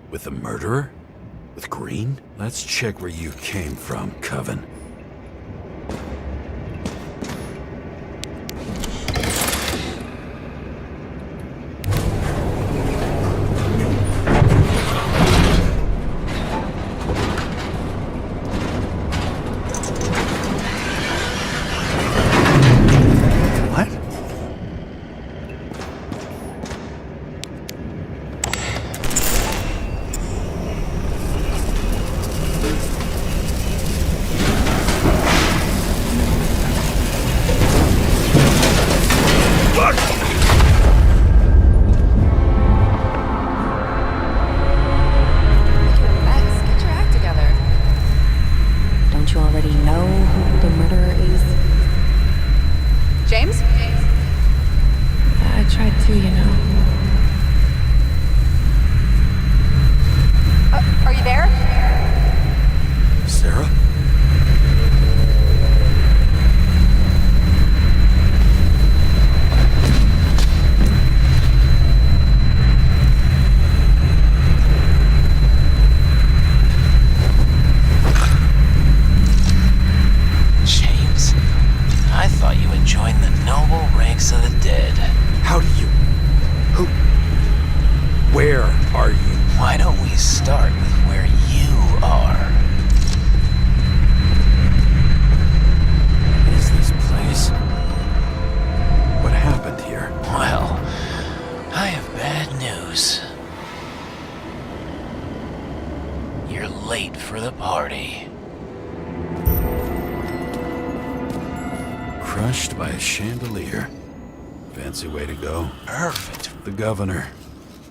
With the murderer? With Green? Let's check where you came from, Coven. Crushed by a chandelier. Fancy way to go. Perfect. The governor.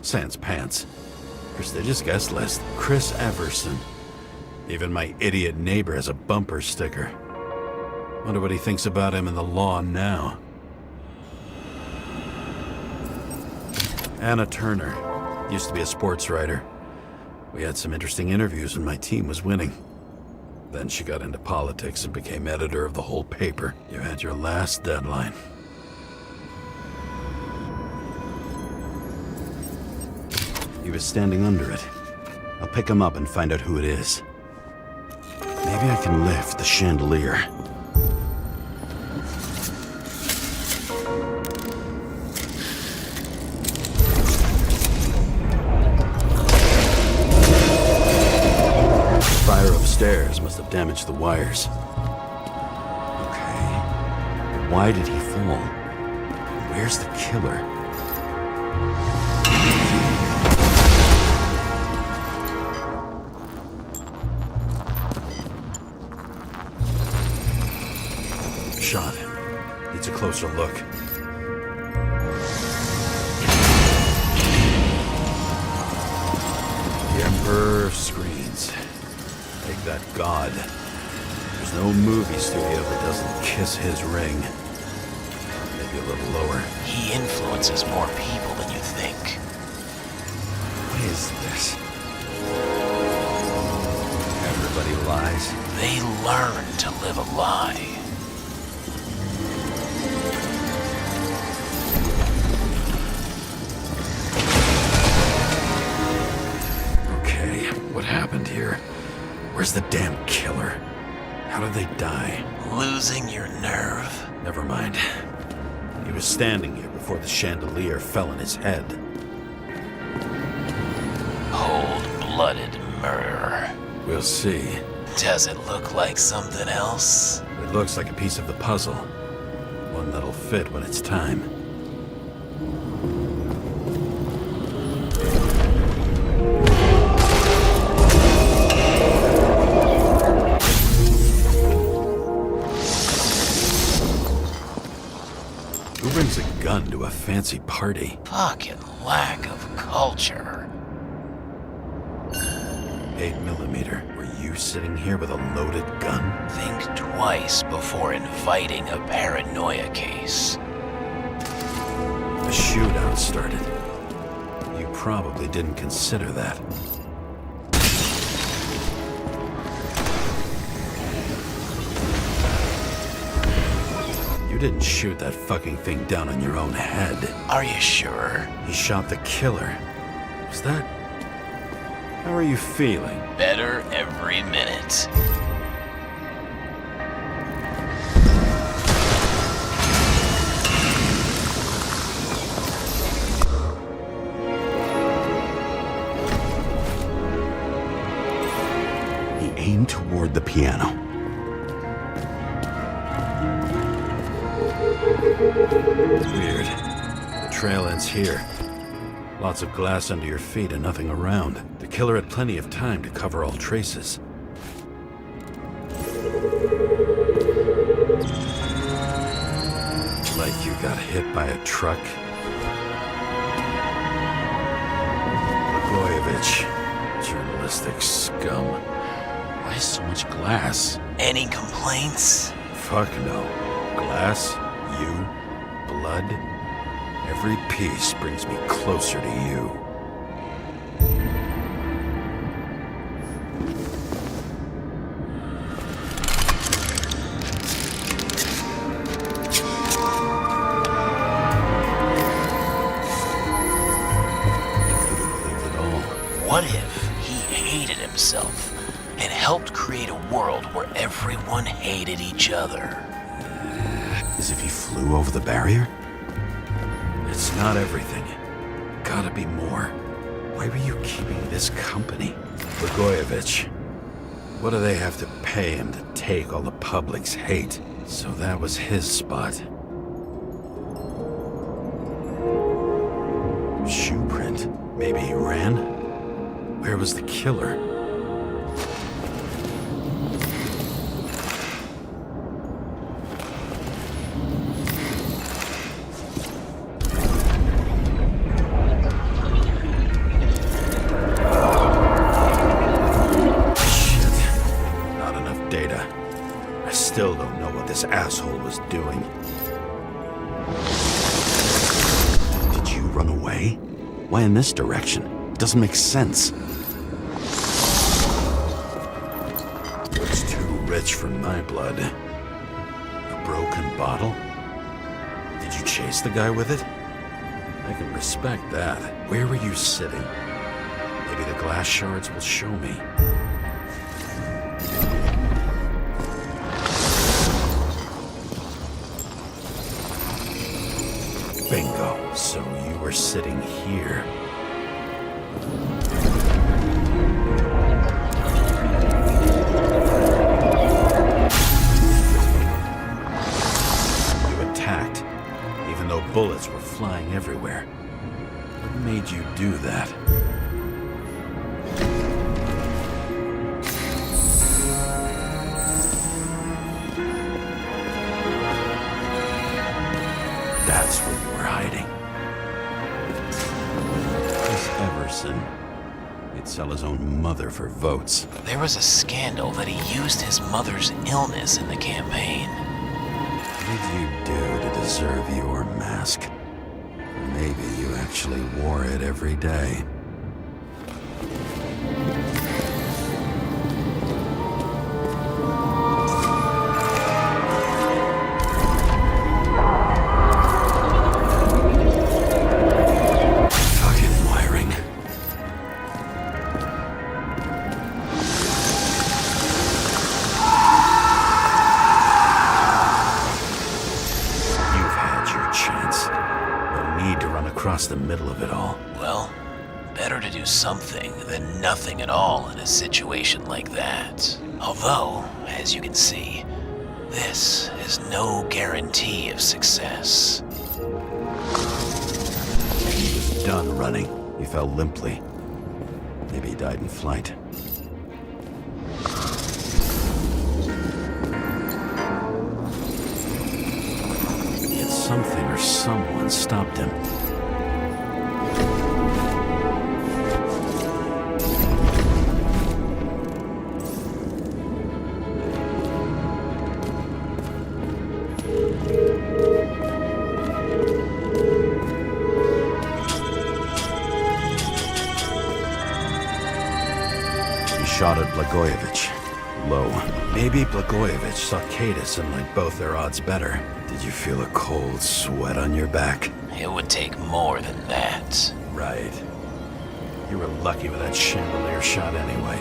Sans pants. Prestigious guest list. Chris Everson. Even my idiot neighbor has a bumper sticker. Wonder what he thinks about him in the law now. Anna Turner. Used to be a sports writer. We had some interesting interviews when my team was winning. Then she got into politics and became editor of the whole paper. You had your last deadline. He was standing under it. I'll pick him up and find out who it is. Maybe I can lift the chandelier. Fire upstairs must have damaged the wires. Okay. Why did he fall? Where's the killer? Shot. Needs a closer look. The Emperor screens. Take that god. There's no movie studio that doesn't kiss his ring. Maybe a little lower. He influences more people than you think. What is this? Everybody lies. They learn to live a lie. Okay, what happened here? Where's the damn killer? How did they die? Losing your nerve? Never mind. He was standing here before the chandelier fell on his head. Cold-blooded murder. We'll see. Does it look like something else? It looks like a piece of the puzzle. one that'll fit when it's time. Who brings a gun to a fancy party? Fucking lack of culture. 8mm. Were you sitting here with a loaded gun? Think twice before inviting a paranoia case. A shootout started. You probably didn't consider that. You didn't shoot that fucking thing down on your own head. Are you sure? He shot the killer. Was that... How are you feeling? Better every minute. He aimed toward the piano. Weird. The trail ends here. Lots of glass under your feet and nothing around. The killer had plenty of time to cover all traces. Like you got hit by a truck. Blagojevich, journalistic scum. Why so much glass? Any complaints? Fuck no. Glass, you, blood. Every piece brings me closer to you. What if he hated himself and helped create a world where everyone hated each other? As if he flew over the barrier? It's not everything. Gotta be more. Why were you keeping this company? Blagojevich. What do they have to pay him to take all the public's hate? So that was his spot. Shoe print. Maybe he ran? Where was the killer? Still don't know what this asshole was doing. Did you run away? Why in this direction? It doesn't make sense. It's too rich for my blood. A broken bottle? Did you chase the guy with it? I can respect that. Where were you sitting? Maybe the glass shards will show me. Bingo. So you were sitting here. You attacked, even though bullets were flying everywhere. What made you do that? That's where you were hiding. This Everson. He'd sell his own mother for votes. There was a scandal that he used his mother's illness in the campaign. What did you do to deserve your mask? Maybe you actually wore it every day. Across the middle of it all. Well, better to do something than nothing at all in a situation like that. Although, as you can see, This is no guarantee of success. He was done running. He fell limply. Maybe he died in flight. Yet something or someone stopped him. Shot at Blagojevich. Low. Maybe Blagojevich saw Cadis and liked both their odds better. Did you feel a cold sweat on your back? It would take more than that. Right. You were lucky with that chandelier shot anyway.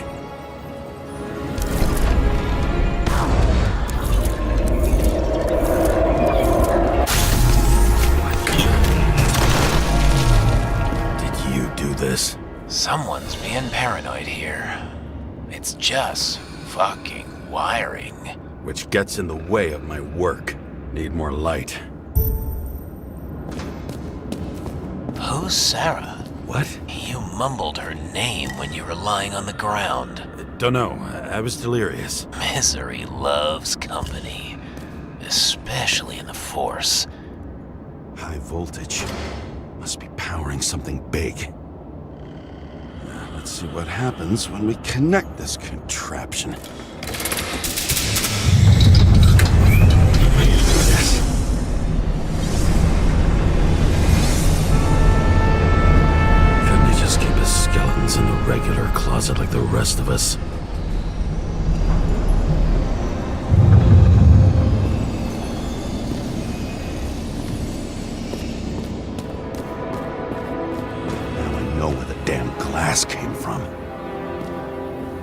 Did you do this? Someone's being paranoid here. It's just fucking wiring. Which gets in the way of my work. Need more light. Who's Sarah? What? You mumbled her name when you were lying on the ground. Don't know. I was delirious. Misery loves company. Especially in the Force. High voltage. Must be powering something big. Let's see what happens when we connect this contraption. Yes. Couldn't he just keep his skeletons in the regular closet like the rest of us? Glass came from.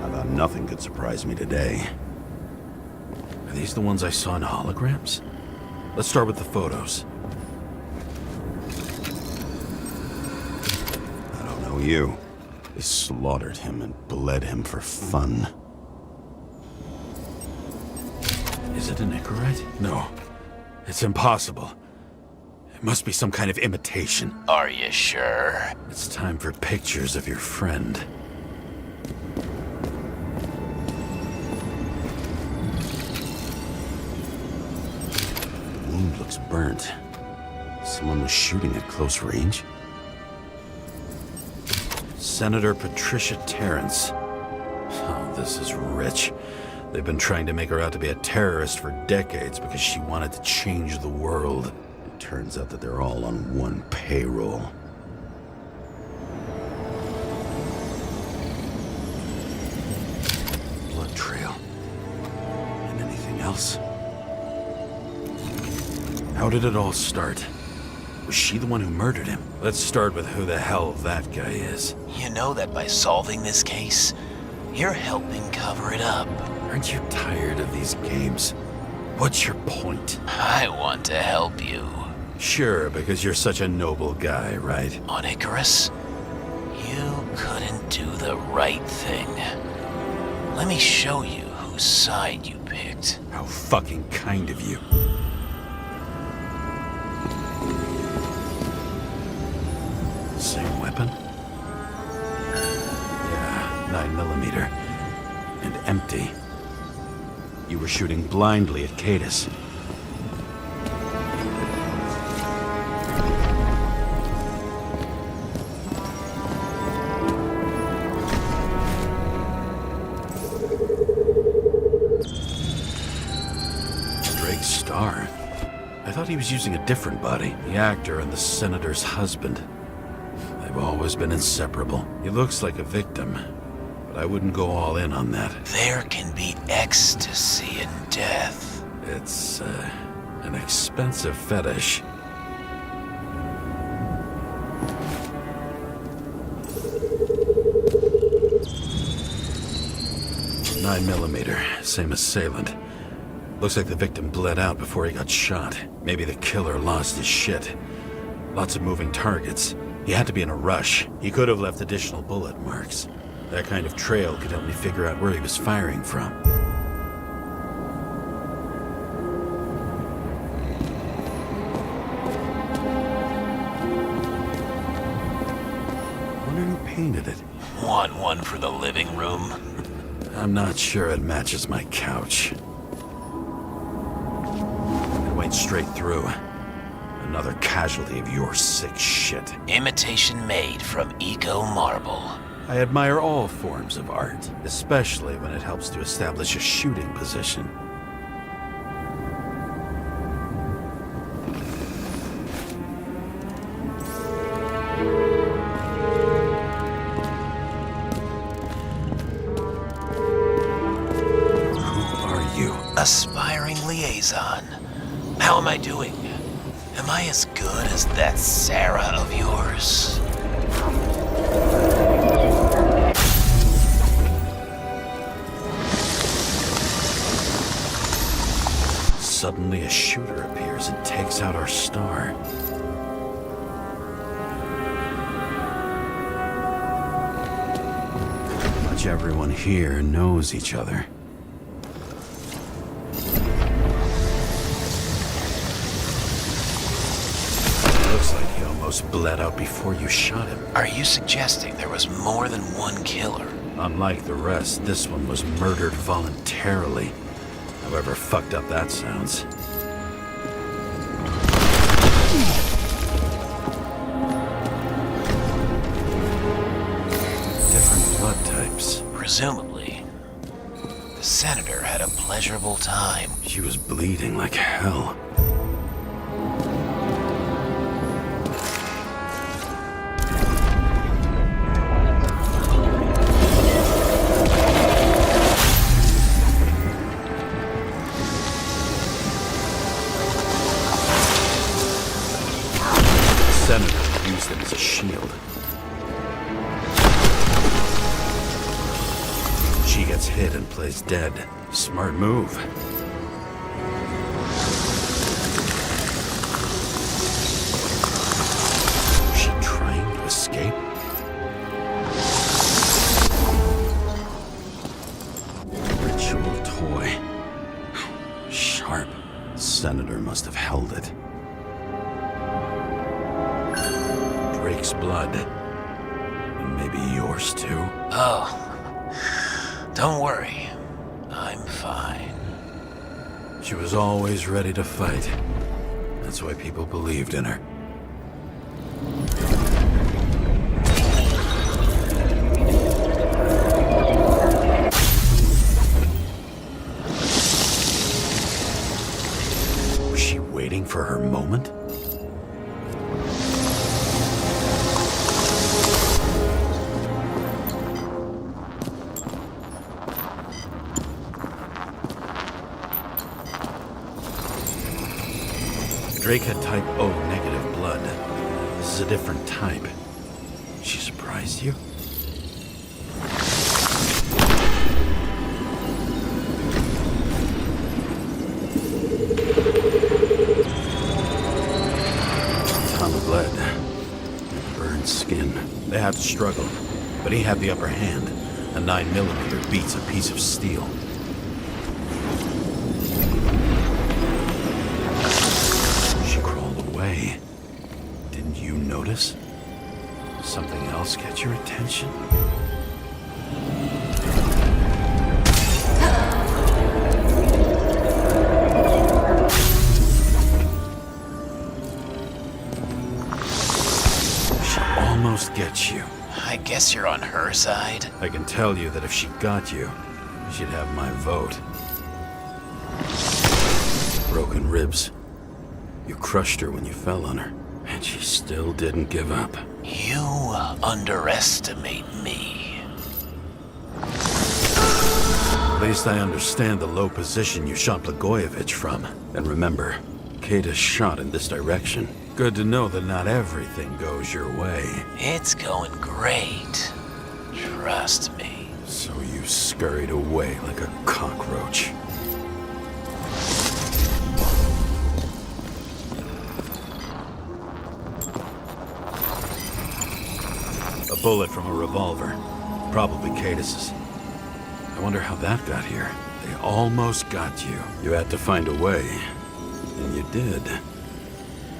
I thought nothing could surprise me today. Are these the ones I saw in holograms? Let's start with the photos. I don't know you. They slaughtered him and bled him for fun. Is it an Icarite? No. It's impossible. It must be some kind of imitation. Are you sure? It's time for pictures of your friend. The wound looks burnt. Someone was shooting at close range? Senator Patricia Terrence. Oh, this is rich. They've been trying to make her out to be a terrorist for decades because she wanted to change the world. Turns out that they're all on one payroll. Blood trail. And anything else? How did it all start? Was she the one who murdered him? Let's start with who the hell that guy is. You know that by solving this case, you're helping cover it up. Aren't you tired of these games? What's your point? I want to help you. Sure, because you're such a noble guy, right? On Icarus, you couldn't do the right thing. Let me show you whose side you picked. How fucking kind of you. Same weapon? Yeah, 9mm. And empty. You were shooting blindly at Cadis. I thought he was using a different body. The actor and the senator's husband. They've always been inseparable. He looks like a victim, but I wouldn't go all in on that. There can be ecstasy in death. It's, an expensive fetish. .9mm, same assailant. Looks like the victim bled out before he got shot. Maybe the killer lost his shit. Lots of moving targets. He had to be in a rush. He could have left additional bullet marks. That kind of trail could help me figure out where he was firing from. painted it. Want one for the living room? I'm not sure it matches my couch. It went straight through. Another casualty of your sick shit. Imitation made from eco marble. I admire all forms of art, especially when it helps to establish a shooting position. Aspiring liaison. How am I doing? Am I as good as that Sarah of yours? Suddenly a shooter appears and takes out our star. Much everyone here knows each other. Bled out before you shot him. Are you suggesting there was more than one killer? Unlike the rest, this one was murdered voluntarily. However fucked up that sounds. Different blood types. Presumably, the senator had a pleasurable time. She was bleeding like hell. Shield. She gets hit and plays dead. Smart move. Was she trying to escape? Ritual toy. Sharp. Senator must have held it. Drake's blood. And maybe yours too? Oh. Don't worry. I'm fine. She was always ready to fight. That's why people believed in her. Was she waiting for her moment? Drake had type O negative blood. This is a different type. She surprised you? Ton of blood. Burned skin. They had to struggle, but he had the upper hand. A 9mm beats a piece of steel. Didn't you notice? Something else get your attention? She almost gets you. I guess you're on her side. I can tell you that if she got you, she'd have my vote. Broken ribs. You crushed her when you fell on her, and she still didn't give up. You underestimate me. At least I understand the low position you shot Blagojevich from. And remember, Kata's shot in this direction. Good to know that not everything goes your way. It's going great. Trust me. So you scurried away like a cockroach. A bullet from a revolver. Probably Cadis's. I wonder how that got here. They almost got you. You had to find a way. And you did.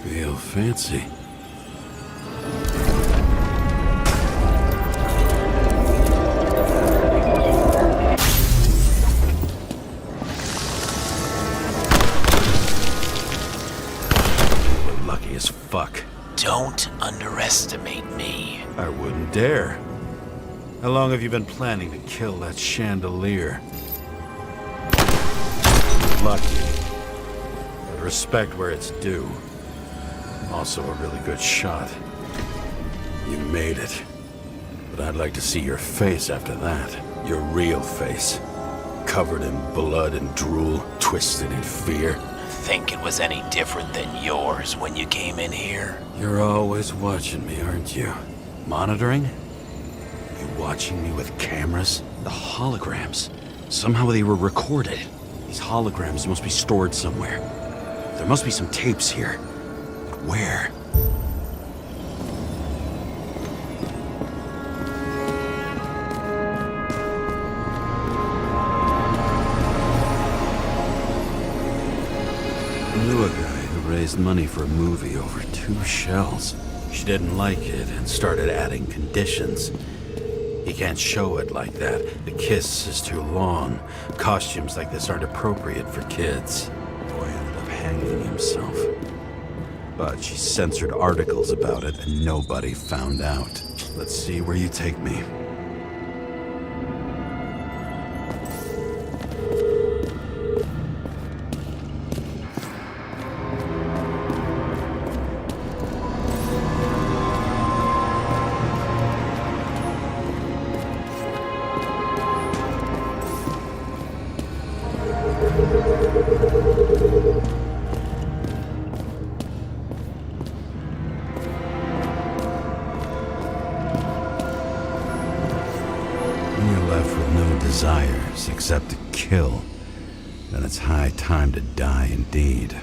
Feel fancy. dare? How long have you been planning to kill that chandelier? Lucky. But respect where it's due. Also a really good shot. You made it. But I'd like to see your face after that. Your real face. Covered in blood and drool, twisted in fear. Think it was any different than yours when you came in here? You're always watching me, aren't you? Monitoring? You watching me with cameras? The holograms. Somehow they were recorded. These holograms must be stored somewhere. There must be some tapes here. But where? I knew a guy who raised money for a movie over 2 shells. She didn't like it and started adding conditions. He can't show it like that. The kiss is too long. Costumes like this aren't appropriate for kids. The boy ended up hanging himself. But she censored articles about it and nobody found out. Let's see where you take me. Desires except to kill, then it's high time to die indeed.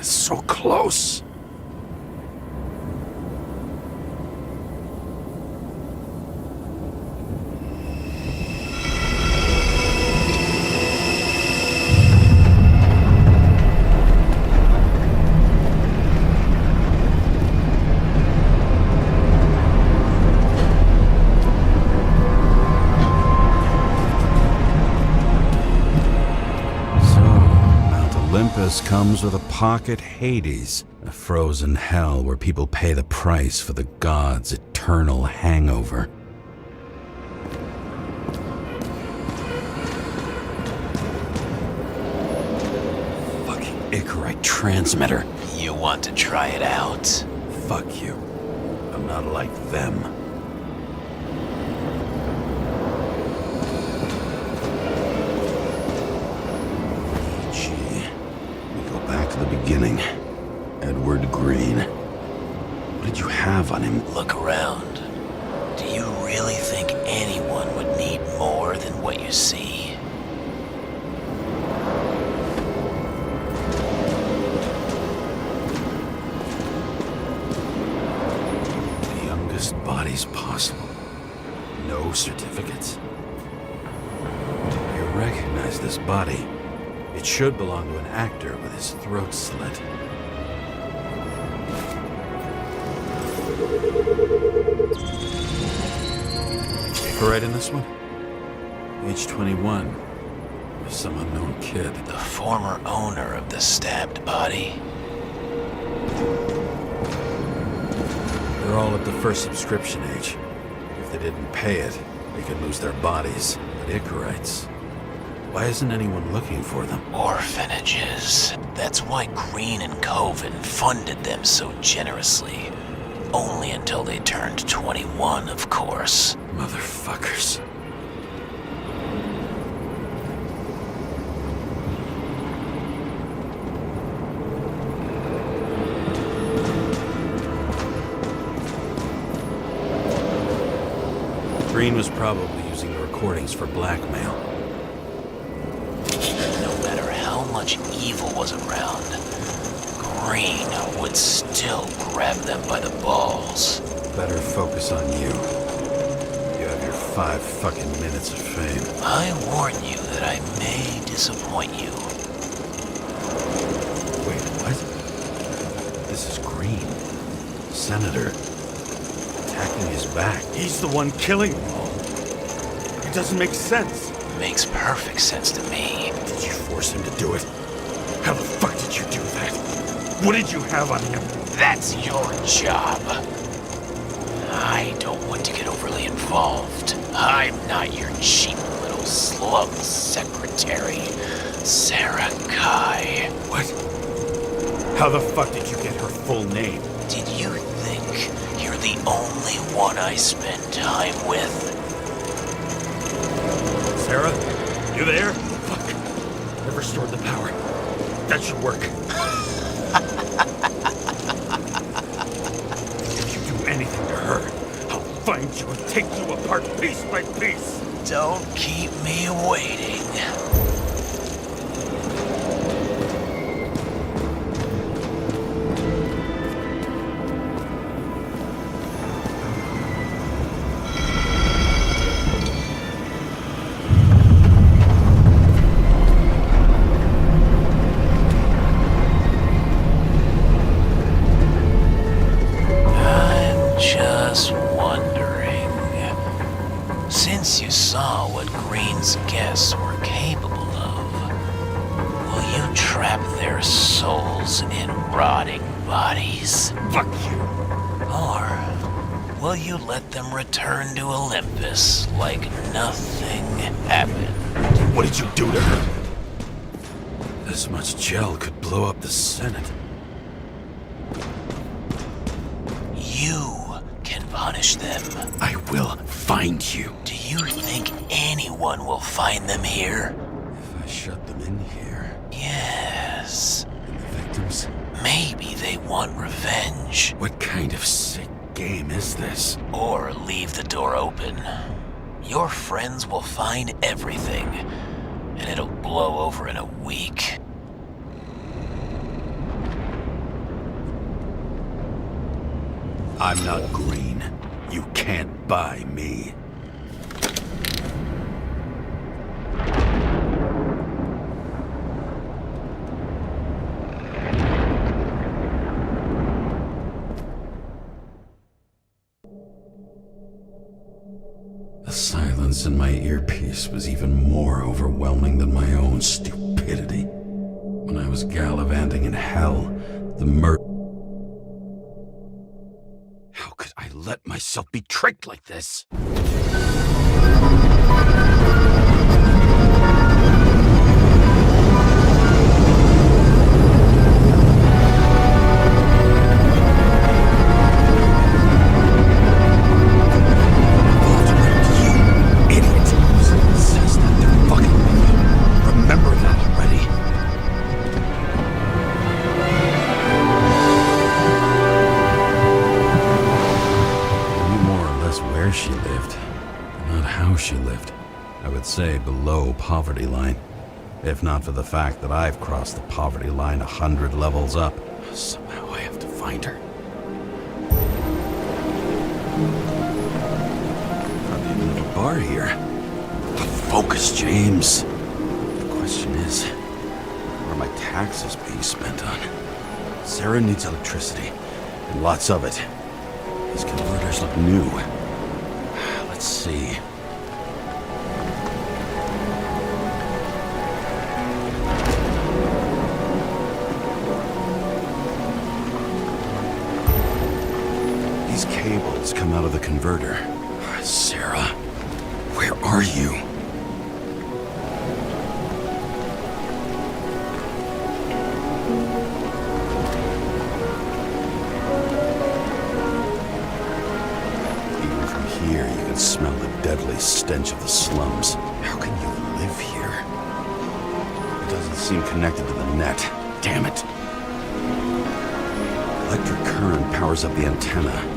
So close. Olympus comes with a pocket Hades, a frozen hell where people pay the price for the gods' eternal hangover. Fucking Icarite transmitter. You want to try it out? Fuck you. I'm not like them. The beginning. Edward Green. What did you have on him? Look around. Do you really think anyone would need more than what you see? The youngest bodies possible. No certificates. You recognize this body. It should belong to an actor with his throat slit. Right in this one? Age 21. Some unknown kid. The former owner of the stabbed body. They're all at the first subscription age. If they didn't pay it, they could lose their bodies. But Icarites... why isn't anyone looking for them? Orphanages. That's why Green and Coven funded them so generously. Only until they turned 21, of course. Motherfuckers. Green was probably using the recordings for blackmail. No matter how much evil was around, Green would still grab them by the balls. Better focus on you. You have your 5 fucking minutes of fame. I warn you that I may disappoint you. Wait, what? This is Green. Senator. Attacking his back. He's the one killing them all. It doesn't make sense. Makes perfect sense to me. Did you force him to do it? How the fuck did you do that? What did you have on him? That's your job. I don't want to get overly involved. I'm not your cheap little slum secretary, Sarah Kai. What? How the fuck did you get her full name? Did you think you're the only one I spend time with? Sarah? You there? Fuck. Never stored the power. That should work. If you do anything to her, I'll find you and take you apart piece by piece. Don't keep me waiting. Since you saw what Green's guests were capable of, will you trap their souls in rotting bodies? Fuck you! Or will you let them return to Olympus like nothing happened? What did you do to her? This much gel could blow up the Senate. You can punish them. I will find you. Do you think anyone will find them here? If I shut them in here... Yes. And the victims? Maybe they want revenge. What kind of sick game is this? Or leave the door open. Your friends will find everything, and it'll blow over in a week. I'm not green. You can't buy me. The silence in my earpiece was even more overwhelming than my own stupidity. When I was gallivanting in hell, the murder... How could I let myself be tricked like this? Say below poverty line, if not for the fact that I've crossed the poverty line 100 levels up. Somehow I have to find her. Not even a bar here. Focus, James. The question is, what are my taxes being spent on? Sarah needs electricity, and lots of it. These converters look new. Let's see. These cables come out of the converter. Sarah, where are you? Even from here, you can smell the deadly stench of the slums. How can you live here? It doesn't seem connected to the net. Damn it. Electric current powers up the antenna.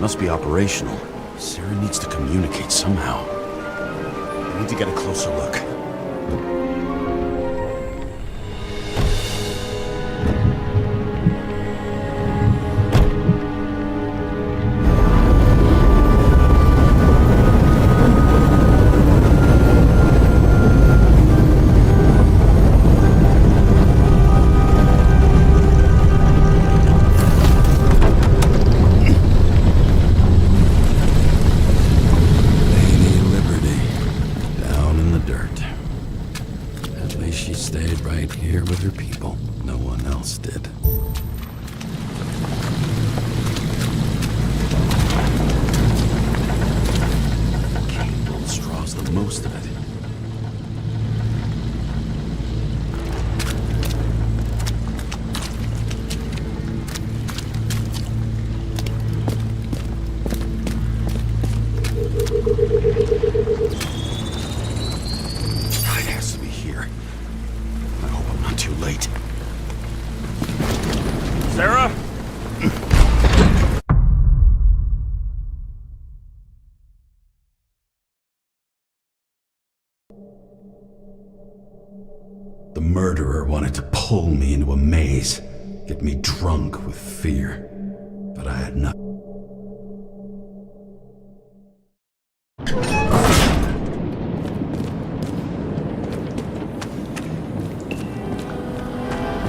Must be operational. Sarah needs to communicate somehow. I need to get a closer look. Sarah? The murderer wanted to pull me into a maze, get me drunk with fear. But I had not.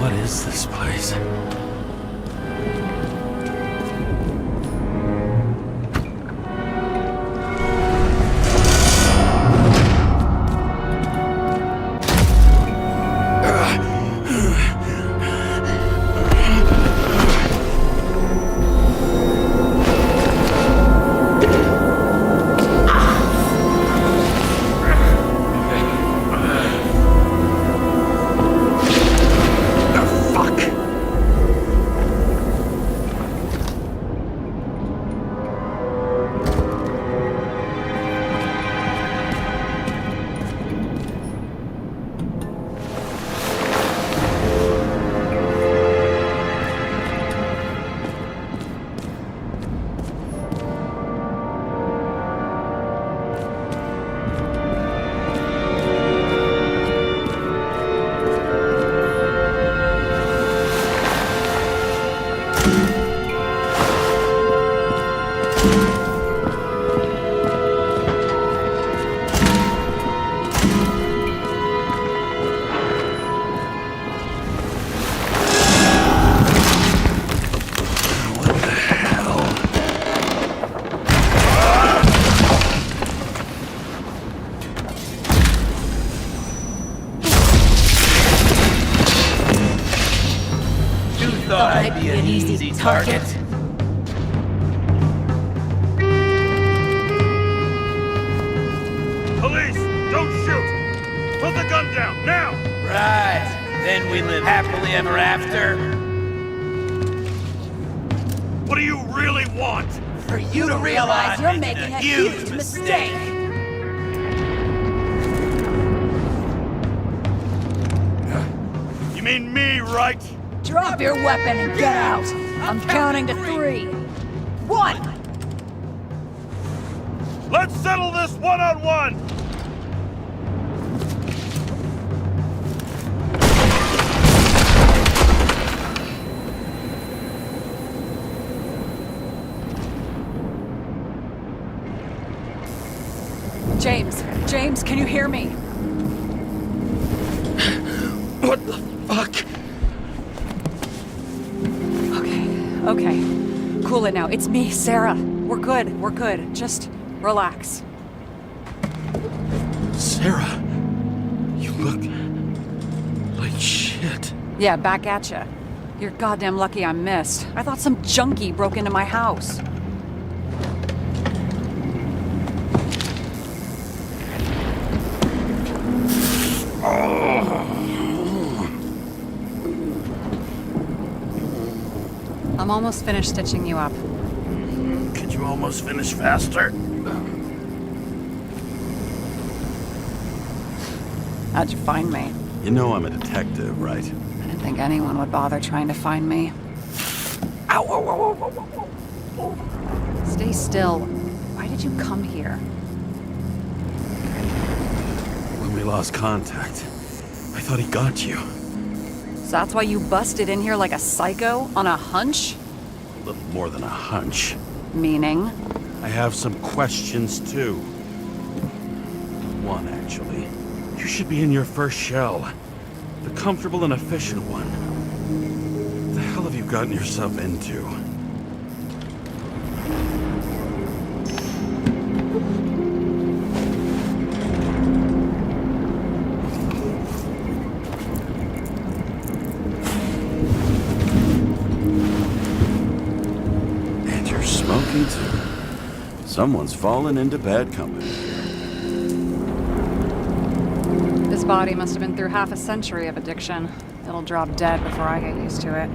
What is this place? I'd be an easy target. Police, don't shoot! Put the gun down, now! Right. Then we live happily ever after. What do you really want? For you to realize you're making a huge mistake. You mean me, right? Drop your weapon and get out. I'm counting to 3. 1! Let's settle this one-on-one! James, can you hear me? What the fuck? Okay. Cool it now. It's me, Sarah. We're good. Just relax. Sarah, you look like shit. Yeah, back at ya. You're goddamn lucky I missed. I thought some junkie broke into my house. I'm almost finished stitching you up. Could you almost finish faster? How'd you find me? You know I'm a detective, right? I didn't think anyone would bother trying to find me. Ow! Stay still. Why did you come here? When we lost contact, I thought he got you. So that's why you busted in here like a psycho on a hunch? A little more than a hunch. Meaning? I have some questions, too. One, actually. You should be in your first shell. The comfortable and efficient one. What the hell have you gotten yourself into? And you're smoking, too. Someone's fallen into bad company. This body must have been through half a century of addiction. It'll drop dead before I get used to it.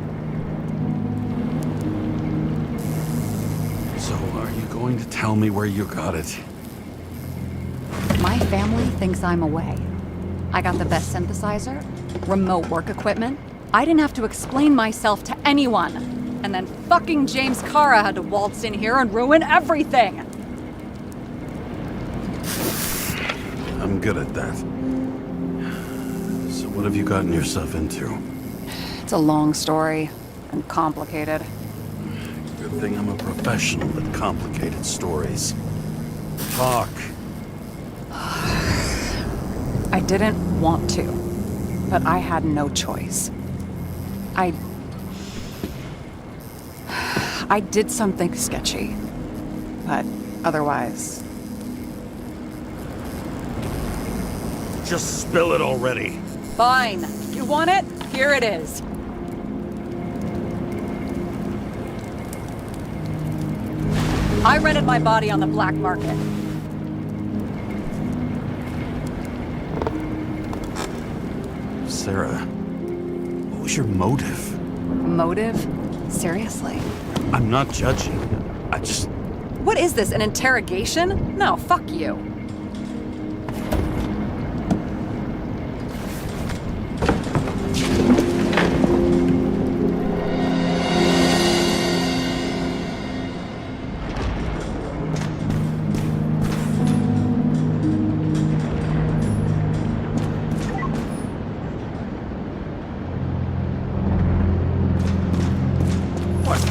So, are you going to tell me where you got it? My family thinks I'm away. I got the best synthesizer, remote work equipment. I didn't have to explain myself to anyone. And then fucking James Karrы had to waltz in here and ruin everything. I'm good at that. So what have you gotten yourself into? It's a long story and complicated. Good thing I'm a professional at complicated stories. Talk. I didn't want to, but I had no choice. I did something sketchy, but otherwise... Just spill it already. Fine. You want it? Here it is. I rented my body on the black market. Sarah, what was your motive? Motive? Seriously? I'm not judging. I just... What is this, an interrogation? No, fuck you.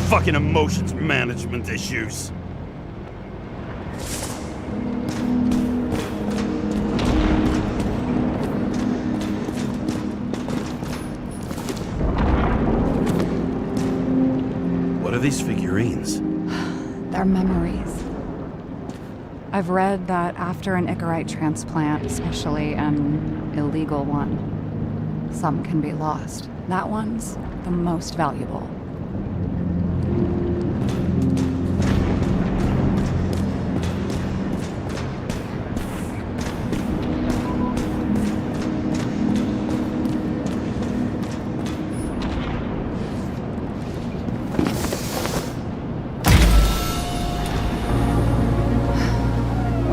Fucking emotions management issues. What are these figurines? They're memories. I've read that after an Icarite transplant, especially an illegal one, some can be lost. That one's the most valuable.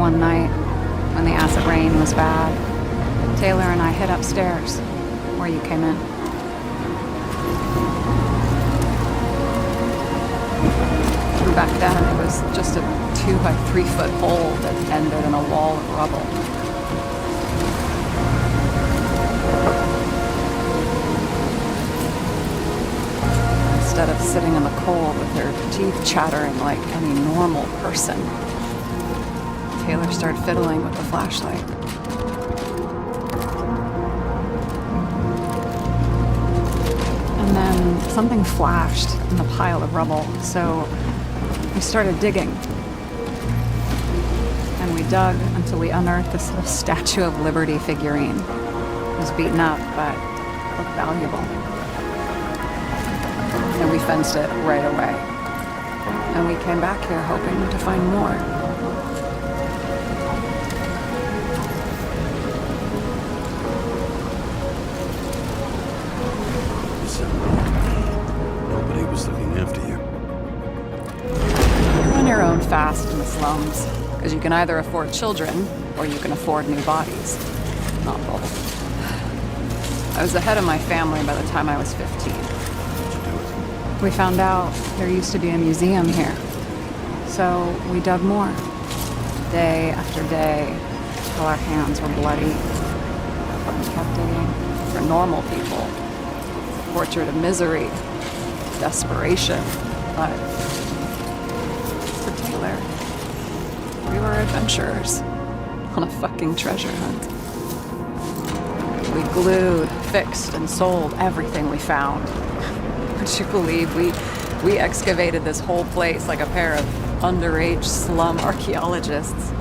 one night, when the acid rain was bad, Taylor and I hid upstairs, where you came in. And back then, it was just a 2 by 3 foot hole that ended in a wall of rubble. Instead of sitting in the cold with her teeth chattering like any normal person, Taylor started fiddling with the flashlight. And then something flashed in the pile of rubble, so we started digging. And we dug until we unearthed this little Statue of Liberty figurine. It was beaten up, but it looked valuable. And we fenced it right away. And we came back here hoping to find more. Nobody was looking after you. You're on your own fast in the slums, because you can either afford children or you can afford new bodies. Not both. I was ahead of my family by the time I was 15. We found out there used to be a museum here. So we dug more. Day after day, till our hands were bloody. But we kept digging. For normal people, it's a portrait of misery, desperation. But for Taylor, we were adventurers on a fucking treasure hunt. We glued, fixed, and sold everything we found. Would you believe we excavated this whole place like a pair of underage slum archaeologists?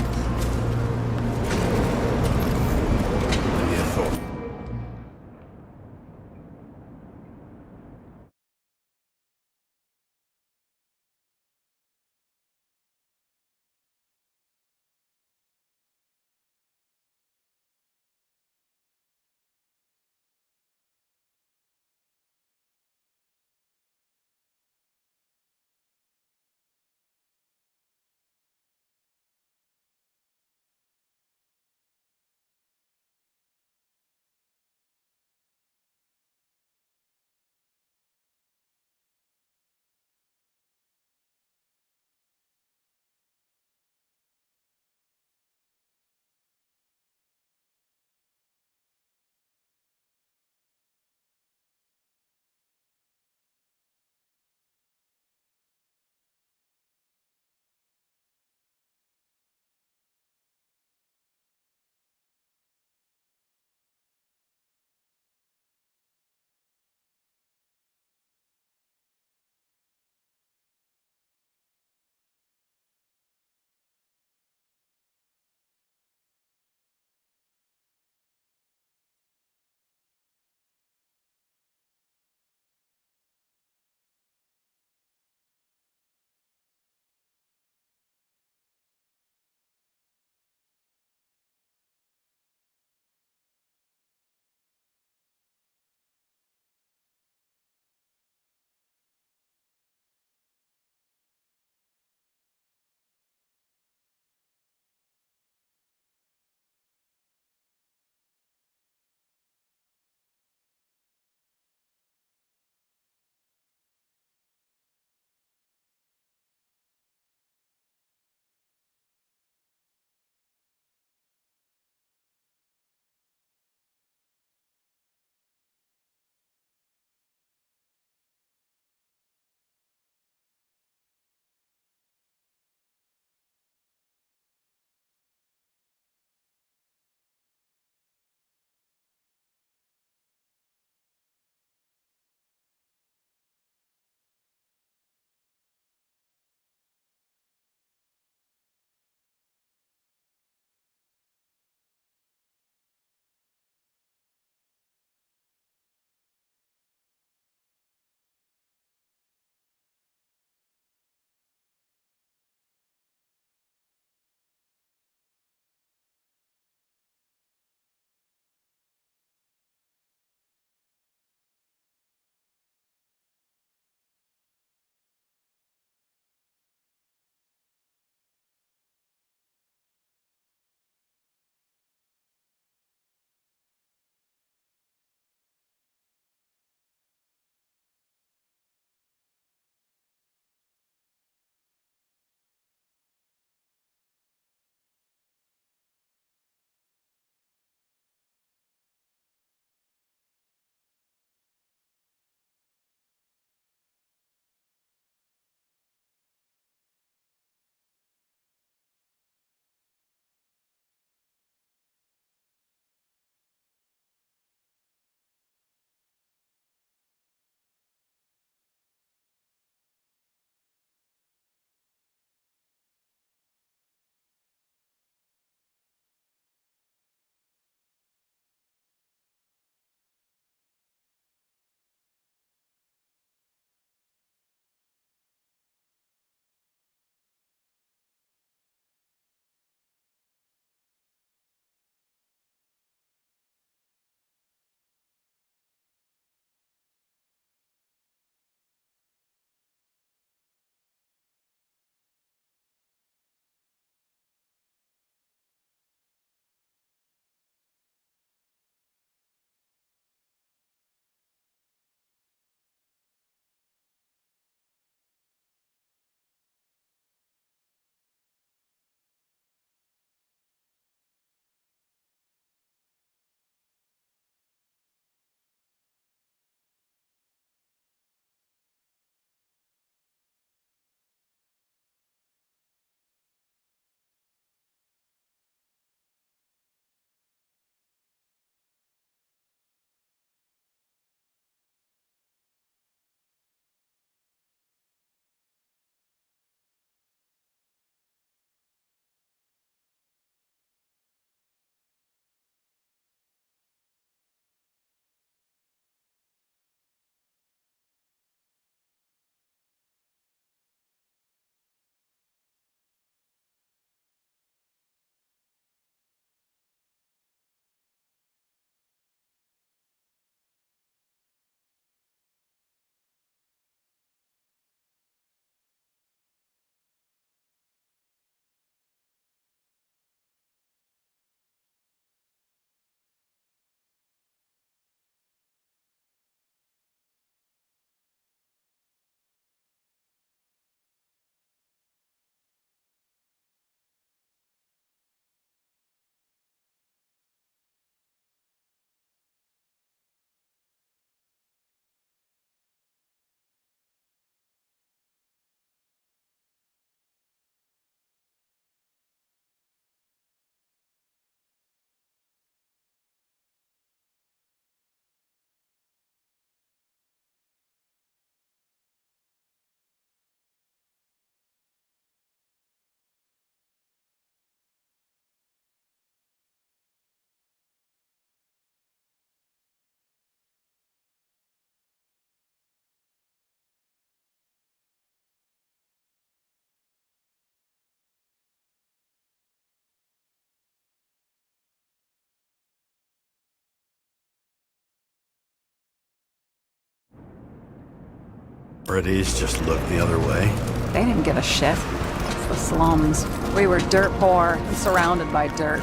celebrities just look the other way? They didn't give a shit. It's the slums. We were dirt poor and surrounded by dirt.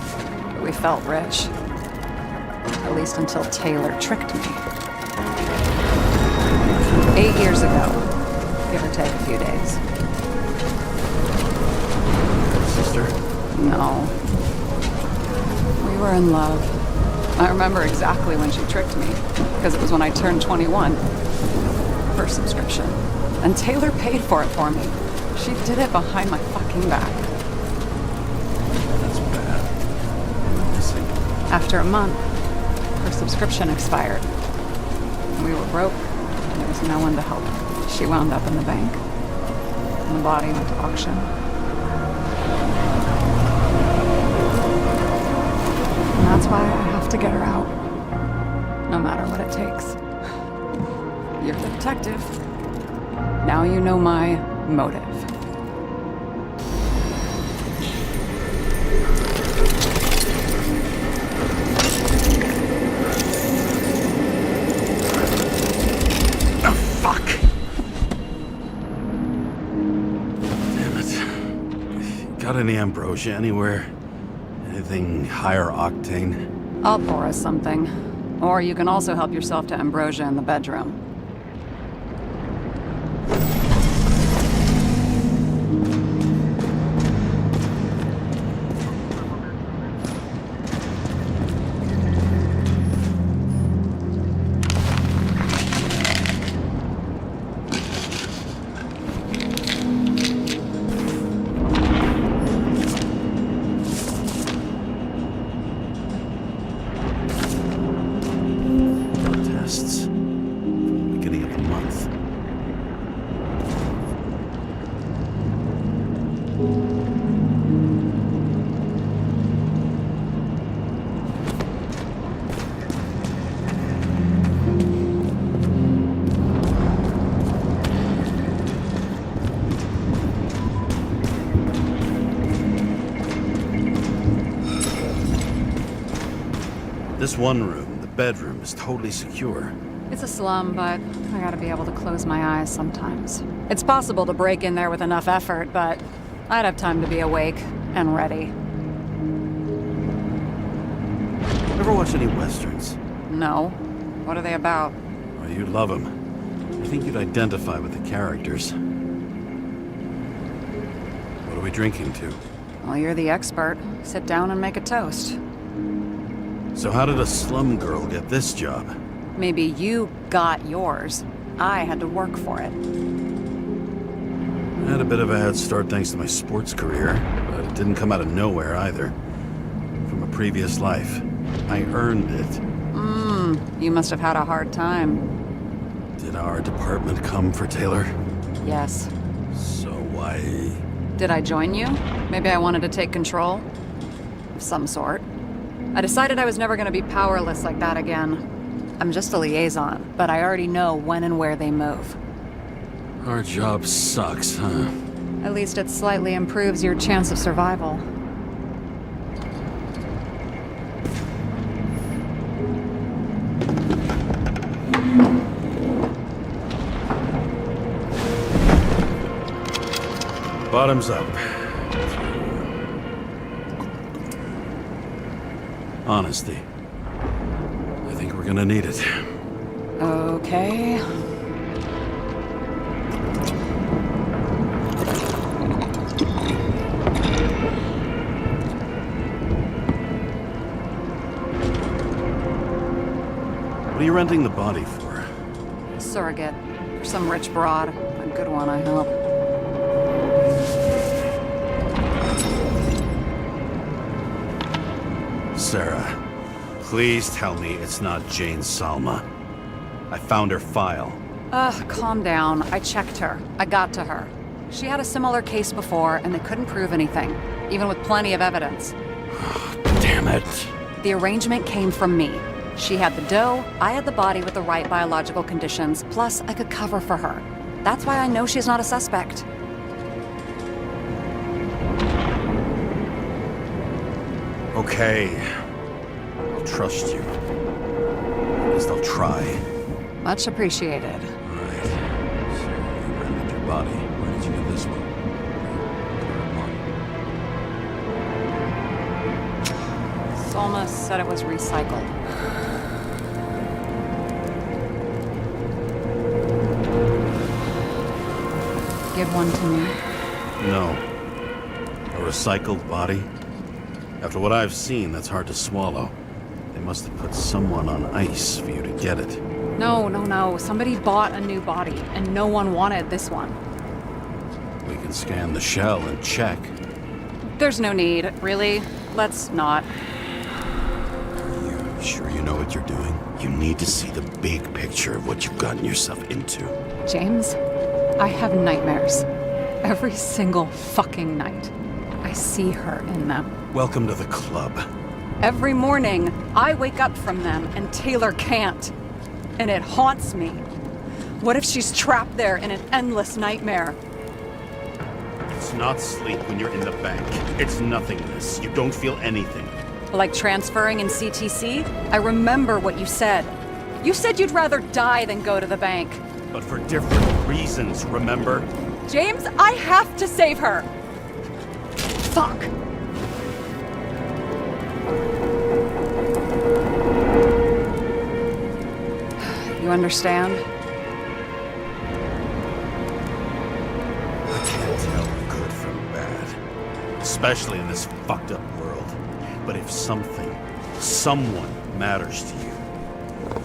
But we felt rich. At least until Taylor tricked me. 8 years ago. Give or take a few days. Sister? No. We were in love. I remember exactly when she tricked me, because it was when I turned 21. First subscription. And Taylor paid for it for me. She did it behind my fucking back. That's bad. I'm missing. After a month, her subscription expired. We were broke, and there was no one to help. She wound up in the bank. And the body went to auction. And that's why I have to get her out. No matter what it takes. You're the detective. Now you know my motive. Oh, fuck! Damn it. Got any ambrosia anywhere? Anything higher octane? I'll pour us something. Or you can also help yourself to ambrosia in the bedroom. This one room, the bedroom, is totally secure. It's a slum, but I gotta be able to close my eyes sometimes. It's possible to break in there with enough effort, but I'd have time to be awake and ready. Ever watch any westerns? No. What are they about? Oh, you'd love them. I think you'd identify with the characters. What are we drinking to? Well, you're the expert. Sit down and make a toast. So how did a slum girl get this job? Maybe you got yours. I had to work for it. I had a bit of a head start thanks to my sports career, but it didn't come out of nowhere either. From a previous life. I earned it. You must have had a hard time. Did our department come for Taylor? Yes. So why... Did I join you? Maybe I wanted to take control? Of some sort. I decided I was never going to be powerless like that again. I'm just a liaison, but I already know when and where they move. Our job sucks, huh? At least it slightly improves your chance of survival. Bottoms up. Honesty. I think we're gonna need it. Okay. What are you renting the body for? Surrogate. For some rich broad. A good one, I hope. Sarah, please tell me it's not Jane Salma. I found her file. Calm down. I checked her. I got to her. She had a similar case before, and they couldn't prove anything, even with plenty of evidence. Damn it. The arrangement came from me. She had the dough, I had the body with the right biological conditions, plus I could cover for her. That's why I know she's not a suspect. Okay. I'll trust you. At least I'll try. Much appreciated. Right. body. Where did you get this one? Salma said it was recycled. Give one to me. No. A recycled body? After what I've seen, that's hard to swallow. They must have put someone on ice for you to get it. No. Somebody bought a new body, and no one wanted this one. We can scan the shell and check. There's no need, really. Let's not. You sure you know what you're doing? You need to see the big picture of what you've gotten yourself into. James, I have nightmares. Every single fucking night. I see her in them. Welcome to the club. Every morning, I wake up from them and Taylor can't. And it haunts me. What if she's trapped there in an endless nightmare? It's not sleep when you're in the bank. It's nothingness. You don't feel anything. Like transferring in CTC? I remember what you said. You said you'd rather die than go to the bank. But for different reasons, remember? James, I have to save her! Fuck! You understand? I can't tell good from bad. Especially in this fucked up world. But if something, someone matters to you,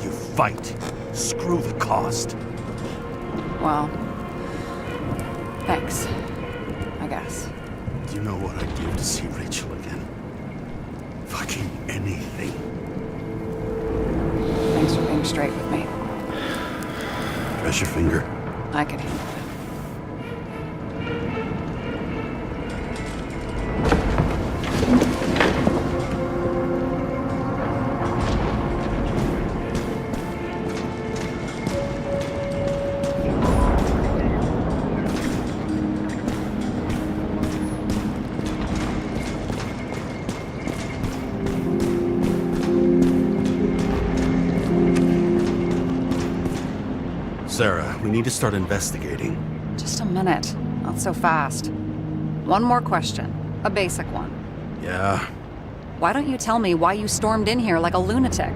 you fight. Screw the cost. Well, thanks, I guess. Do you know what I'd give to see Rachel again? Fucking anything. Thanks for being straight with me. Press your finger. I can handle it. Sarah, we need to start investigating. Just a minute. Not so fast. One more question. A basic one. Yeah, Why don't you tell me why you stormed in here like a lunatic?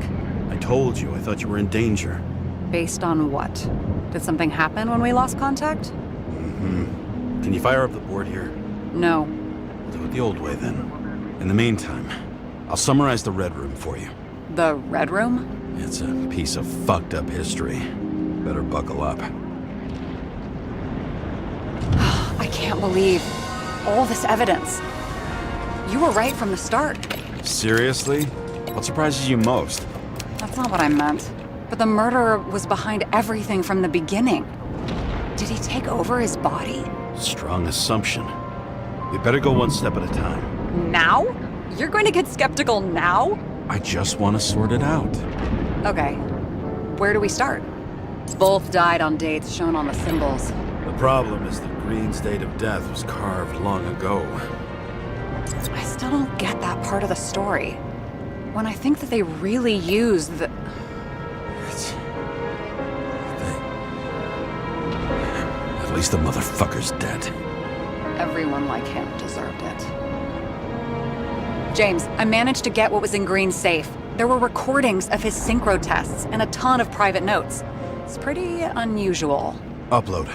I told you. I thought you were in danger. Based on what? Did something happen when we lost contact? Mm-hmm. Can you fire up the board here? No. We'll do it the old way then. In the meantime, I'll summarize the Red Room for you. The Red Room? It's a piece of fucked up history. Better buckle up. I can't believe all this evidence. You were right from the start. Seriously? What surprises you most? That's not what I meant. But the murderer was behind everything from the beginning. Did he take over his body? Strong assumption. We better go one step at a time. Now? You're going to get skeptical now? I just want to sort it out. Okay. Where do we start? Both died on dates shown on the symbols. The problem is the Green's date of death was carved long ago. I still don't get that part of the story. When I think that they really used the... At least the motherfucker's dead. Everyone like him deserved it. James, I managed to get what was in Green's safe. There were recordings of his synchro tests and a ton of private notes. It's pretty unusual. Upload.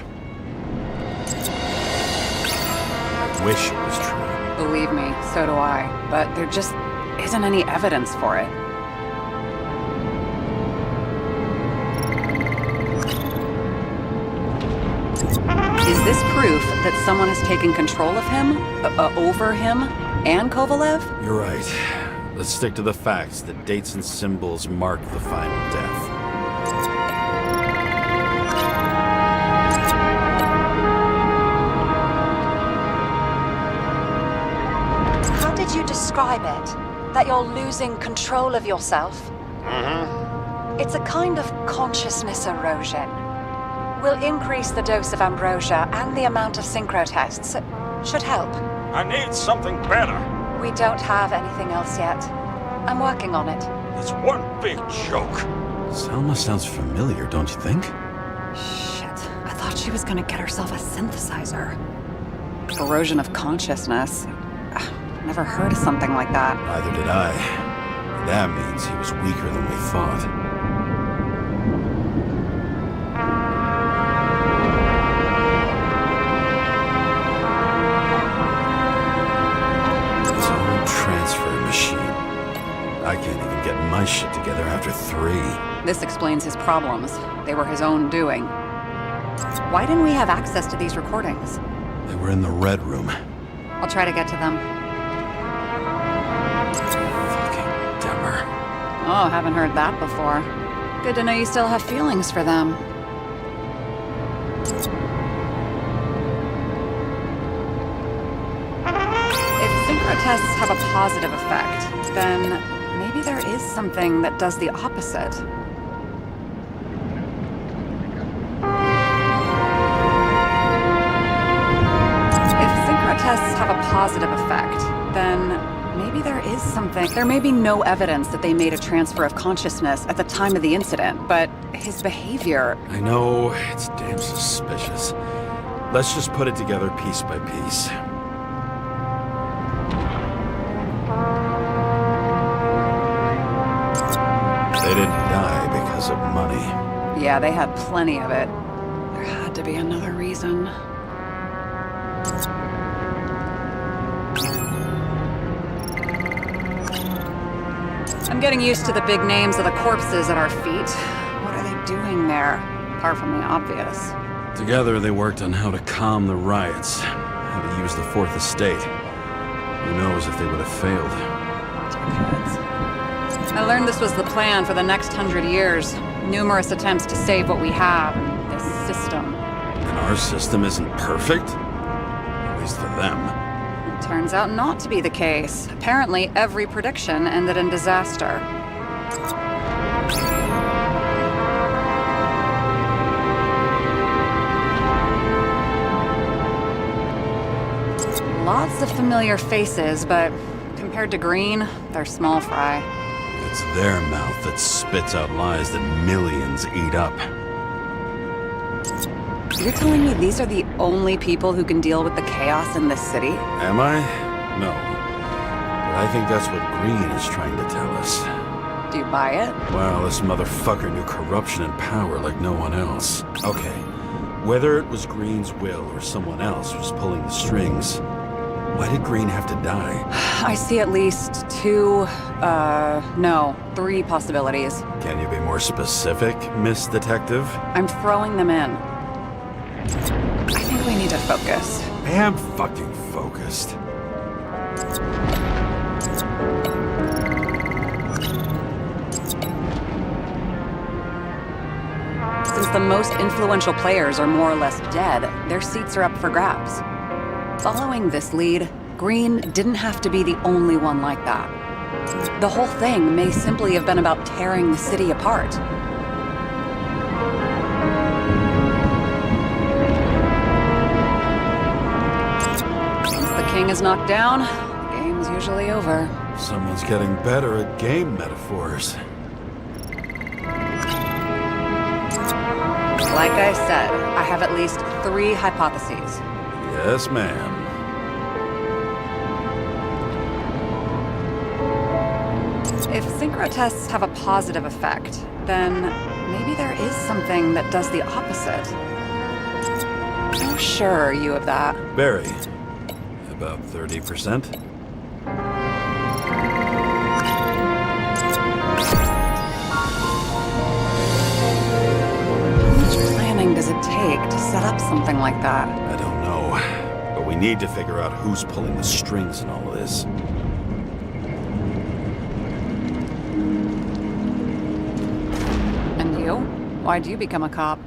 I wish it was true. Believe me, so do I. But there just isn't any evidence for it. Is this proof that someone has taken control of him? Over him? And Kovalev? You're right. Let's stick to the facts. The dates and symbols mark the final death. How did you describe it? That you're losing control of yourself? Mm-hmm. It's a kind of consciousness erosion. We'll increase the dose of ambrosia and the amount of synchro tests. Should help. I need something better. We don't have anything else yet. I'm working on it. It's one big joke. Selma sounds familiar, don't you think? Shit, I thought she she was gonna get herself a synthesizer. Erosion of consciousness. Never heard of something like that. Neither did I. That means he was weaker than we thought. His own transfer machine. I can't even get my shit together after 3. This explains his problems. They were his own doing. Why didn't we have access to these recordings? They were in the Red Room. I'll try to get to them. Fucking dimmer. Oh, haven't heard that before. Good to know you still have feelings for them. If synchrotests have a positive effect, then maybe there is something that does the opposite. If synchrotests have a positive effect, then maybe there is something. There may be no evidence that they made a transfer of consciousness at the time of the incident, but his behavior... I know, it's damn suspicious. Let's just put it together piece by piece. They didn't die because of money. Yeah, they had plenty of it. There had to be another reason. I'm getting used to the big names of the corpses at our feet. What are they doing there, apart from the obvious? Together they worked on how to calm the riots, how to use the Fourth Estate. Who knows if they would have failed. I learned this was the plan for the next 100 years. Numerous attempts to save what we have in this system. And our system isn't perfect? At least to them. It turns out not to be the case. Apparently, every prediction ended in disaster. Lots of familiar faces, but compared to Green, they're small fry. It's their mouth that spits out lies that millions eat up. You're telling me these are the only people who can deal with the chaos in this city? Am I? No. But I think that's what Green is trying to tell us. Do you buy it? Well, this motherfucker knew corruption and power like no one else. Okay, whether it was Green's will or someone else was pulling the strings, why did Green have to die? I see at least 3 possibilities. Can you be more specific, Miss Detective? I'm throwing them in. I think we need to focus. I am fucking focused. Since the most influential players are more or less dead, their seats are up for grabs. Following this lead, Green didn't have to be the only one like that. The whole thing may simply have been about tearing the city apart. Once the king is knocked down, the game's usually over. Someone's getting better at game metaphors. Like I said, I have at least 3 hypotheses. Yes, ma'am. If synchrotests have a positive effect, then maybe there is something that does the opposite. How sure are you of that? Very. About 30%. How much planning does it take to set up something like that? I don't know, but we need to figure out who's pulling the strings in all of this. And you? Why'd you become a cop?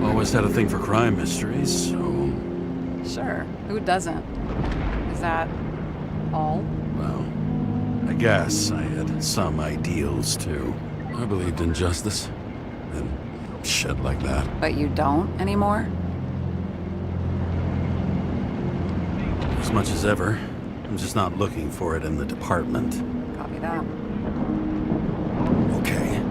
Always had a thing for crime mysteries, so... Sure, who doesn't? Is that all? Well, I guess I had some ideals, too. I believed in justice, and shit like that. But you don't anymore? As much as ever. I'm just not looking for it in the department. Copy that. Okay,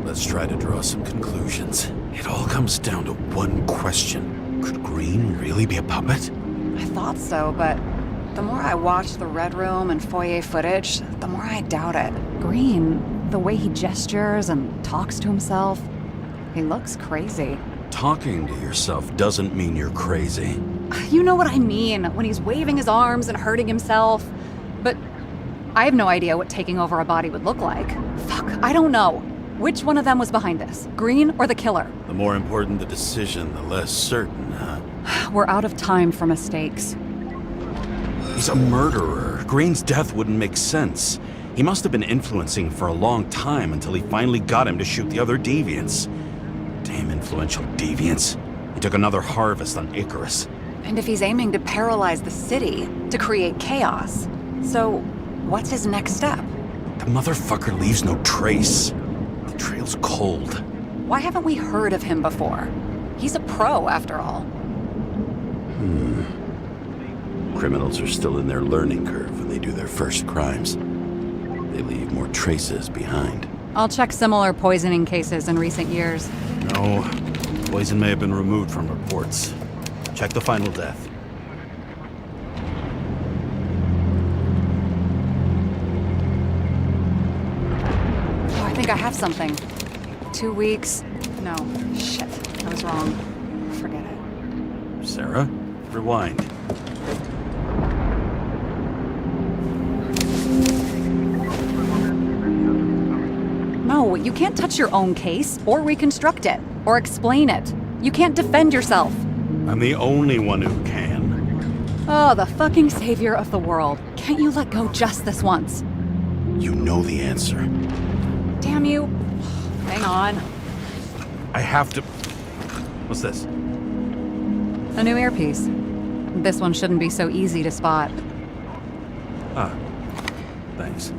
Let's try to draw some conclusions. It all comes down to one question. Could Green really be a puppet? I thought so, but the more I watch the Red Room and foyer footage, the more I doubt it. Green, the way he gestures and talks to himself, he looks crazy. Talking to yourself doesn't mean you're crazy. You know what I mean, when he's waving his arms and hurting himself. But I have no idea what taking over a body would look like. Fuck, I don't know. Which one of them was behind this? Green or the killer? The more important the decision, the less certain, huh? We're out of time for mistakes. He's a murderer. Green's death wouldn't make sense. He must have been influencing for a long time until he finally got him to shoot the other deviants. Damn influential deviants. He took another harvest on Icarus. And if he's aiming to paralyze the city, to create chaos, so what's his next step? The motherfucker leaves no trace. The trail's cold. Why haven't we heard of him before? He's a pro, after all. Criminals are still in their learning curve when they do their first crimes. They leave more traces behind. I'll check similar poisoning cases in recent years. No, poison may have been removed from reports. Check the final death. Oh, I think I have something. 2 weeks. No, shit. I was wrong. Forget it. Sarah, rewind. No, you can't touch your own case, or reconstruct it, or explain it. You can't defend yourself. I'm the only one who can. Oh, the fucking savior of the world. Can't you let go just this once? You know the answer. Damn you. Hang on. I have to... What's this? A new earpiece. This one shouldn't be so easy to spot. Ah, thanks.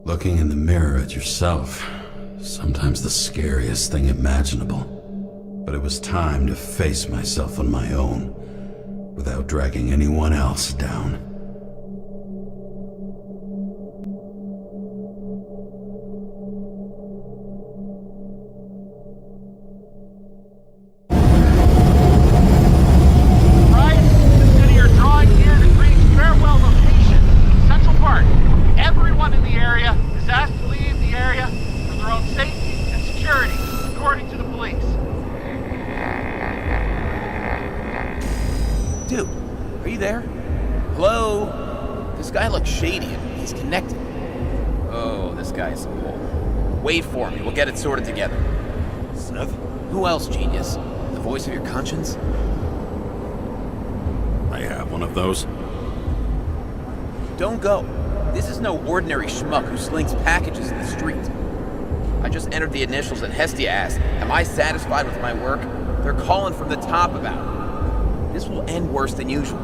Looking in the mirror at yourself, sometimes the scariest thing imaginable. But it was time to face myself on my own, without dragging anyone else down. Wait for me, we'll get it sorted together. Seth? Who else, genius? The voice of your conscience? I have one of those. Don't go. This is no ordinary schmuck who slings packages in the street. I just entered the initials and Hestia asked, am I satisfied with my work? They're calling from the top about it. This will end worse than usual.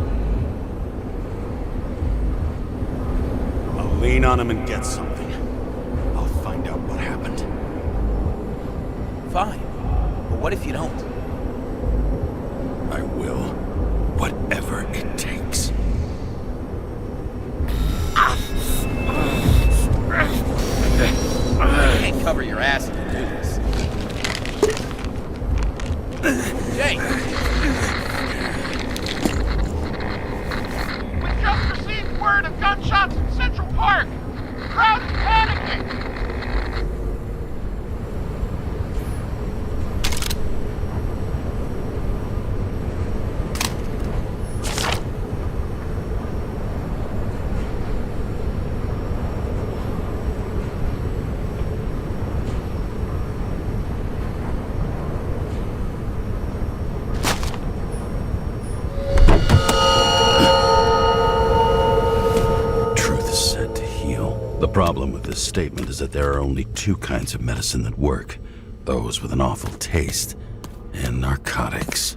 I'll lean on him and get something. Find out what happened. Fine. But what if you don't? I will. Whatever it takes. cover your ass if you do this. Jake! We just received word of gunshots in Central Park. The crowd is panicking. The problem with this statement is that there are only two kinds of medicine that work. Those with an awful taste and narcotics.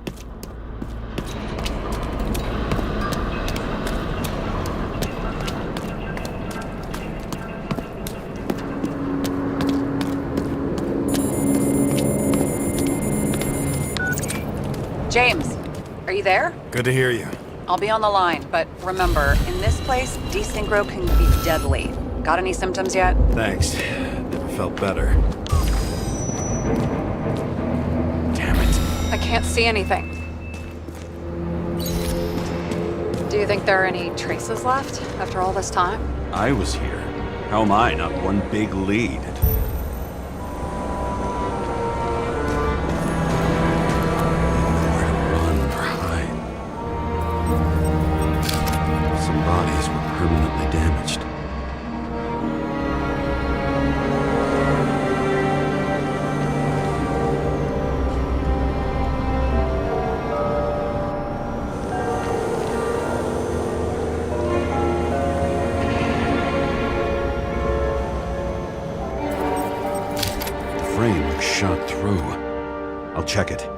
James, are you there? Good to hear you. I'll be on the line, but remember, in this place, desynchro can be deadly. Got any symptoms yet? Thanks. Never felt better. Damn it. I can't see anything. Do you think there are any traces left after all this time? I was here. How am I not one big lead? Some bodies were permanently damaged. Frame was shot through. I'll check it.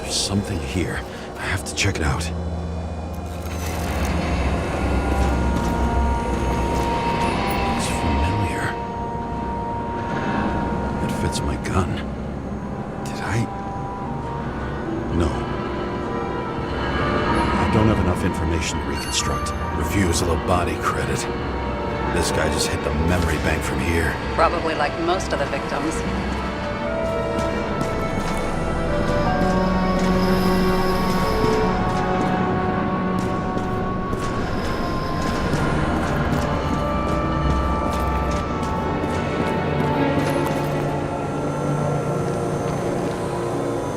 There's something here. I have to check it out. It's familiar. It fits my gun. Did I? No. I don't have enough information to reconstruct. Refusal of body credit. This guy just hit the memory bank from here. Probably like most of the victims.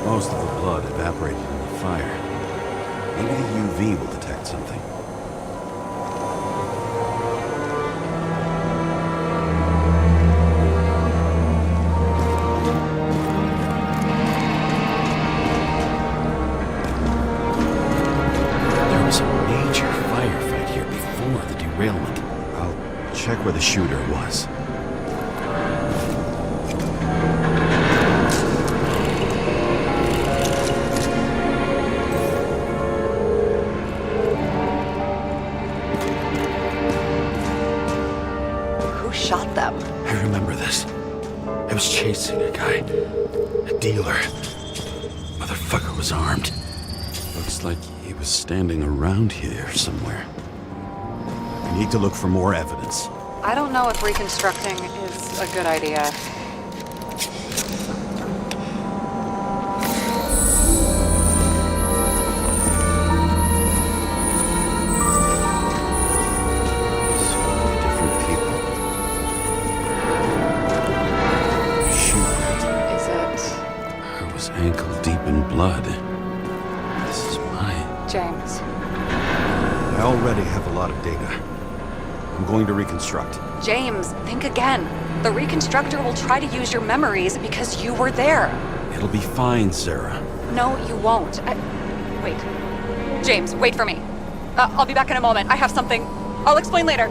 Most of the blood evaporated in the fire. Maybe the UV will detect something. There was a major firefight here before the derailment. I'll check where the shooter was. Shot them. I remember this. I was chasing a guy. A dealer. Motherfucker was armed. Looks like he was standing around here somewhere. I need to look for more evidence. I don't know if reconstructing is a good idea. Ankle deep in blood. This is mine. James. I already have a lot of data. I'm going to reconstruct. James, think again. The reconstructor will try to use your memories because you were there. It'll be fine, Sarah. No, you won't. Wait. James, wait for me. I'll be back in a moment. I have something. I'll explain later.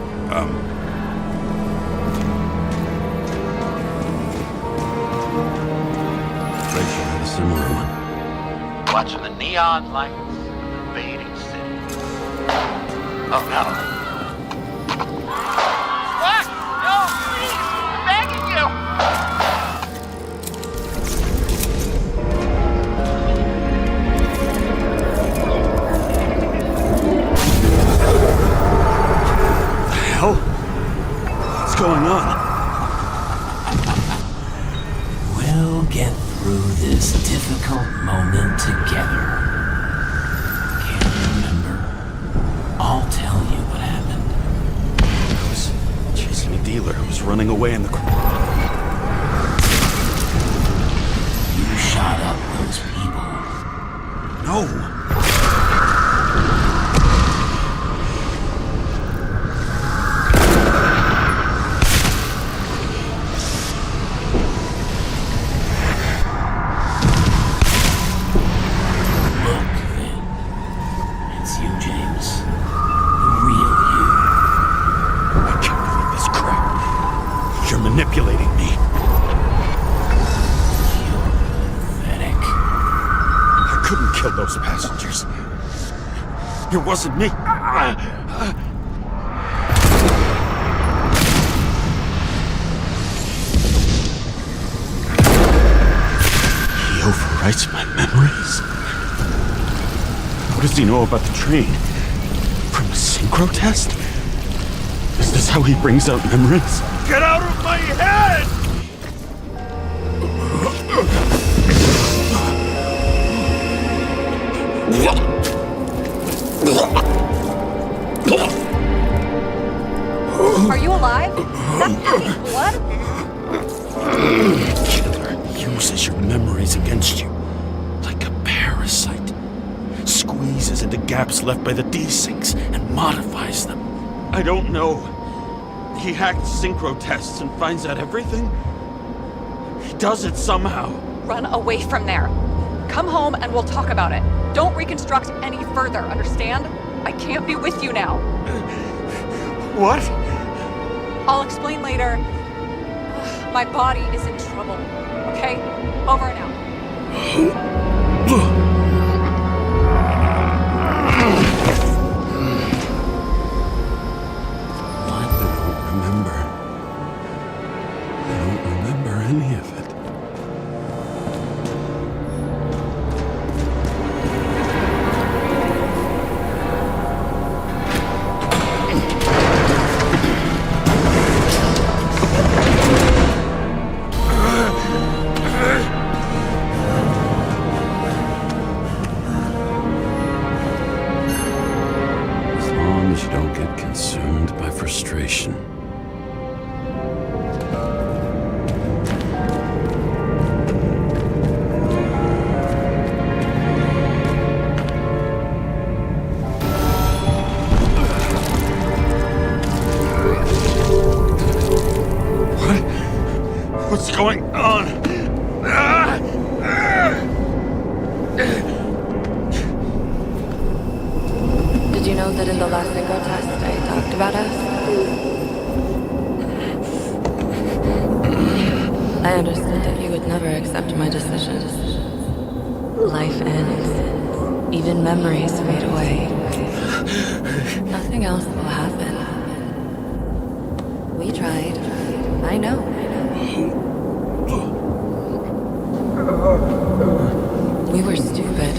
Similar one. Watching the neon lights, fading city. Oh no. What? No, please! I'm begging you! running away in the... You shot up those people. No! Manipulating me. You're pathetic. I couldn't kill those passengers. It wasn't me. He overwrites my memories? What does he know about the train? From a synchro test? Is this how he brings out memories? Get out of my head! Are you alive? That's blood? Killer uses your memories against you. Like a parasite. Squeezes into gaps left by the desyncs and modifies them. I don't know. He hacked synchro tests and finds out everything? He does it somehow. Run away from there. Come home and we'll talk about it. Don't reconstruct any further, understand? I can't be with you now. What? I'll explain later. My body is in trouble. Okay? Over and out. Any of it. As long as you don't get consumed by frustration. What's going on? Did you know that in the last synchro test I talked about us? I understood that you would never accept my decisions. Life ends. Even memories fade away. Nothing else will happen. We tried. I know. We were stupid.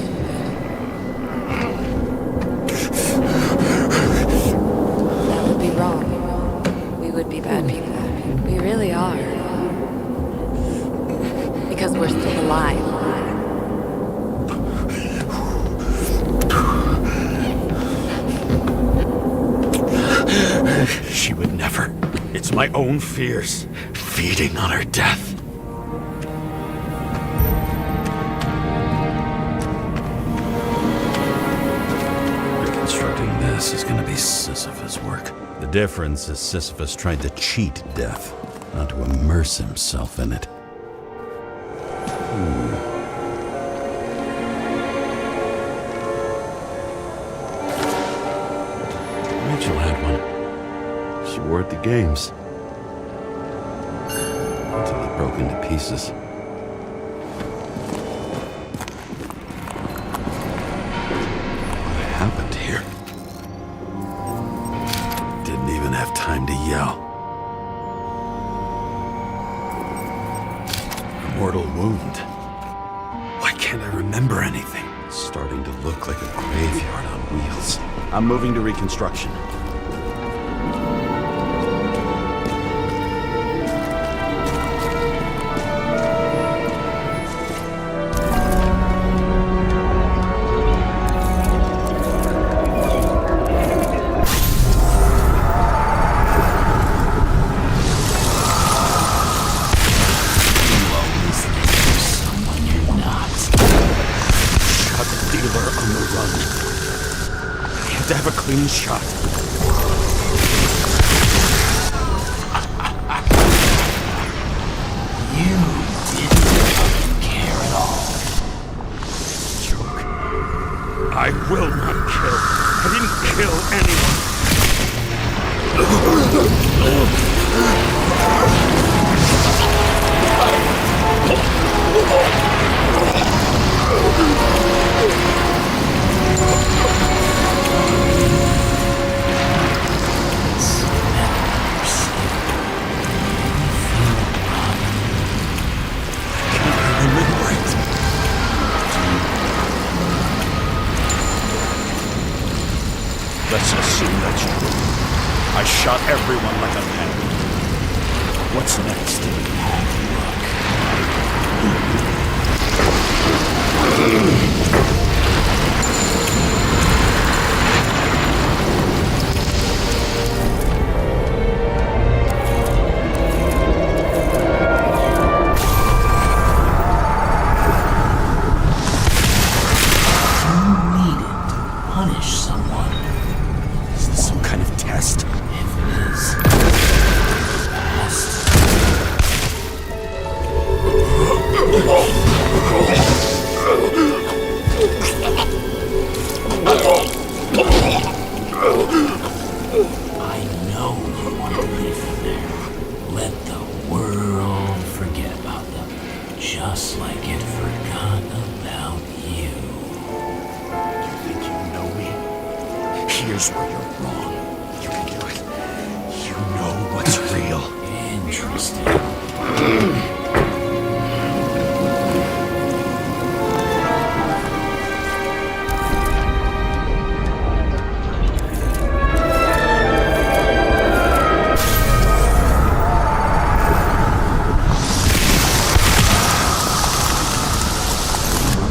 That would be wrong. We would be bad people. We really are. Because we're still alive. She would never. It's my own fears, feeding on her death. Reconstructing this is gonna be Sisyphus work. The difference is Sisyphus tried to cheat death, not to immerse himself in it. Rachel had one. She wore it to games. Until it broke into pieces. What happened here? Didn't even have time to yell. A mortal wound. Why can't I remember anything? It's starting to look like a graveyard on wheels. I'm moving to reconstruction. to have a clean shot. You didn't care at all. Joke. I will not kill. I didn't kill anyone. Let's assume that's true. I shot everyone like a madman. What's next? Punish someone. Is this some kind of test? If it is, test. I know you want to leave them there. Let the world forget about them, just like it forgot about you. Here's where you're wrong. You can do it. You know what's real. Interesting.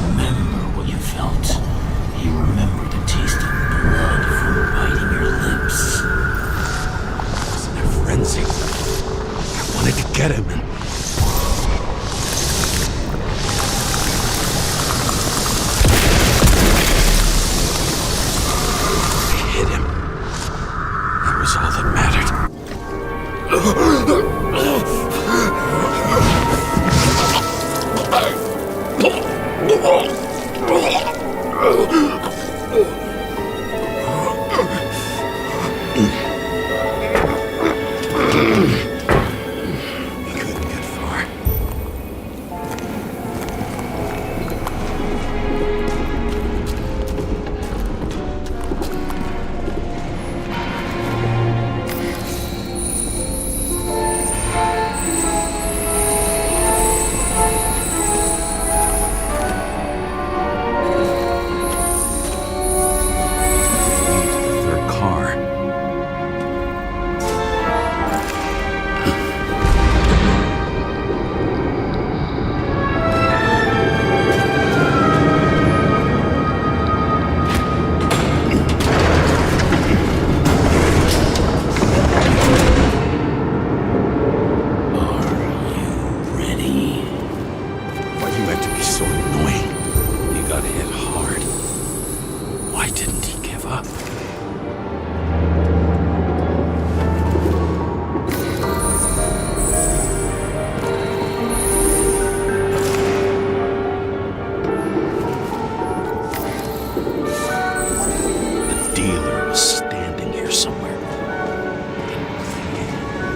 Remember what you felt. You remember the taste of blood from biting your lips. I was in a frenzy. I wanted to get him and... I hit him. That was all that mattered. He couldn't get far. Their car. Ready? Why you had to be so annoying? He got hit hard. Why didn't he give up? The dealer was standing here somewhere.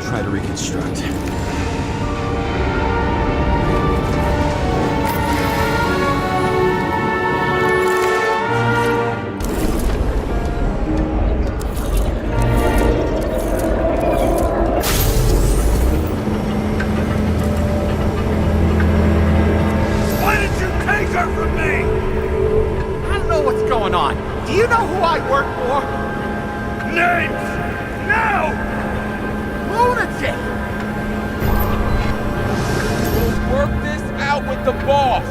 Try to reconstruct. Why did you take her from me? I don't know what's going on. Do you know who I work for? Names! Now! Lunatic! We'll work this out with the boss.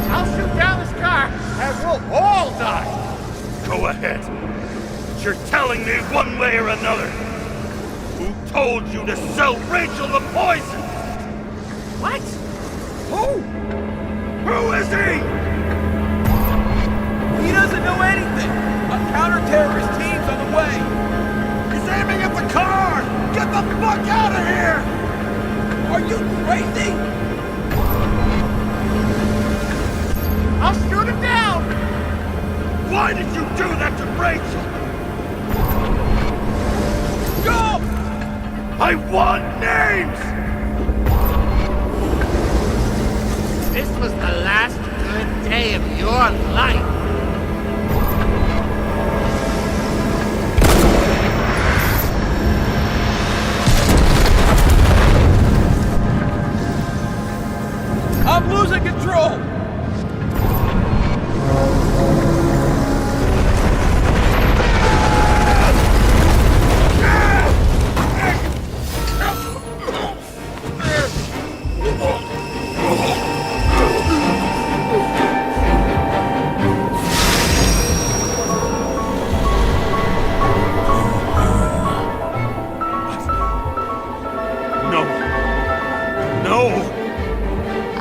I'll shoot down this car and we'll all die. Go ahead. But you're telling me one way or another. Who told you to sell Rachel the poison? What? Who? Who is he? crazy? I'll shoot him down! Why did you do that to Rachel? Go! I want names! This was the last good day of your life. I'm losing control!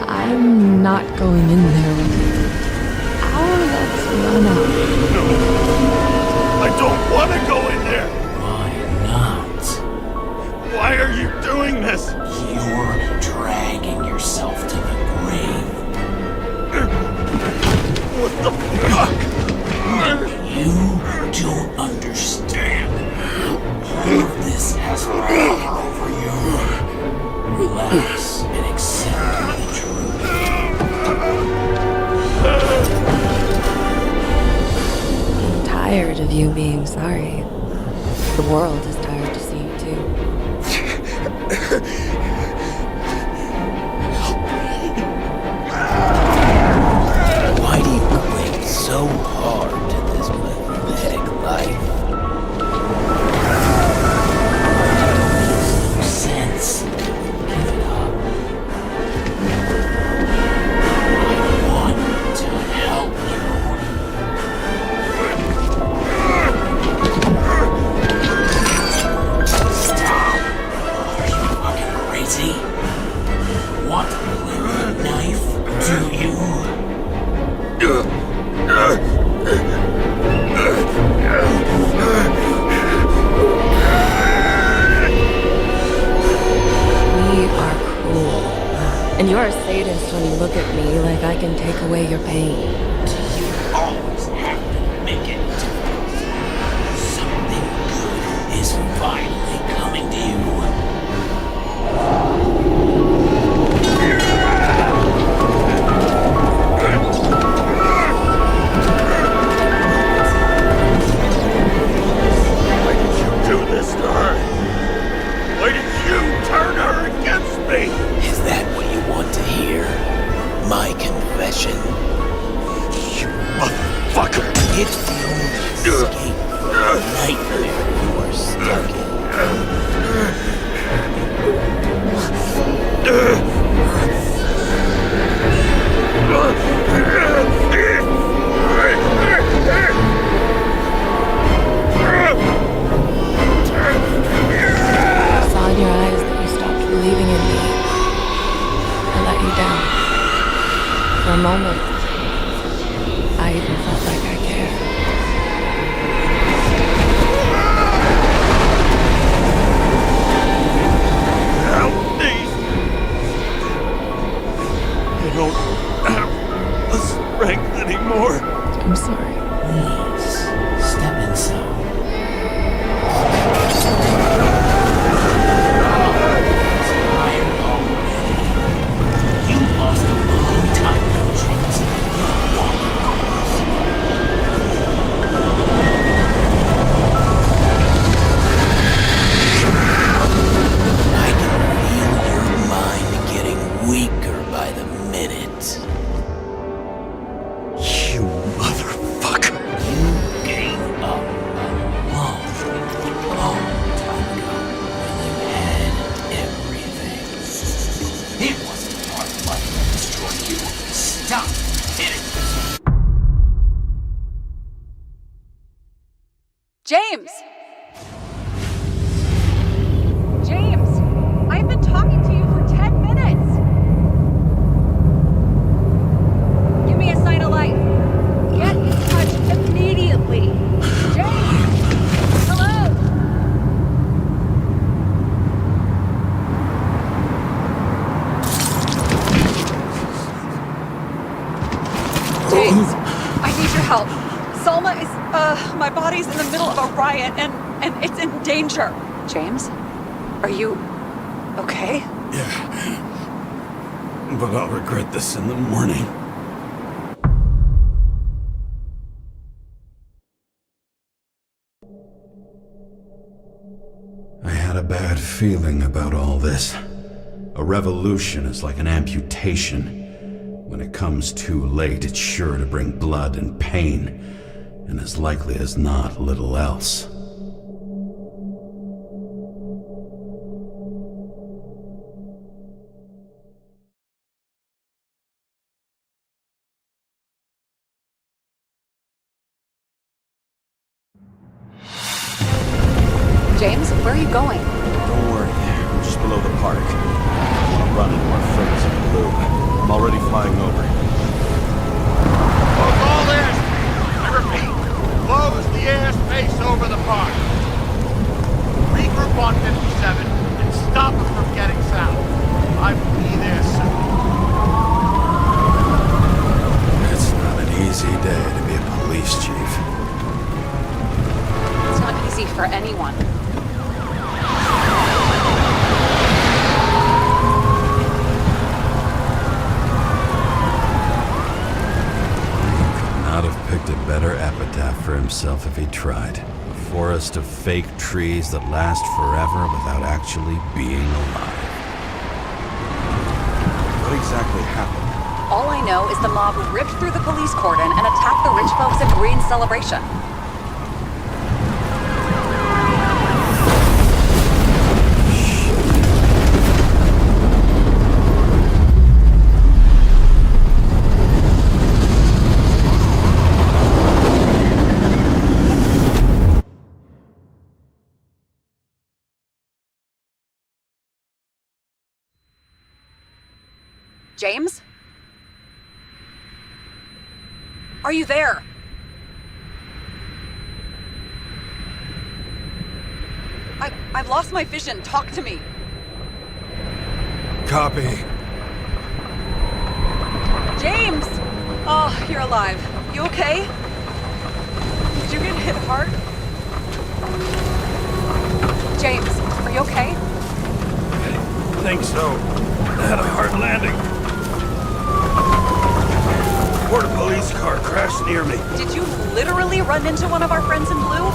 I'm not going in there with you. Our loves run out. No. I don't want to go in there. Why not? Why are you doing this? You're dragging yourself to the grave. What the fuck? You don't understand. All of this has fallen over you. Relax and accept the truth. I'm tired of you being sorry. The world is tired to see you too. Why do you cling so hard to this pathetic life? It makes no sense. Give it up. I want to help you. Stop. Are you fucking crazy? Want to play with a knife? Do you? We are cruel. And you're a sadist when you look at me like I can take away your pain. You always have to make it different. Something good is finally coming to you. Why did you do this to her? Why did you turn her against me? Is that what you want to hear? My confession? You motherfucker! It's the only escape from the nightmare you are stuck in. I saw in your eyes that you stopped believing in me. I let you down. For a moment, I even felt like I cared. Help me! I don't have the strength anymore. I'm sorry. Please, step inside. Tired already. You lost a long time ago, James. I can feel your mind getting weaker by the minute. You motherfucker! You gave up a long time ago when you had everything. It wasn't hard money that destroyed you. Stop hitting me. James! James! I've been talking to you for 10 minutes! Give me a sign of life. Get in touch immediately. James! Hello? help. Salma is, my body's in the middle of a riot and it's in danger. James? Are you okay? Yeah. But I'll regret this in the morning. I had a bad feeling about all this. A revolution is like an amputation. When it comes too late, it's sure to bring blood and pain, and as likely as not, little else. James, where are you going? Don't worry, I'm just below the park. I want to run into our friends in the blue. I'm already flying over. Close all airspace. I repeat, close the airspace over the park. Regroup on 57 and stop them from getting south. I will be there soon. It's not an easy day to be a police chief. It's not easy for anyone. Not have picked a better epitaph for himself if he tried. A forest of fake trees that last forever without actually being alive. What exactly happened? All I know is the mob ripped through the police cordon and attacked the rich folks at Green's celebration. James? Are you there? I've lost my vision. Talk to me. Copy. James! Oh, you're alive. You okay? Did you get hit hard? James, are you okay? I think so. I had a hard landing. A police car crashed near me. Did you literally run into one of our friends in blue?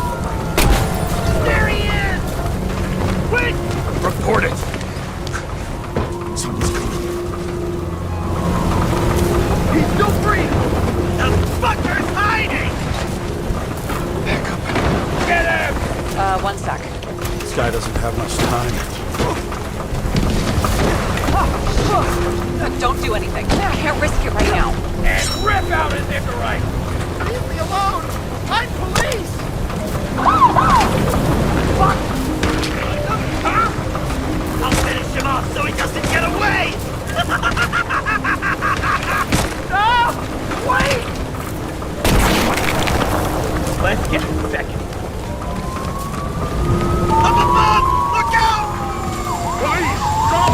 There he is! Quick! Report it. Someone's coming. He's still free! The fucker's hiding! Back up. Get him! 1 sec. This guy doesn't have much time. Don't do anything. I can't risk it right now. And rip out his Nicorite! Leave me alone! I'm police! Fuck! Huh? I'll finish him off so he doesn't get away! No! Wait! Let's get second. Up above! Look out! Please, stop!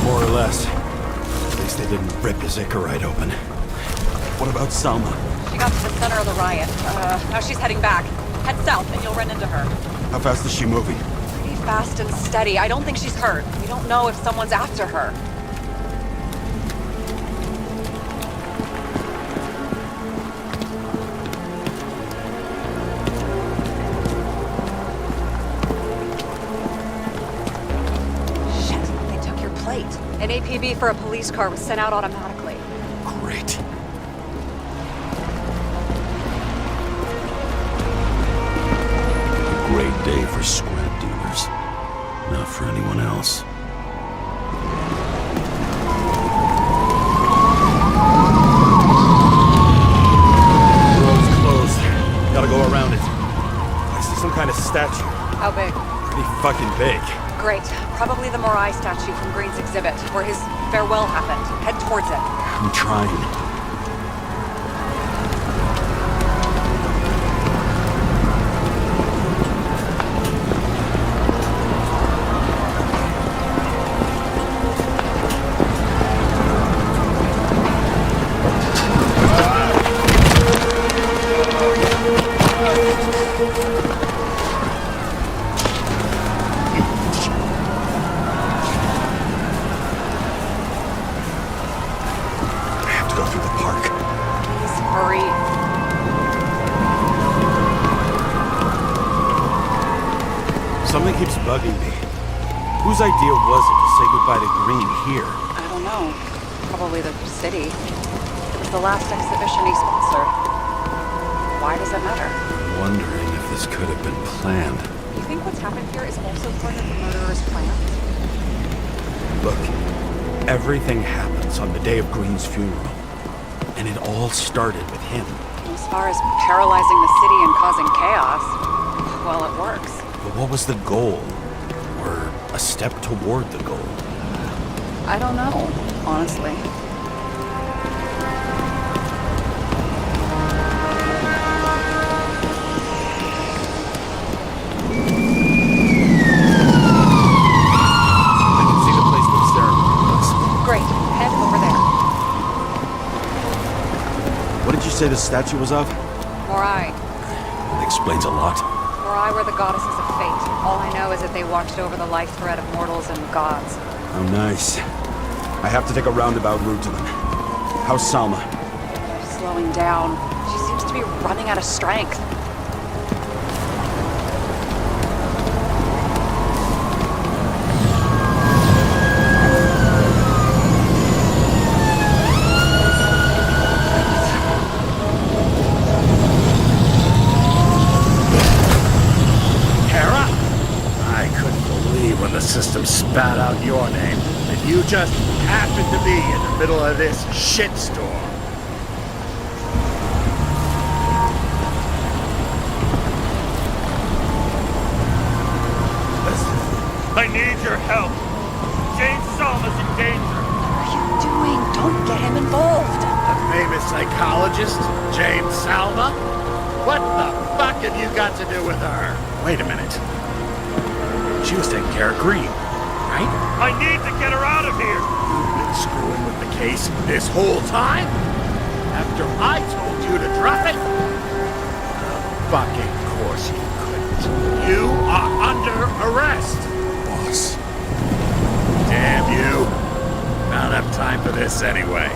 More or less. At least they didn't rip his Icarite open. What about Salma? She got to the center of the riot. Now she's heading back. Head south and you'll run into her. How fast is she moving? Pretty fast and steady. I don't think she's hurt. We don't know if someone's after her. An APB for a police car was sent out automatically. Great. Great day for scrap dealers. Not for anyone else. The road's closed. Gotta go around it. I see some kind of statue. How big? Pretty fucking big. Great. Probably the Morai statue from Green's exhibit, where his farewell happened. Head towards it. I'm trying. Something keeps bugging me. Whose idea was it to say goodbye to Green here? I don't know. Probably the city. It was the last exhibition he sponsored. Why does it matter? I'm wondering if this could have been planned. You think what's happened here is also part of the murderer's plan? Look, everything happens on the day of Green's funeral. And it all started with him. As far as paralyzing the city and causing chaos, well, it works. But what was the goal? Or a step toward the goal? I don't know, honestly. I can see the place where the ceremony was. Great, head over there. What did you say the statue was of? Morai. That explains a lot. Morai were the goddesses of fate. All I know is that they watched over the life thread of mortals and gods. How nice. I have to take a roundabout route to them. How's Salma? Slowing down. She seems to be running out of strength. When the system spat out your name, and you just happened to be in the middle of this shitstorm. Listen, I need your help. James Salma's in danger. What are you doing? Don't get him involved. The famous psychologist, James Salma? What the fuck have you got to do with her? Wait a minute. She was taking care of Green, right? I need to get her out of here! You've been screwing with the case this whole time? After I told you to drop it? Fucking course you couldn't. You are under arrest! Boss. Damn you. Not enough time for this anyway.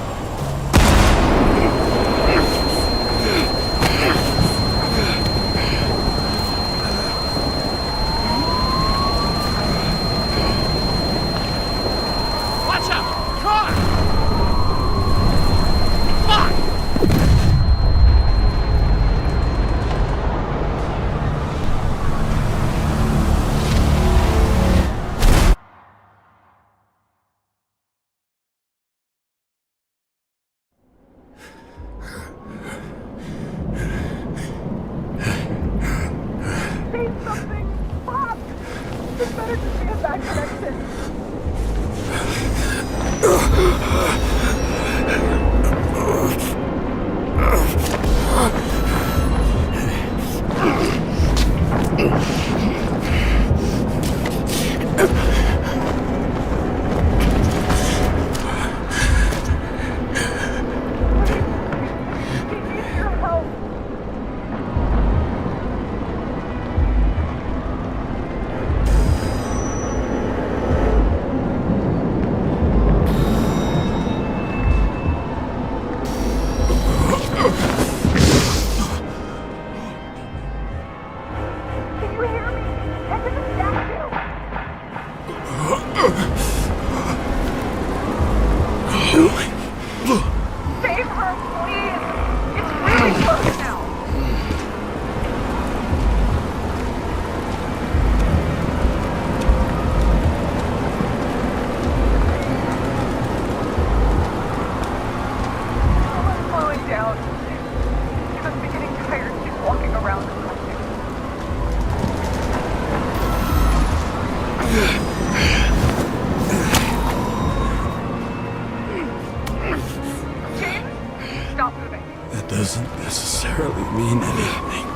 Doesn't necessarily mean anything.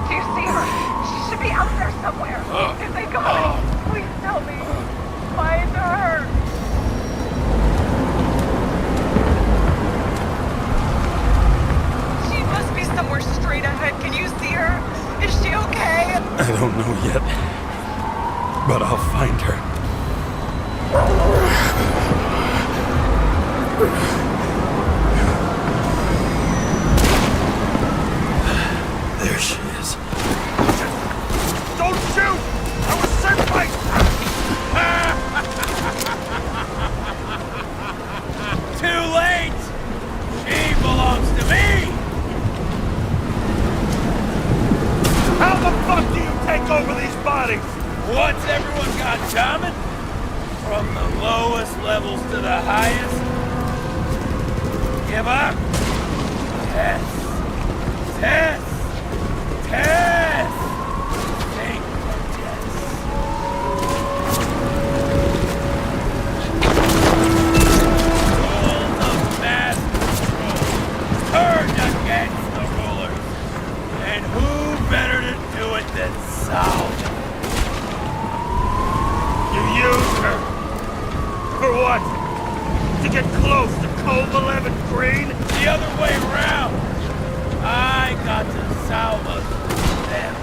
Do you see her? She should be out there somewhere. If they got me, please tell me. Find her. She must be somewhere straight ahead. Can you see her? Is she okay? I don't know yet, but I'll find her. There she is. Don't shoot! I was lowest levels to the highest. Give up. Test. Test. Test. Take the test. Rules of mass control turned against the rulers. And who better to do it than Solomon? You used her. For what? To get close to Cove 11 Green? The other way around. I got to salvage them.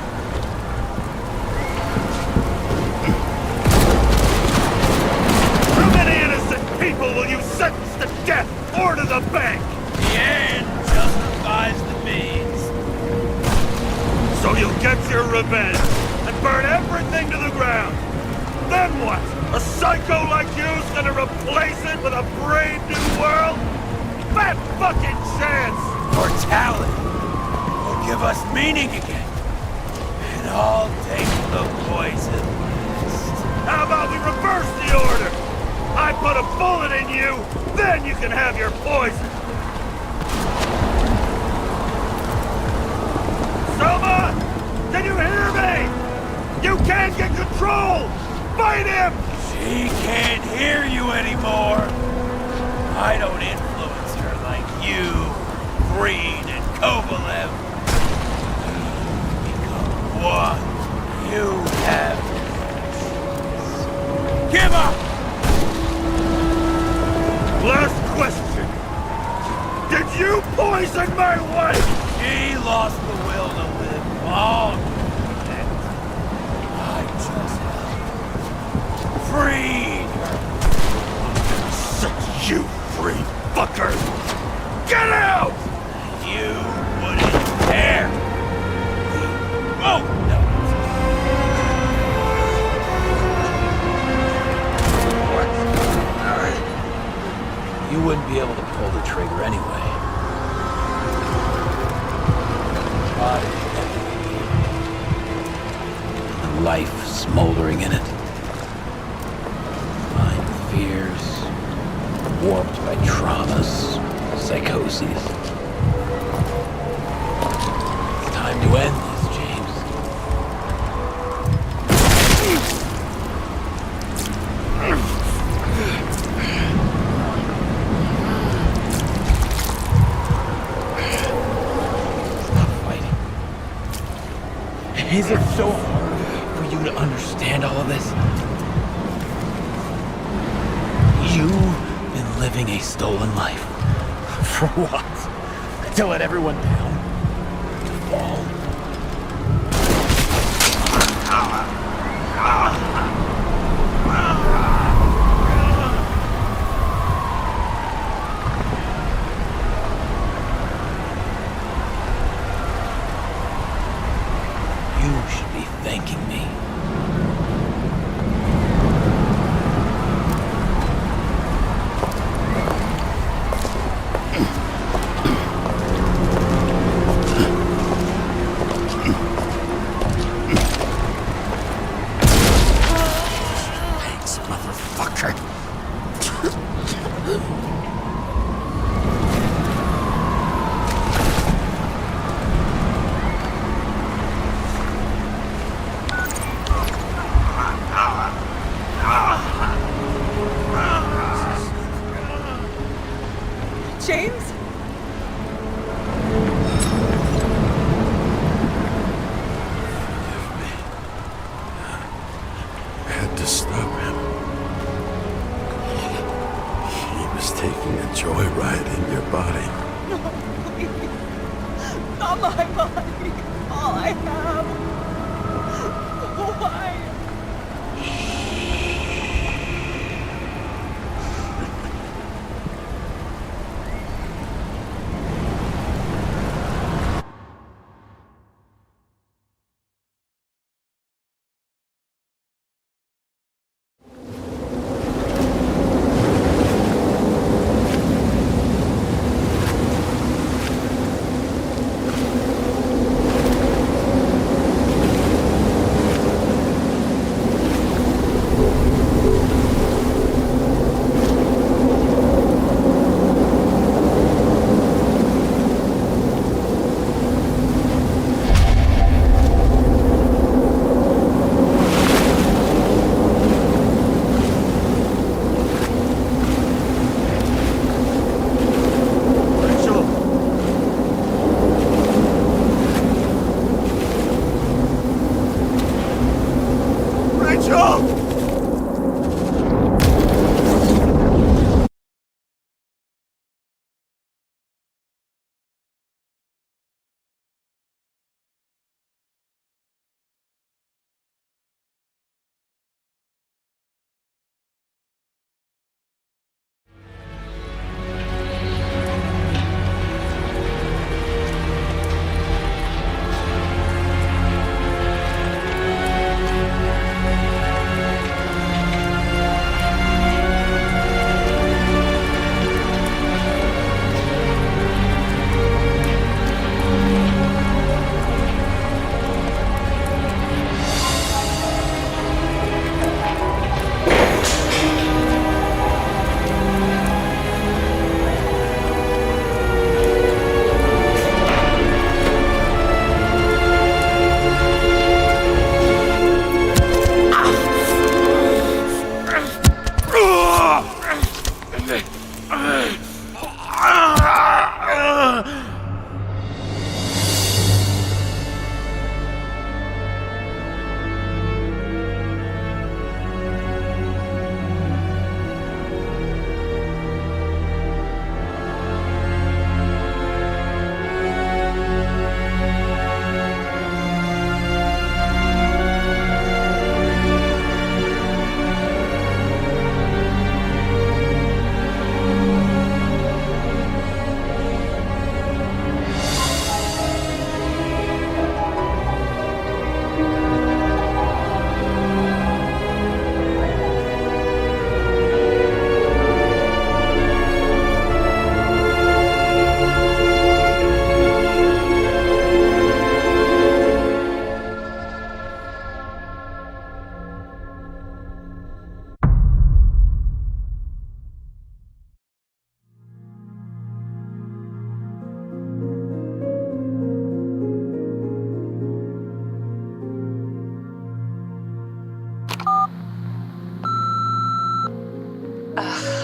How many innocent people will you sentence to death or to the bank? The end justifies the means. So you'll get your revenge and burn everything to the ground. Then what? A psycho like you's gonna replace it with a brave new world? Fat fucking chance! Mortality will give us meaning again. And I'll take the poison list. How about we reverse the order? I put a bullet in you, then you can have your poison. Selma! Can you hear me? You can't get control! Fight him! She can't hear you anymore. I don't influence her like you, Green and Kovalev. Become one. You have give up! Last question. Did you poison my wife? She lost the will to live long. I just freed her. Set you free, fucker! Get out! You wouldn't dare! We both know it. What? You wouldn't be able to pull the trigger anyway. Body and life smoldering in it. Fears, warped by traumas, psychoses. It's time to end this, James. Stop fighting. Is it so hard for you to understand all of this? You've been living a stolen life. For what? To let everyone down? To fall? You should be thanking me. James? I had to stop him. He was taking a joyride in your body. No, please. Not my body. All I have. Why?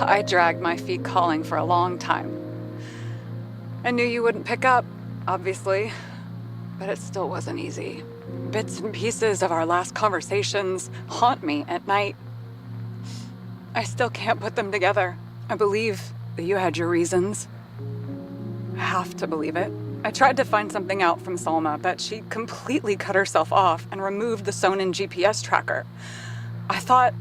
I dragged my feet calling for a long time. I knew you wouldn't pick up, obviously, but it still wasn't easy. Bits and pieces of our last conversations haunt me at night. I still can't put them together. I believe that you had your reasons. I have to believe it. I tried to find something out from Salma, but she completely cut herself off and removed the Sonin GPS tracker. I thought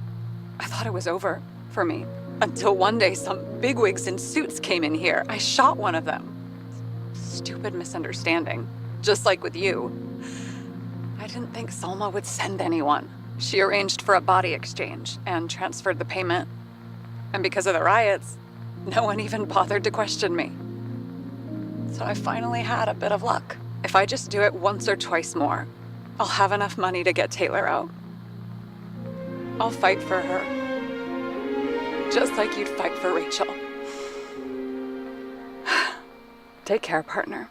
it was over for me. Until one day some bigwigs in suits came in here. I shot one of them. Stupid misunderstanding, just like with you. I didn't think Salma would send anyone. She arranged for a body exchange and transferred the payment. And because of the riots, no one even bothered to question me. So I finally had a bit of luck. If I just do it once or twice more, I'll have enough money to get Taylor out. I'll fight for her. Just like you'd fight for Rachel. Take care, partner.